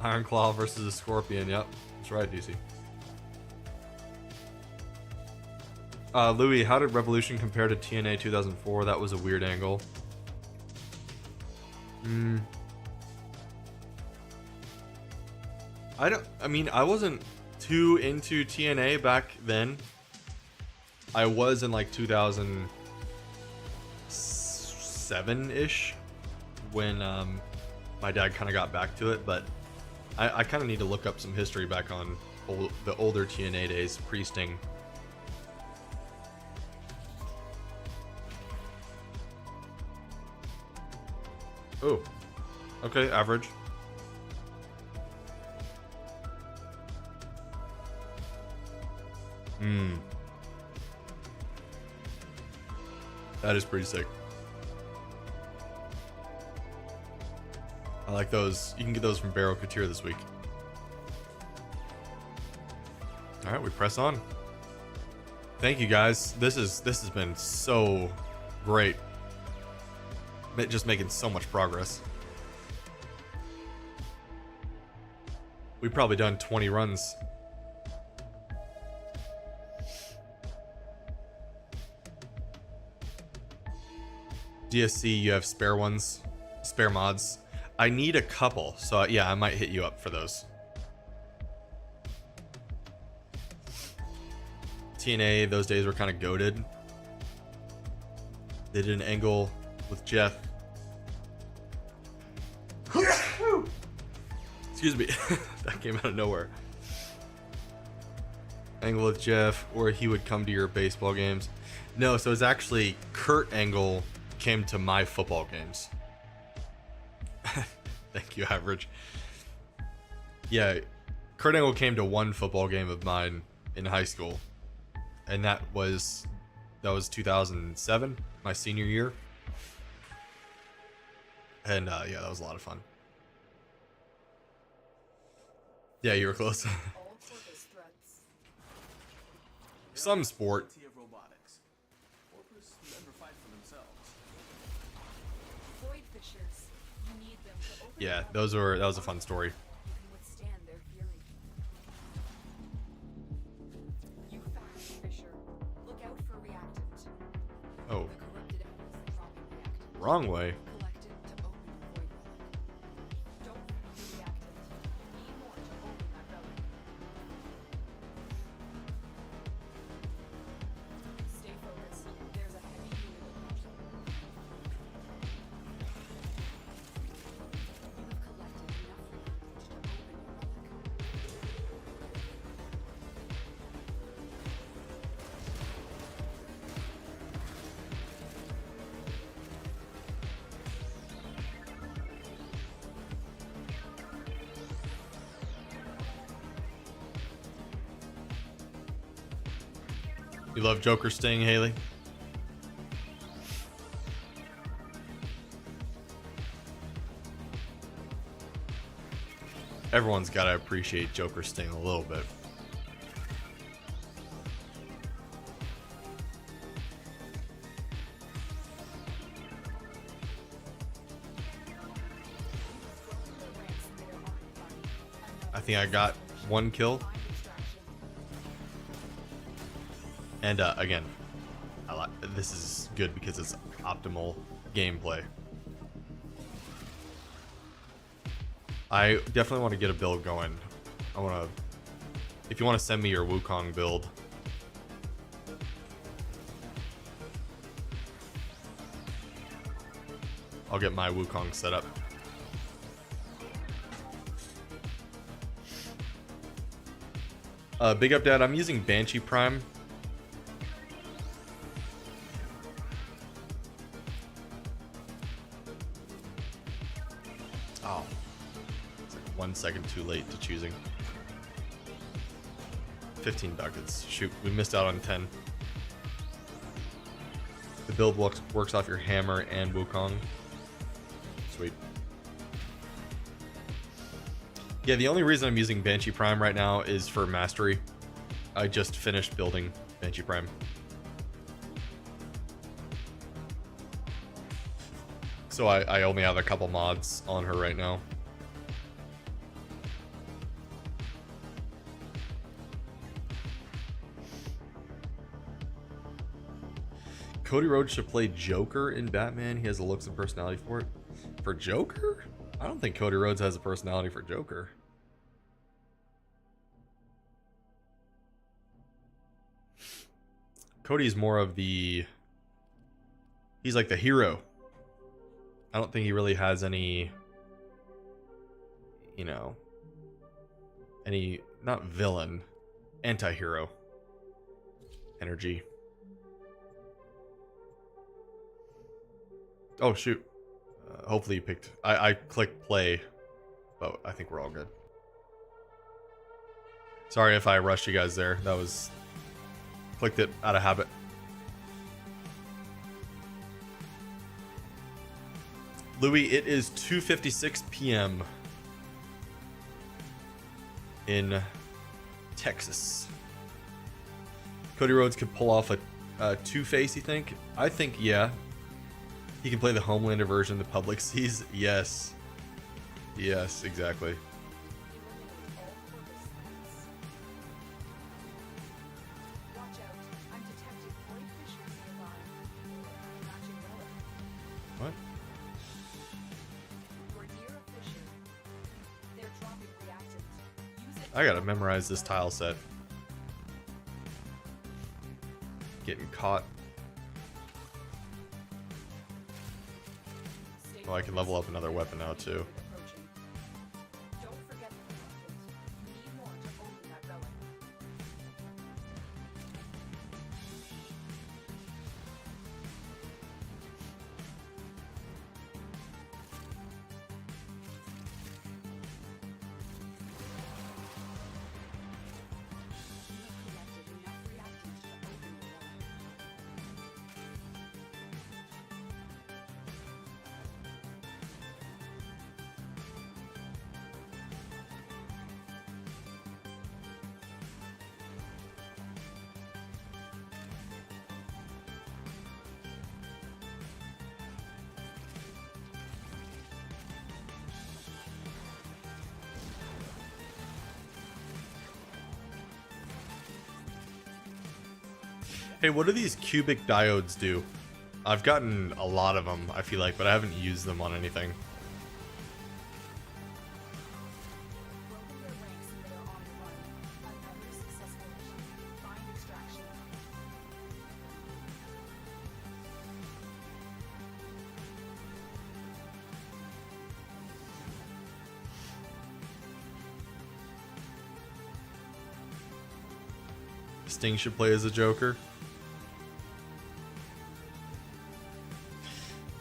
Iron Claw versus a Scorpion. Yep. That's right, DC. Louis, how did Revolution compare to TNA 2004? That was a weird angle. I mean, I wasn't too into TNA back then. I was in like 2007-ish when my dad kind of got back to it, but I kind of need to look up some history back on the older TNA days, pre-Sting. Oh, okay, average. That is pretty sick. I like those. You can get those from Barrow Couture this week. All right, we press on. Thank you guys. This has been so great. Just making so much progress. We've probably done 20 runs. DSC, you have spare ones, spare mods. I need a couple, so yeah, I might hit you up for those. TNA, those days were kind of goated. They did an angle with Jeff. Excuse me, that came out of nowhere. Angle with Jeff, or he would come to your baseball games. No, so it's actually Kurt Angle came to my football games. Thank you, average. Yeah, Kurt Angle came to one football game of mine in high school, and that was 2007, my senior year. And yeah, that was a lot of fun. Yeah, you were close. All purpose threats. Some sport. Of robotics. Warpers never fight for themselves. Void fissures. You need them to open Yeah, up. that was a fun story. You can withstand their fury. You found fissure. Look out for reactant. Oh, The corrupted enemies dropping reactant. wrong way. Collected to open the void relic. Don't find the reactant. Need more to open that relic. Stay focused. There's a heavy unit approaching. You have collected enough reactant to open your relic. You love Joker Sting, Haley? Everyone's got to appreciate Joker Sting a little bit. I think I got one kill. And again, this is good because it's optimal gameplay. I definitely want to get a build going. If you want to send me your Wukong build, I'll get my Wukong set up. Big up, Dad. I'm using Banshee Prime. Oh, it's like 1 second too late to choosing. 15 ducats. Shoot, we missed out on 10. The build works off your hammer and Wukong. Sweet. Yeah, the only reason I'm using Banshee Prime right now is for mastery. I just finished building Banshee Prime. So I only have a couple mods on her right now. Cody Rhodes should play Joker in Batman. He has the looks and personality for it. For Joker? I don't think Cody Rhodes has a personality for Joker. Cody's more of the... He's like the hero. I don't think he really has any... You know... Any... Not villain. Anti-hero. Energy. Oh, shoot. Hopefully you picked... I clicked play, but I think we're all good. Sorry if I rushed you guys there. That was... Clicked it out of habit. Louis, it is 2:56 p.m. in Texas. Cody Rhodes could pull off a Two-Face, you think? I think, yeah. He can play the Homelander version the public sees. Yes. Yes, exactly. Watch out. I'm detecting void fissures nearby. Matching relic. What? We're near a fissure. They're dropping reactant. Use it. I gotta memorize this tile set. Getting caught. Stay Oh, I can level up another weapon now too. approaching. Don't forget the reactant. You need more to open that relic. Hey, what do these cubic diodes do? I've gotten a lot of them, I feel like, but I haven't used them on anything. Welcome their ranks into their on the run. Another successful mission. Find extraction. Sting should play as a Joker.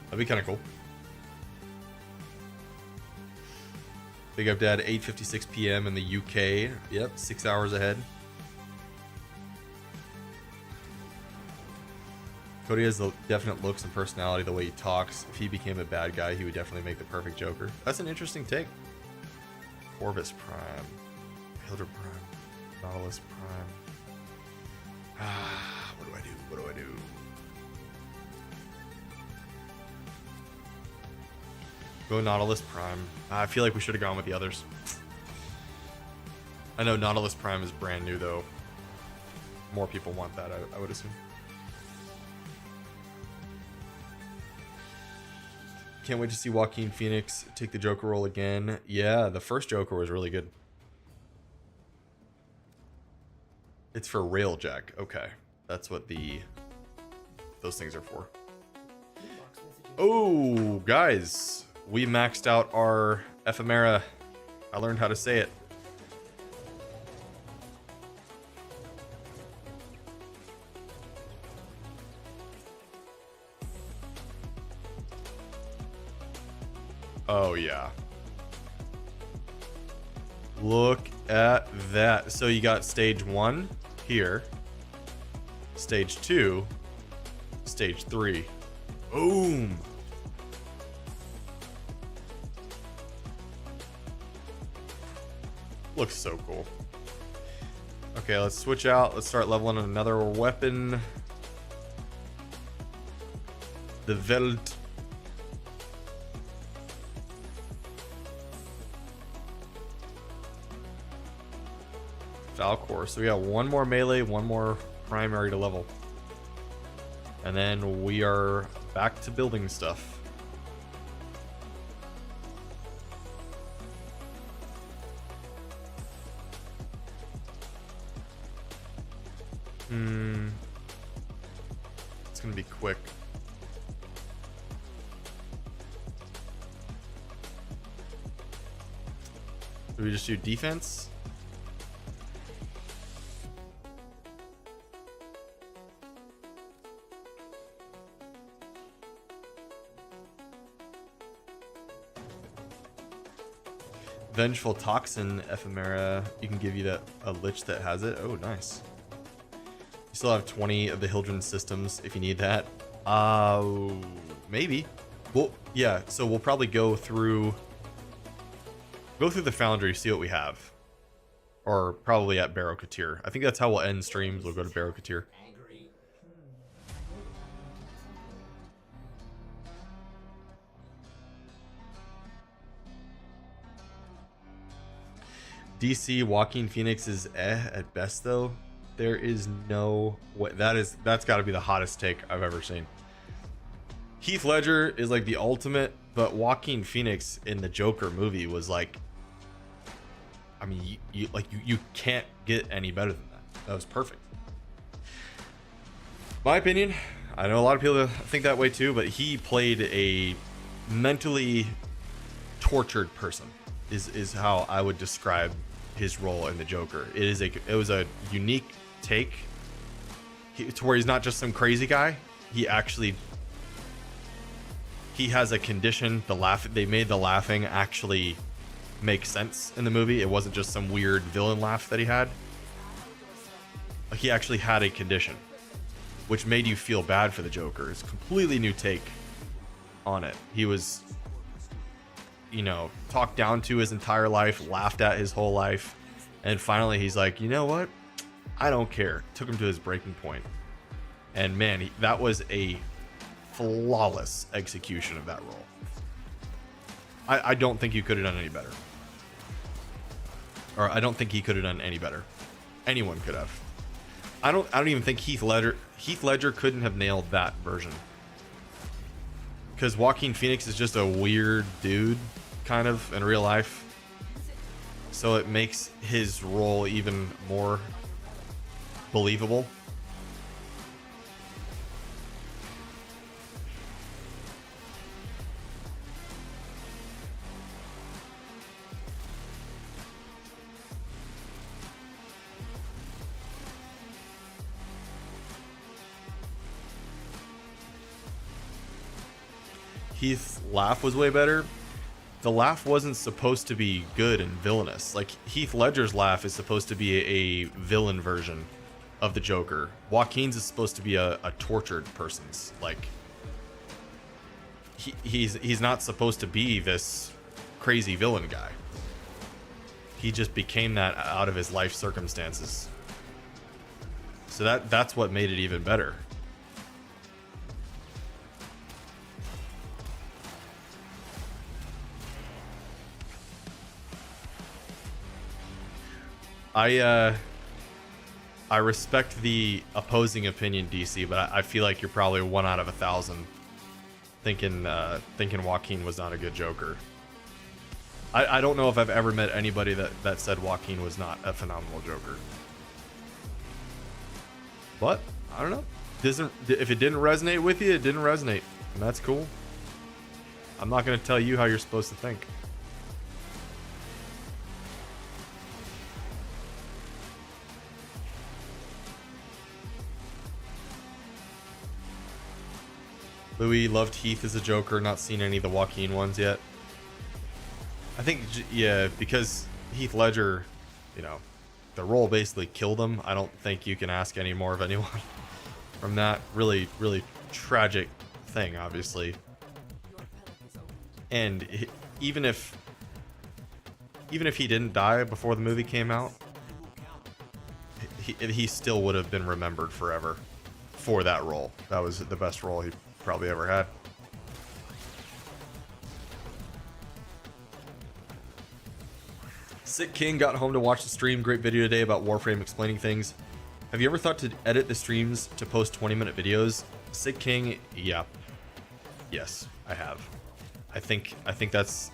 That'd be kind of cool. Big up, Dad. 8:56 p.m. in the UK. Yep, 6 hours ahead. Cody has the definite looks and personality, the way he talks. If he became a bad guy, he would definitely make the perfect Joker. That's an interesting take. Corvus Prime. Hildred Prime. Nautilus Prime. What do I do? What do I do? Go Nautilus Prime. I feel like we should have gone with the others. I know Nautilus Prime is brand new, though. More people want that, I would assume. Can't wait to see Joaquin Phoenix take the Joker role again. Yeah, the first Joker was really good. It's for Railjack. Okay. That's what those things are for. Oh, guys. We maxed out our ephemera. I learned how to say it. Oh, yeah. Look at that. So you got stage 1 here. Stage 2. Stage 3. Boom. Looks so cool. Okay, let's switch out. Let's start leveling another weapon. The Welt. Falcor. So we got one more melee, one more primary to level. And then we are back to building stuff. It's gonna be quick. Do we just do defense? Vengeful Toxin Ephemera. You can give you that a lich that has it. Oh, nice. You still have 20 of the Hildren systems if you need that. Maybe. Well, yeah. So we'll probably go through the Foundry, see what we have, or probably at Barrow Katir. I think that's how we'll end streams. We'll go to Barrow Katir. DC Joaquin Phoenix is at best though. There is no way. That's got to be the hottest take I've ever seen. Heath Ledger is like the ultimate, but Joaquin Phoenix in the Joker movie was like, I mean, you can't get any better than that. That was perfect. My opinion. I know a lot of people think that way too, but he played a mentally tortured person. Is how I would describe his role in the Joker. It was a unique take to where he's not just some crazy guy. He has a condition. They made the laughing actually make sense in the movie. It wasn't just some weird villain laugh that he had. He actually had a condition, which made you feel bad for the Joker. It's a completely new take on it. He was, talked down to his entire life, laughed at his whole life, and finally he's like, you know what? I don't care. Took him to his breaking point. And man, that was a flawless execution of that role. I don't think you could have done any better. Or I don't think he could have done any better. Anyone could have. I don't even think Heath Heath Ledger couldn't have nailed that version. Because Joaquin Phoenix is just a weird dude, kind of, in real life. So it makes his role even more believable. Heath's laugh was way better. The laugh wasn't supposed to be good and villainous. Like, Heath Ledger's laugh is supposed to be a villain version of the Joker. Joaquin's is supposed to be a tortured person's. Like, he's not supposed to be this crazy villain guy. He just became that out of his life circumstances. So that's what made it even better. I respect the opposing opinion, DC, but I feel like you're probably 1 out of 1,000 thinking Joaquin was not a good Joker. I don't know if I've ever met anybody that said Joaquin was not a phenomenal Joker. But I don't know. If it didn't resonate with you, it didn't resonate, and that's cool. I'm not going to tell you how you're supposed to think. Louis loved Heath as a Joker, not seen any of the Joaquin ones yet. I think, yeah, because Heath Ledger, you know, the role basically killed him. I don't think you can ask any more of anyone from that really, really tragic thing, obviously. And even if he didn't die before the movie came out, he still would have been remembered forever for that role. That was the best role he probably ever had. Sick King got home to watch the stream. Great video today about Warframe explaining things. Have you ever thought to edit the streams to post 20-minute videos? Sick King, yeah. Yes, I have. I think that's...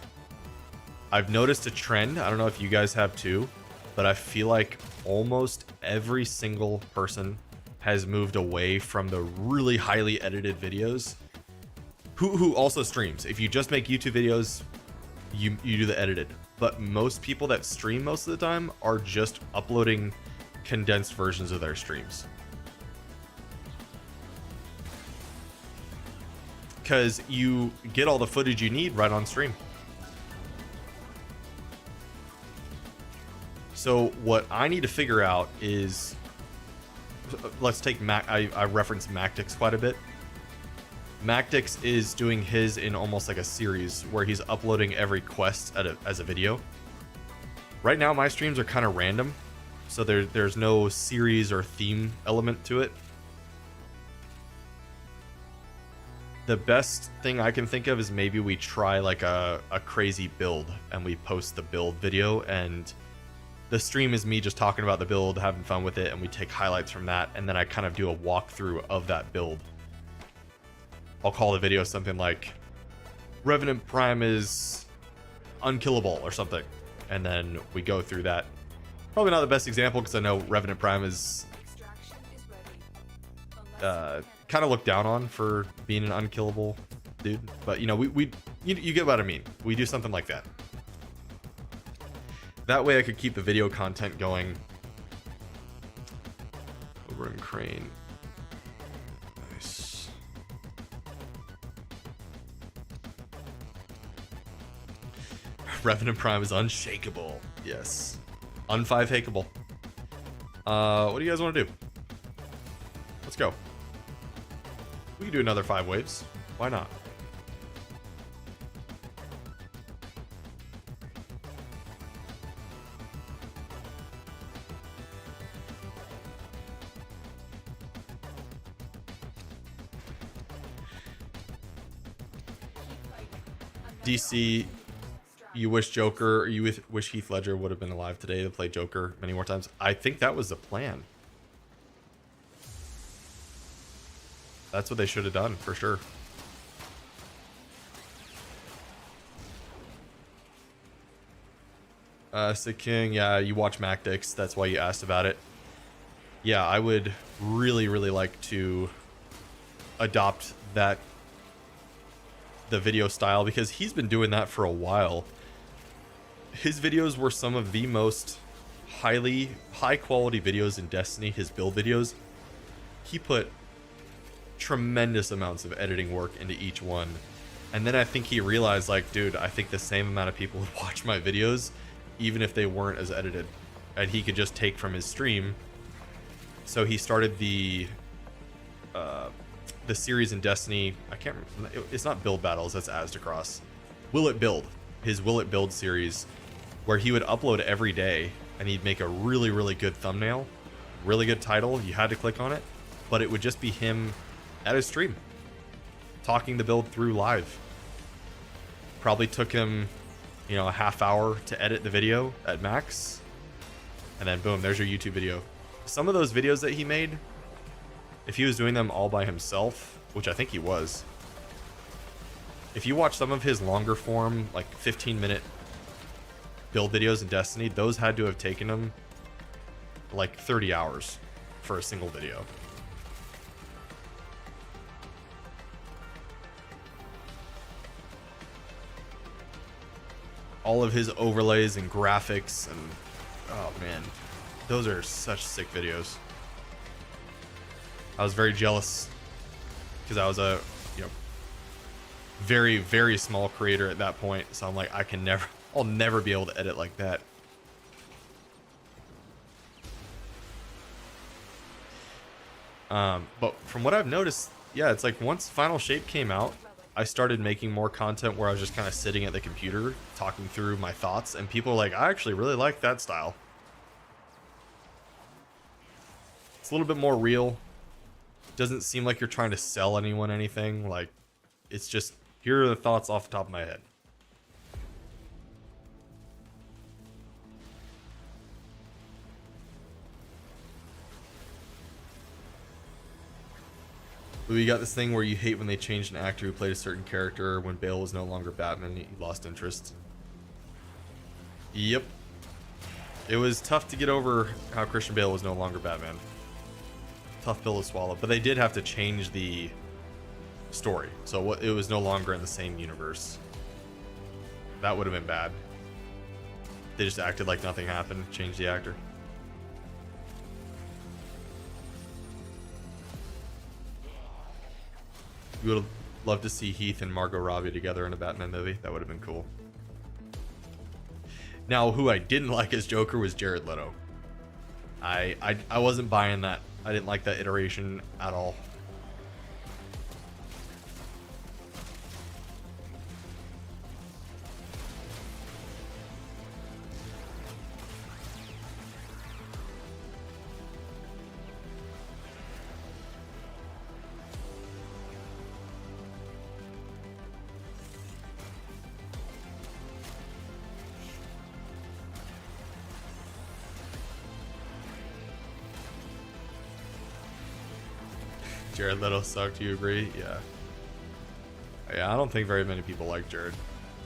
I've noticed a trend. I don't know if you guys have too, but I feel like almost every single person has moved away from the really highly edited videos. Who also streams. If you just make YouTube videos, you do the edited. But most people that stream most of the time are just uploading condensed versions of their streams. Because you get all the footage you need right on stream. So what I need to figure out is, let's take I reference Mactix quite a bit. Mactix is doing his in almost like a series where he's uploading every quest as a video. Right now my streams are kind of random, so there's no series or theme element to it. The best thing I can think of is maybe we try like a crazy build and we post the build video, and the stream is me just talking about the build, having fun with it, and we take highlights from that, and then I kind of do a walkthrough of that build. I'll call the video something like Revenant Prime is unkillable or something, and then we go through that. Probably not the best example because I know Revenant Prime is kind of looked down on for being an unkillable dude, but you know, you get what I mean. We do something like that. That way I could keep the video content going. Over in Crane. Nice. Revenant Prime is unshakable. Yes. Un5-hakeable. What do you guys want to do? Let's go. We can do another 5 waves. Why not? DC, you wish wish Heath Ledger would have been alive today to play Joker many more times. I think that was the plan. That's what they should have done for sure. Sick King, yeah, you watch MacDix, that's why you asked about it. Yeah, I would really, really like to adopt that, the video style, because he's been doing that for a while. His videos were some of the most high quality videos in Destiny, his build videos. He put tremendous amounts of editing work into each one. And then I think he realized, like, dude, I think the same amount of people would watch my videos even if they weren't as edited, and he could just take from his stream. So he started the series in Destiny. I can't remember, it's not Build Battles, that's Asdacross. Will It Build, his Will It Build series, where he would upload every day and he'd make a really, really good thumbnail, really good title, you had to click on it, but it would just be him at his stream talking the build through live. Probably took him, you know, a half hour to edit the video at max, and then boom, there's your YouTube video. Some of those videos that he made, if he was doing them all by himself, which I think he was, if you watch some of his longer form, like 15-minute build videos in Destiny, those had to have taken him like 30 hours for a single video. All of his overlays and graphics, and oh man, those are such sick videos. I was very jealous because I was a, you know, very, very small creator at that point. So I'm like, I'll never be able to edit like that. But from what I've noticed, yeah, it's like once Final Shape came out, I started making more content where I was just kind of sitting at the computer talking through my thoughts, and people are like, I actually really like that style. It's a little bit more real. Doesn't seem like you're trying to sell anyone anything. Like, it's just, here are the thoughts off the top of my head. We got this thing where you hate when they changed an actor who played a certain character when Bale was no longer Batman. You lost interest. Yep. It was tough to get over how Christian Bale was no longer Batman. Tough pill to swallow. But they did have to change the story. So it was no longer in the same universe. That would have been bad. They just acted like nothing happened, changed the actor. You would have loved to see Heath and Margot Robbie together in a Batman movie. That would have been cool. Now, who I didn't like as Joker was Jared Leto. I wasn't buying that. I didn't like that iteration at all. Jared Leto sucked. Do you agree? Yeah. Yeah, I don't think very many people like Jared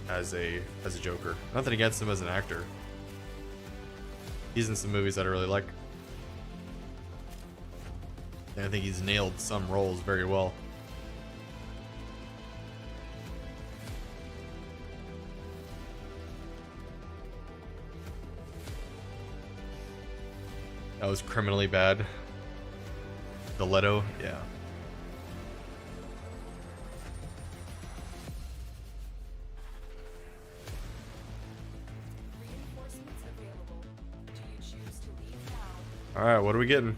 as a Joker. Nothing against him as an actor. He's in some movies that I really like. And I think he's nailed some roles very well. That was criminally bad. The Leto, yeah. Reinforcements available. Do you choose to leave now? All right, what are we getting?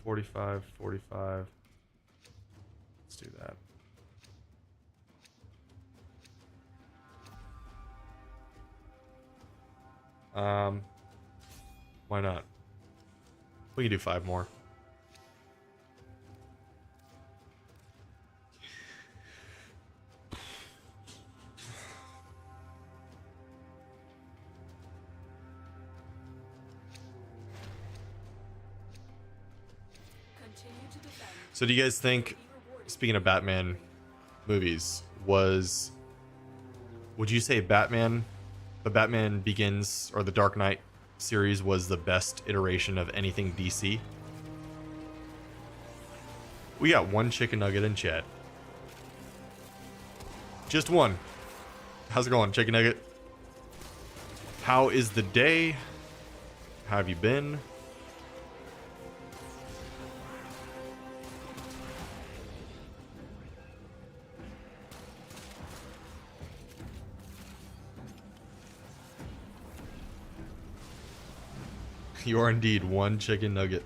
$45, $45. Let's do that. Why not? We can do 5 more. Continue to defend. So do you guys think, Be rewarded. speaking of Batman movies, would you say the Batman Begins or the Dark Knight series was the best iteration of anything DC? We got one chicken nugget in chat. Just one. How's it going, chicken nugget? How is the day? How have you been? You are indeed one chicken nugget.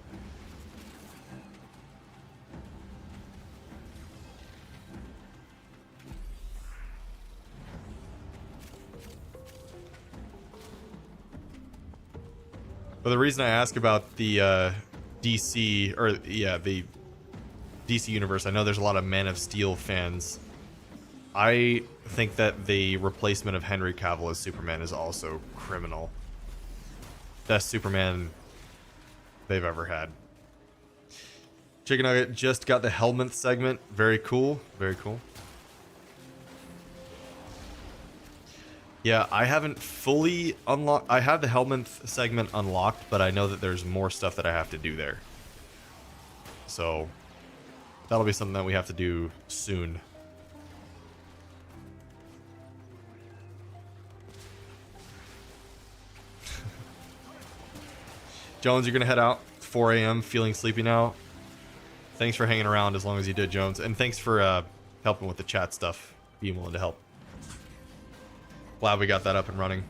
But the reason I ask about the DC, or yeah, the DC universe, I know there's a lot of Man of Steel fans. I think that the replacement of Henry Cavill as Superman is also criminal. Best Superman they've ever had. Chicken Nugget just got the Helminth segment. Very cool. Very cool. Yeah, I haven't fully unlocked. I have the Helminth segment unlocked, but I know that there's more stuff that I have to do there. So that'll be something that we have to do soon. Jones, you're gonna head out 4 a.m. feeling sleepy now. Thanks for hanging around as long as you did, Jones, and thanks for helping with the chat stuff, being willing to help. Glad we got that up and running.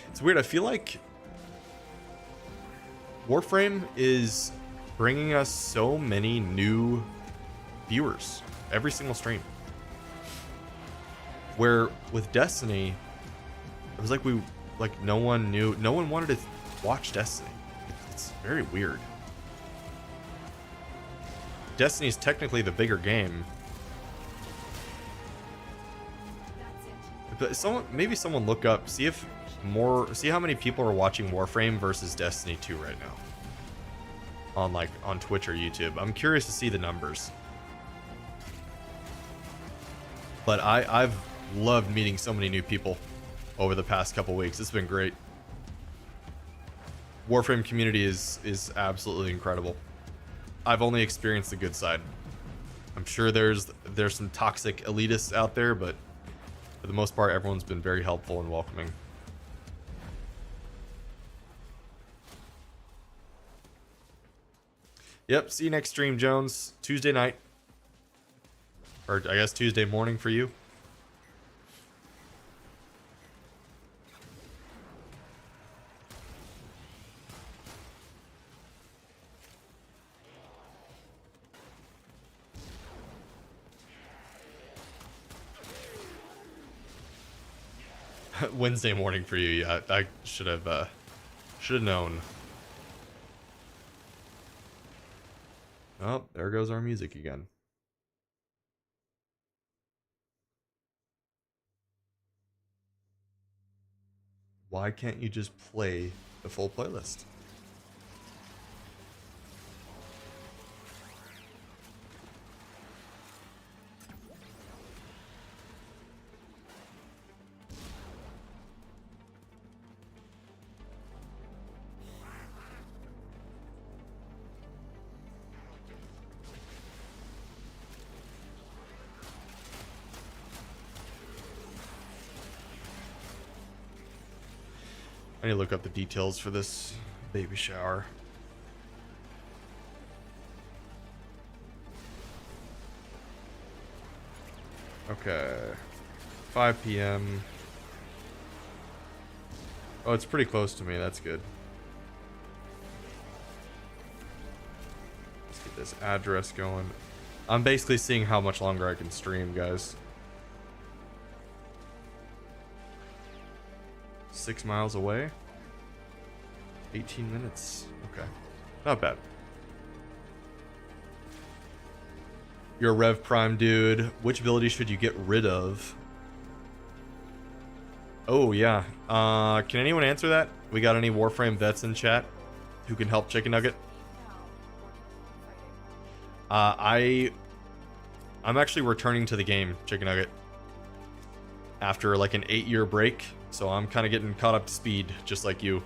It's weird. I feel like Warframe is bringing us so many new viewers every single stream. Where with Destiny, it was like no one wanted to watch Destiny. It's very weird. Destiny is technically the bigger game, but maybe someone look up, see how many people are watching Warframe versus Destiny 2 right now on Twitch or YouTube. I'm curious to see the numbers. But I've loved meeting so many new people over the past couple weeks. It's been great. Warframe community is absolutely incredible. I've only experienced the good side. I'm sure there's some toxic elitists out there, but for the most part, everyone's been very helpful and welcoming. Yep, see you next stream, Jones. Tuesday night. Or I guess Tuesday morning for you. Wednesday morning for you. Yeah, I should have known. Oh, there goes our music again. Why can't you just play the full playlist? I need to look up the details for this baby shower. Okay. 5 p.m. Oh, it's pretty close to me. That's good. Let's get this address going. I'm basically seeing how much longer I can stream, guys. 6 miles away. 18 minutes. Okay. Not bad. You're a Rev Prime dude. Which ability should you get rid of? Oh, yeah. Can anyone answer that? We got any Warframe vets in chat who can help Chicken Nugget? I'm actually returning to the game, Chicken Nugget, after like an 8-year break, so I'm kind of getting caught up to speed, just like you.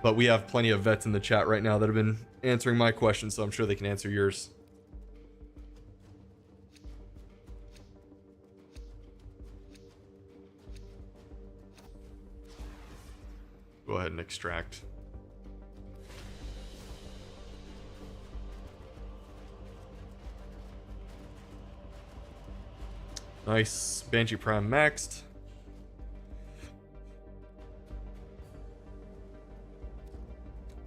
But we have plenty of vets in the chat right now that have been answering my questions, so I'm sure they can answer yours. Go ahead and extract. Nice. Banshee Prime maxed.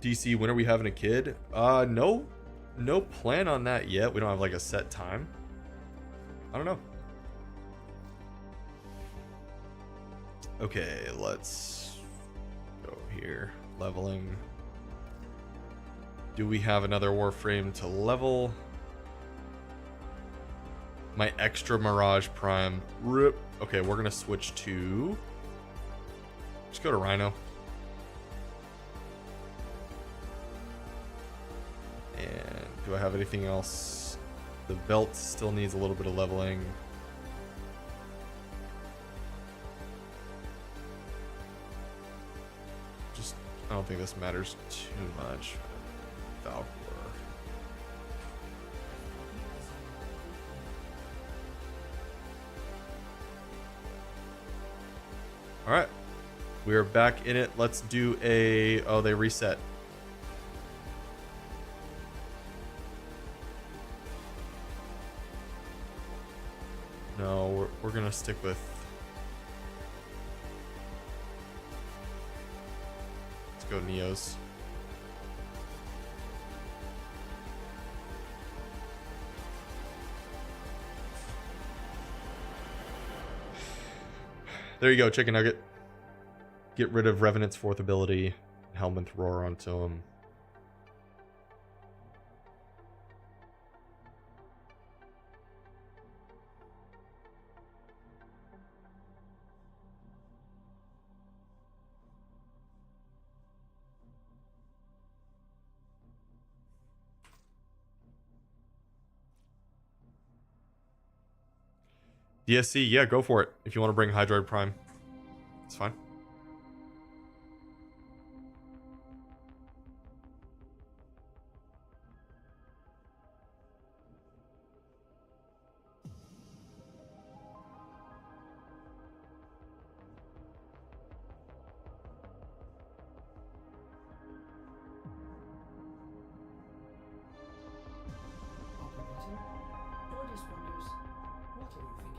DC, when are we having a kid? No plan on that yet. We don't have like a set time. I don't know. Okay, let's go here. Leveling. Do we have another Warframe to level? My extra Mirage Prime. Rip. Okay, we're gonna switch to... Just go to Rhino. And do I have anything else? The belt still needs a little bit of leveling. Just, I don't think this matters too much. Valkyr. Alright. We are back in it. Let's do a... Oh, they reset. No, we're gonna stick with... Let's go Neos. There you go, Chicken Nugget. Get rid of Revenant's 4th ability. Helminth Roar onto him. DSC, yeah, go for it. If you want to bring Hydroid Prime, it's fine. Operator, Ordis wonders, what are you thinking about?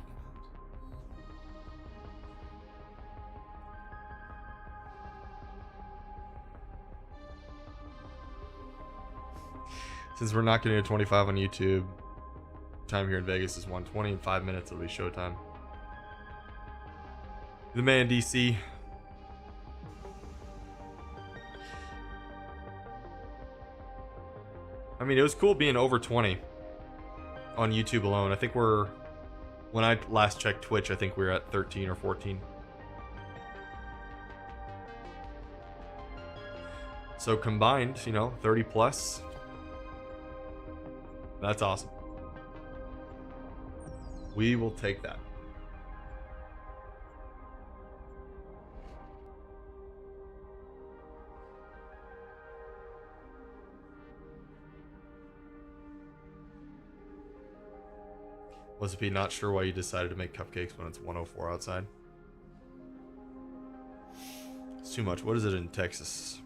Since we're not getting a 25 on YouTube, time here in Vegas is 1:20. In 5 minutes, it'll be showtime. The man, DC. I mean, it was cool being over 20 on YouTube alone. I think we're... When I last checked Twitch, I think we were at 13 or 14. So combined, you know, 30 plus. That's awesome. We will take that. Was it not sure why you decided to make cupcakes when it's 104 outside? It's too much. What is it in Texas?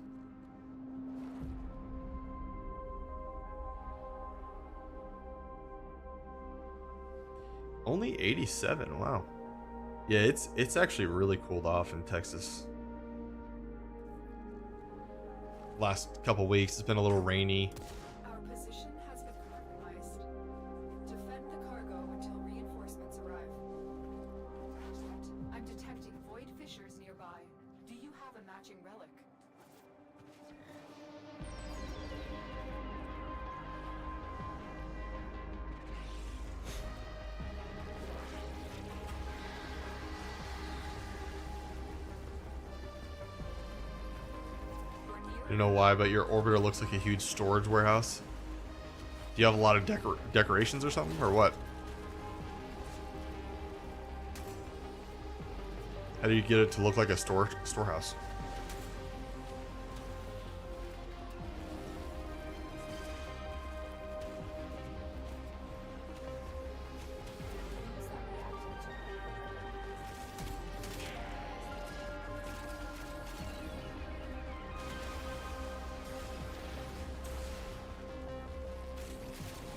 Only 87. Wow. Yeah, it's actually really cooled off in Texas. Last couple weeks, it's been a little rainy. Our position has been compromised. Defend the cargo until reinforcements arrive. I'm detecting void fissures nearby. Do you have a matching relic? I don't know why, but your orbiter looks like a huge storage warehouse. Do you have a lot of decorations or something, or what? How do you get it to look like a storehouse?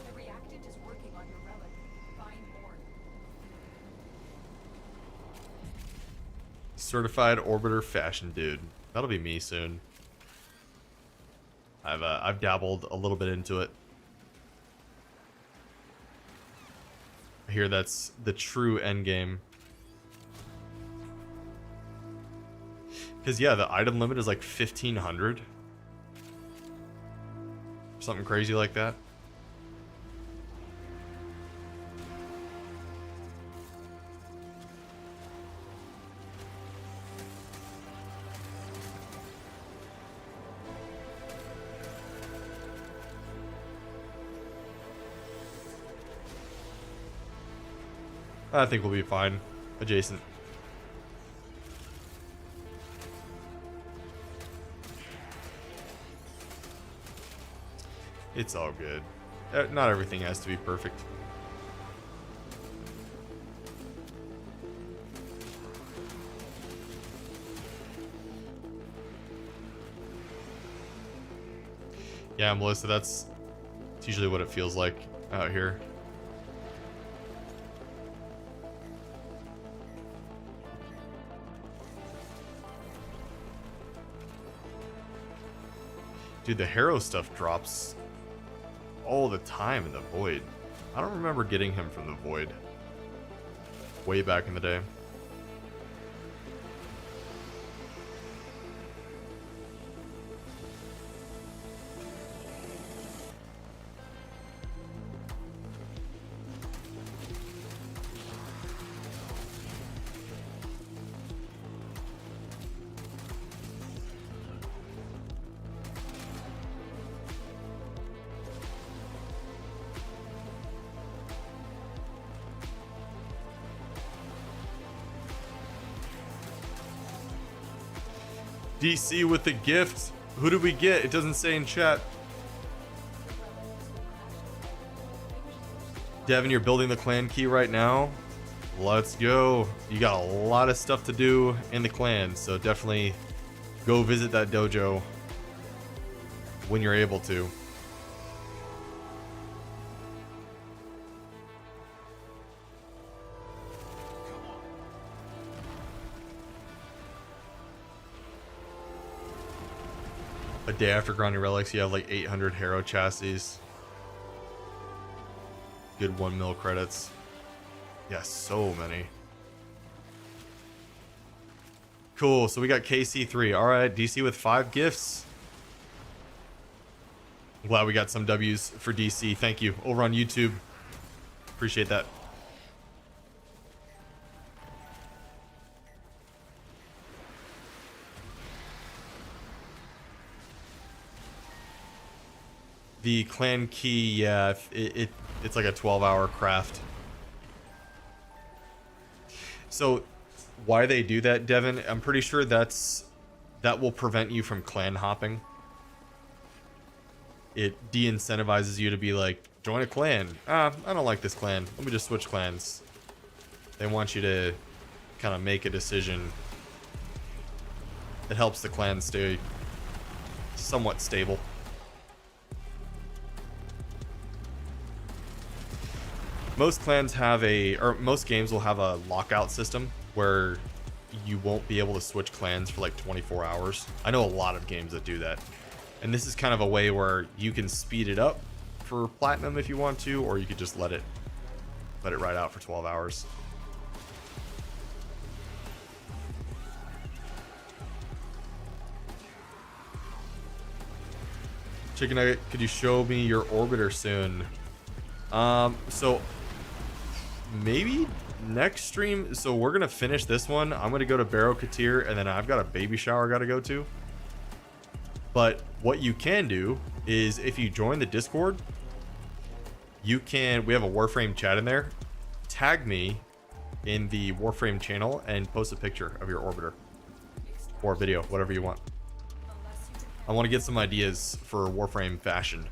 The reactant is working on your relic. Find more. Certified orbiter fashion dude. That'll be me soon. I've dabbled a little bit into it. I hear that's the true end game. Because yeah, the item limit is like 1,500. Something crazy like that. I think we'll be fine. Adjacent. It's all good. Not everything has to be perfect. Yeah, Melissa, that's usually what it feels like out here. Dude, the Harrow stuff drops all the time in the Void. I don't remember getting him from the Void way back in the day. DC with the gift. Who did we get? It doesn't say in chat. Devin, you're building the clan key right now. Let's go. You got a lot of stuff to do in the clan, so definitely go visit that dojo when you're able to. A day after grinding relics, you have like 800 Harrow chassis. Good 1 mil credits. Yeah, so many. Cool, so we got KC3. Alright, DC with 5 gifts. I'm glad we got some W's for DC. Thank you. Over on YouTube. Appreciate that. The clan key, yeah, it's like a 12-hour craft. So why they do that, Devin, I'm pretty sure that will prevent you from clan hopping. It de-incentivizes you to be like, join a clan. I don't like this clan. Let me just switch clans. They want you to kind of make a decision that helps the clan stay somewhat stable. Most clans have most games will have a lockout system where you won't be able to switch clans for like 24 hours. I know a lot of games that do that. And this is kind of a way where you can speed it up for platinum if you want to, or you could just let it ride out for 12 hours. Chicken Nugget, could you show me your orbiter soon? So maybe next stream. So we're gonna finish this one. I'm gonna go to Barrow Katir, and then I've got a baby shower I gotta go to. But what you can do is if you join the Discord, we have a Warframe chat in there. Tag me in the Warframe channel and post a picture of your orbiter or video, whatever you want. I want to get some ideas for Warframe fashion.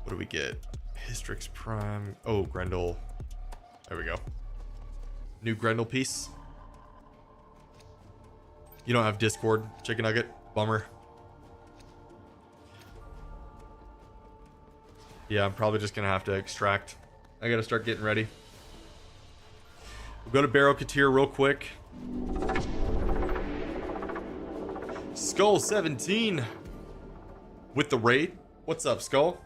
What do we get? Hystrix Prime. Oh, Grendel. There we go. New Grendel piece. You don't have Discord, Chicken Nugget. Bummer. Yeah, I'm probably just gonna have to extract. I gotta start getting ready. We'll go to Barrow Katir real quick. Skull 17 with the raid. What's up, Skull?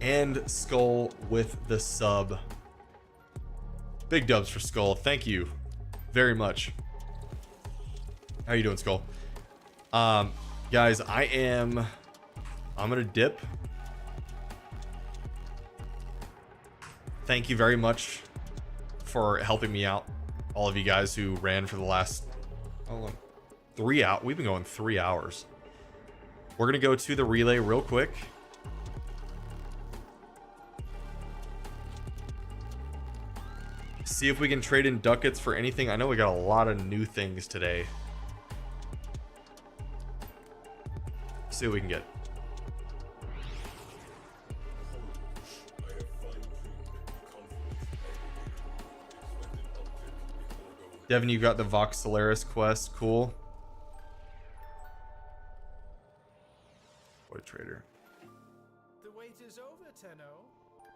And Skull with the sub. Big dubs for Skull. Thank you very much. How you doing, Skull? Guys, I'm gonna dip. Thank you very much for helping me out. All of you guys who ran for the last 3 hours. We've been going 3 hours. We're gonna go to the relay real quick. See if we can trade in ducats for anything. I know we got a lot of new things today. See what we can get. Devin, you got the Vox Solaris quest. Cool. Boy trader. The wait is over, Tenno.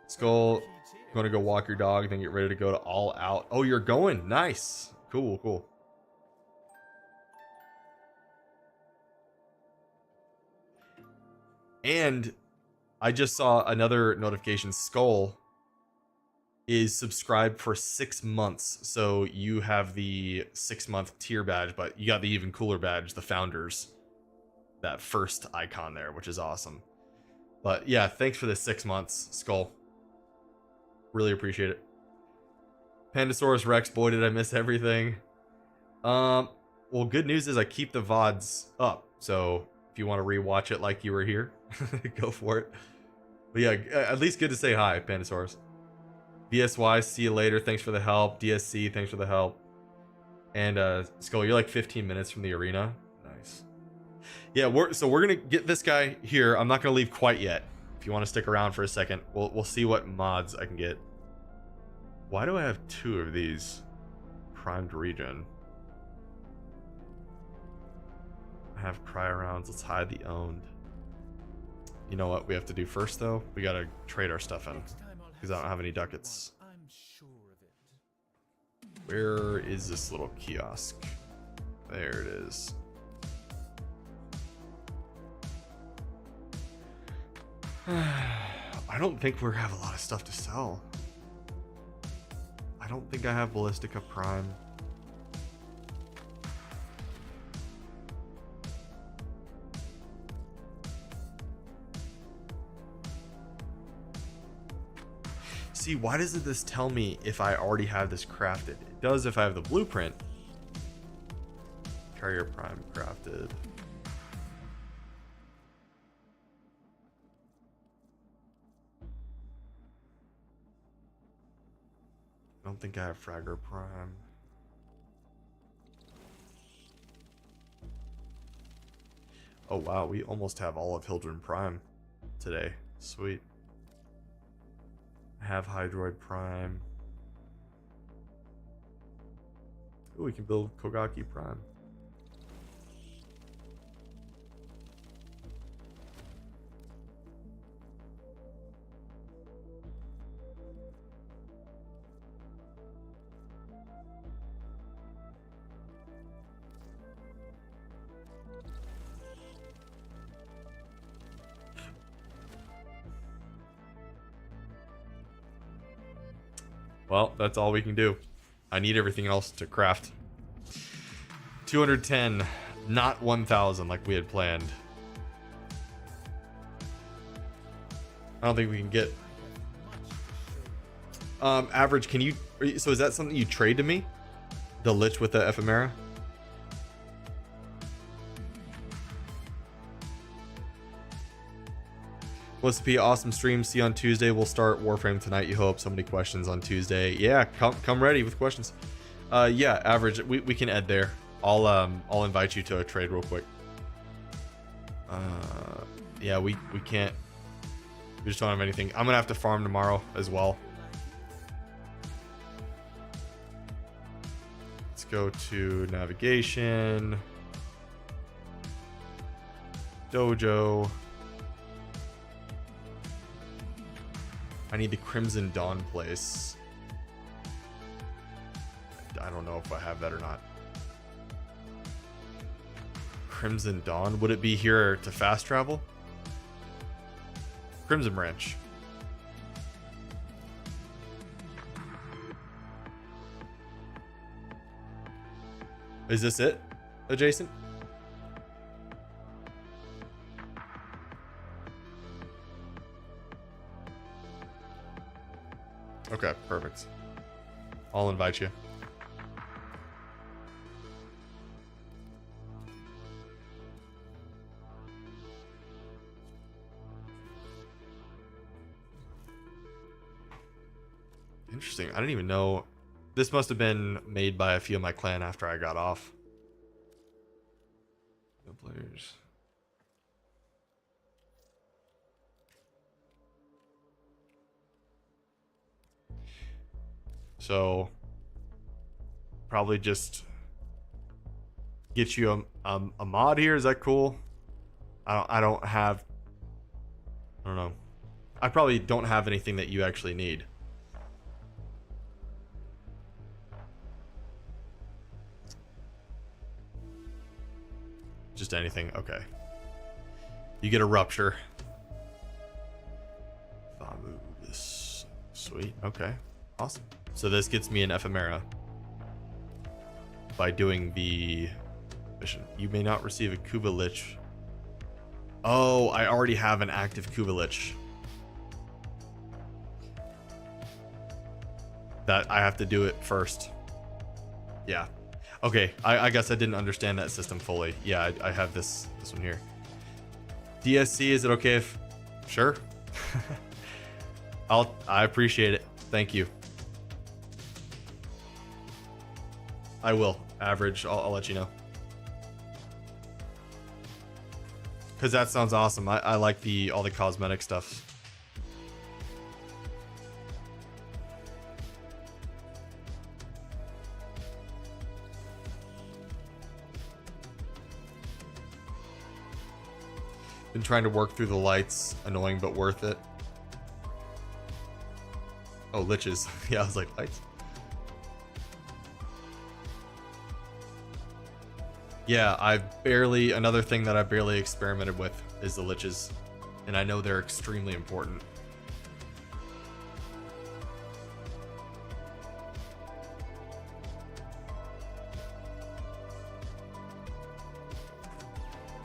Skull, going to go walk your dog, then get ready to go to All Out. Oh, you're going. Nice. Cool, cool. And I just saw another notification. Skull is subscribed for 6 months. So you have the 6-month tier badge, but you got the even cooler badge, the Founders. That first icon there, which is awesome. But yeah, thanks for the 6 months, Skull. Really appreciate it. Pandasaurus Rex, boy, did I miss everything. Well, good news is I keep the VODs up. So if you want to rewatch it like you were here, go for it. But yeah, at least good to say hi, Pandasaurus. BSY, see you later. Thanks for the help. DSC, thanks for the help. And Skull, you're like 15 minutes from the arena. Nice. Yeah, we're gonna get this guy here. I'm not gonna leave quite yet. If you want to stick around for a second, we'll see what mods I can get. Why do I have 2 of these? Primed regen. I have cryo rounds. Let's hide the owned. You know what we have to do first, though? We gotta trade our stuff in because I don't have any ducats. I'm sure of it. Where is this little kiosk? There it is. I don't think we have a lot of stuff to sell. I don't think I have Ballistica Prime. See, why doesn't this tell me if I already have this crafted? It does if I have the blueprint. Carrier Prime crafted. I don't think I have Fragger Prime. Oh wow, we almost have all of Hildren Prime today. Sweet. I have Hydroid Prime. Ooh, we can build Kogaki Prime. Well, that's all we can do. I need everything else to craft. 210, not 1,000 like we had planned. I don't think we can get. Average, can you? So is that something you trade to me? The Lich with the Ephemera? What's the P? Awesome stream. See you on Tuesday. We'll start Warframe tonight. You hope. So many questions on Tuesday. Yeah, come ready with questions. Yeah, Average. We can end there. I'll invite you to a trade real quick. Yeah, we can't. We just don't have anything. I'm gonna have to farm tomorrow as well. Let's go to navigation. Dojo. I need the Crimson Dawn place. I don't know if I have that or not. Crimson Dawn? Would it be here to fast travel? Crimson Branch. Is this it? Adjacent? Okay, perfect. I'll invite you. Interesting. I didn't even know. This must have been made by a few of my clan after I got off. No players. So probably just get you a mod here. Is that cool? I don't know. I probably don't have anything that you actually need. Just anything. Okay. You get a rupture. This. Sweet. Okay. Awesome. So this gets me an ephemera by doing the mission. You may not receive a Kuva Lich. Oh, I already have an active Kuva Lich. That I have to do it first. Yeah. Okay, I guess I didn't understand that system fully. Yeah, I have this one here. DSC, is it okay if... Sure. I appreciate it. Thank you. I will. Average, I'll let you know. Because that sounds awesome. I like all the cosmetic stuff. Been trying to work through the lights. Annoying, but worth it. Oh, liches. Yeah, I was like, lights? Yeah, another thing that I barely experimented with is the liches. And I know they're extremely important.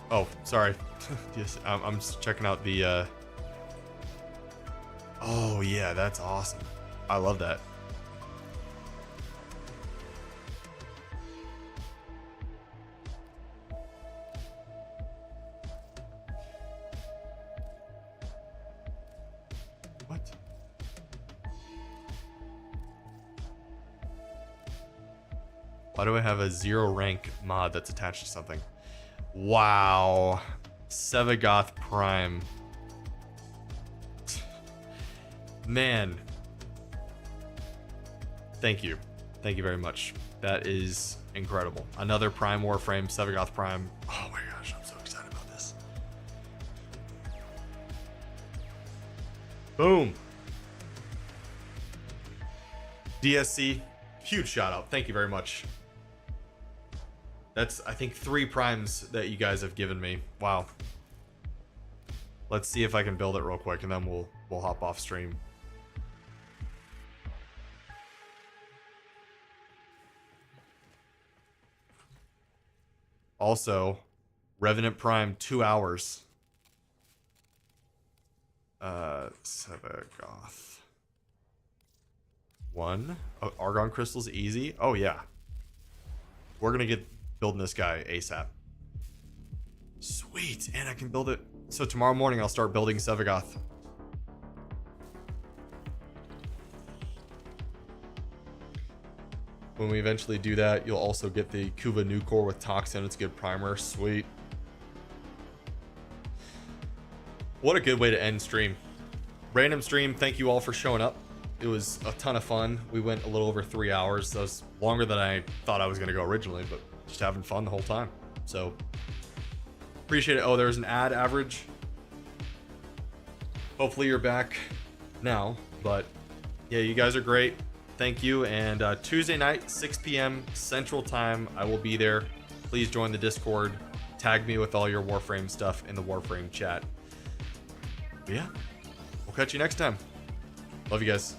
Oh, sorry. Yes, I'm just checking out the Oh yeah, that's awesome. I love that. What? Why do I have a 0 rank mod that's attached to something? Wow. Sevagoth Prime. Man. Thank you. Thank you very much. That is incredible. Another Prime Warframe, Sevagoth Prime. Oh my gosh, I'm so excited about this. Boom. DSC, huge shout out. Thank you very much. That's, I think, 3 primes that you guys have given me. Wow. Let's see if I can build it real quick, and then we'll hop off stream. Also, Revenant Prime 2 hours. Sevagoth. 1. Oh, Argon crystals easy. Oh yeah. We're gonna get building this guy ASAP. Sweet, and I can build it. So tomorrow morning I'll start building Sevagoth. When we eventually do that, you'll also get the Kuva new core with Toxin. It's a good primer. Sweet. What a good way to end stream. Random stream, thank you all for showing up. It was a ton of fun. We went a little over 3 hours. That was longer than I thought I was going to go originally, but just having fun the whole time. So, appreciate it. Oh, there's an ad average. Hopefully you're back now, but yeah, you guys are great. Thank you. And Tuesday night, 6 p.m. Central Time, I will be there. Please join the Discord. Tag me with all your Warframe stuff in the Warframe chat. But yeah, we'll catch you next time. Love you guys.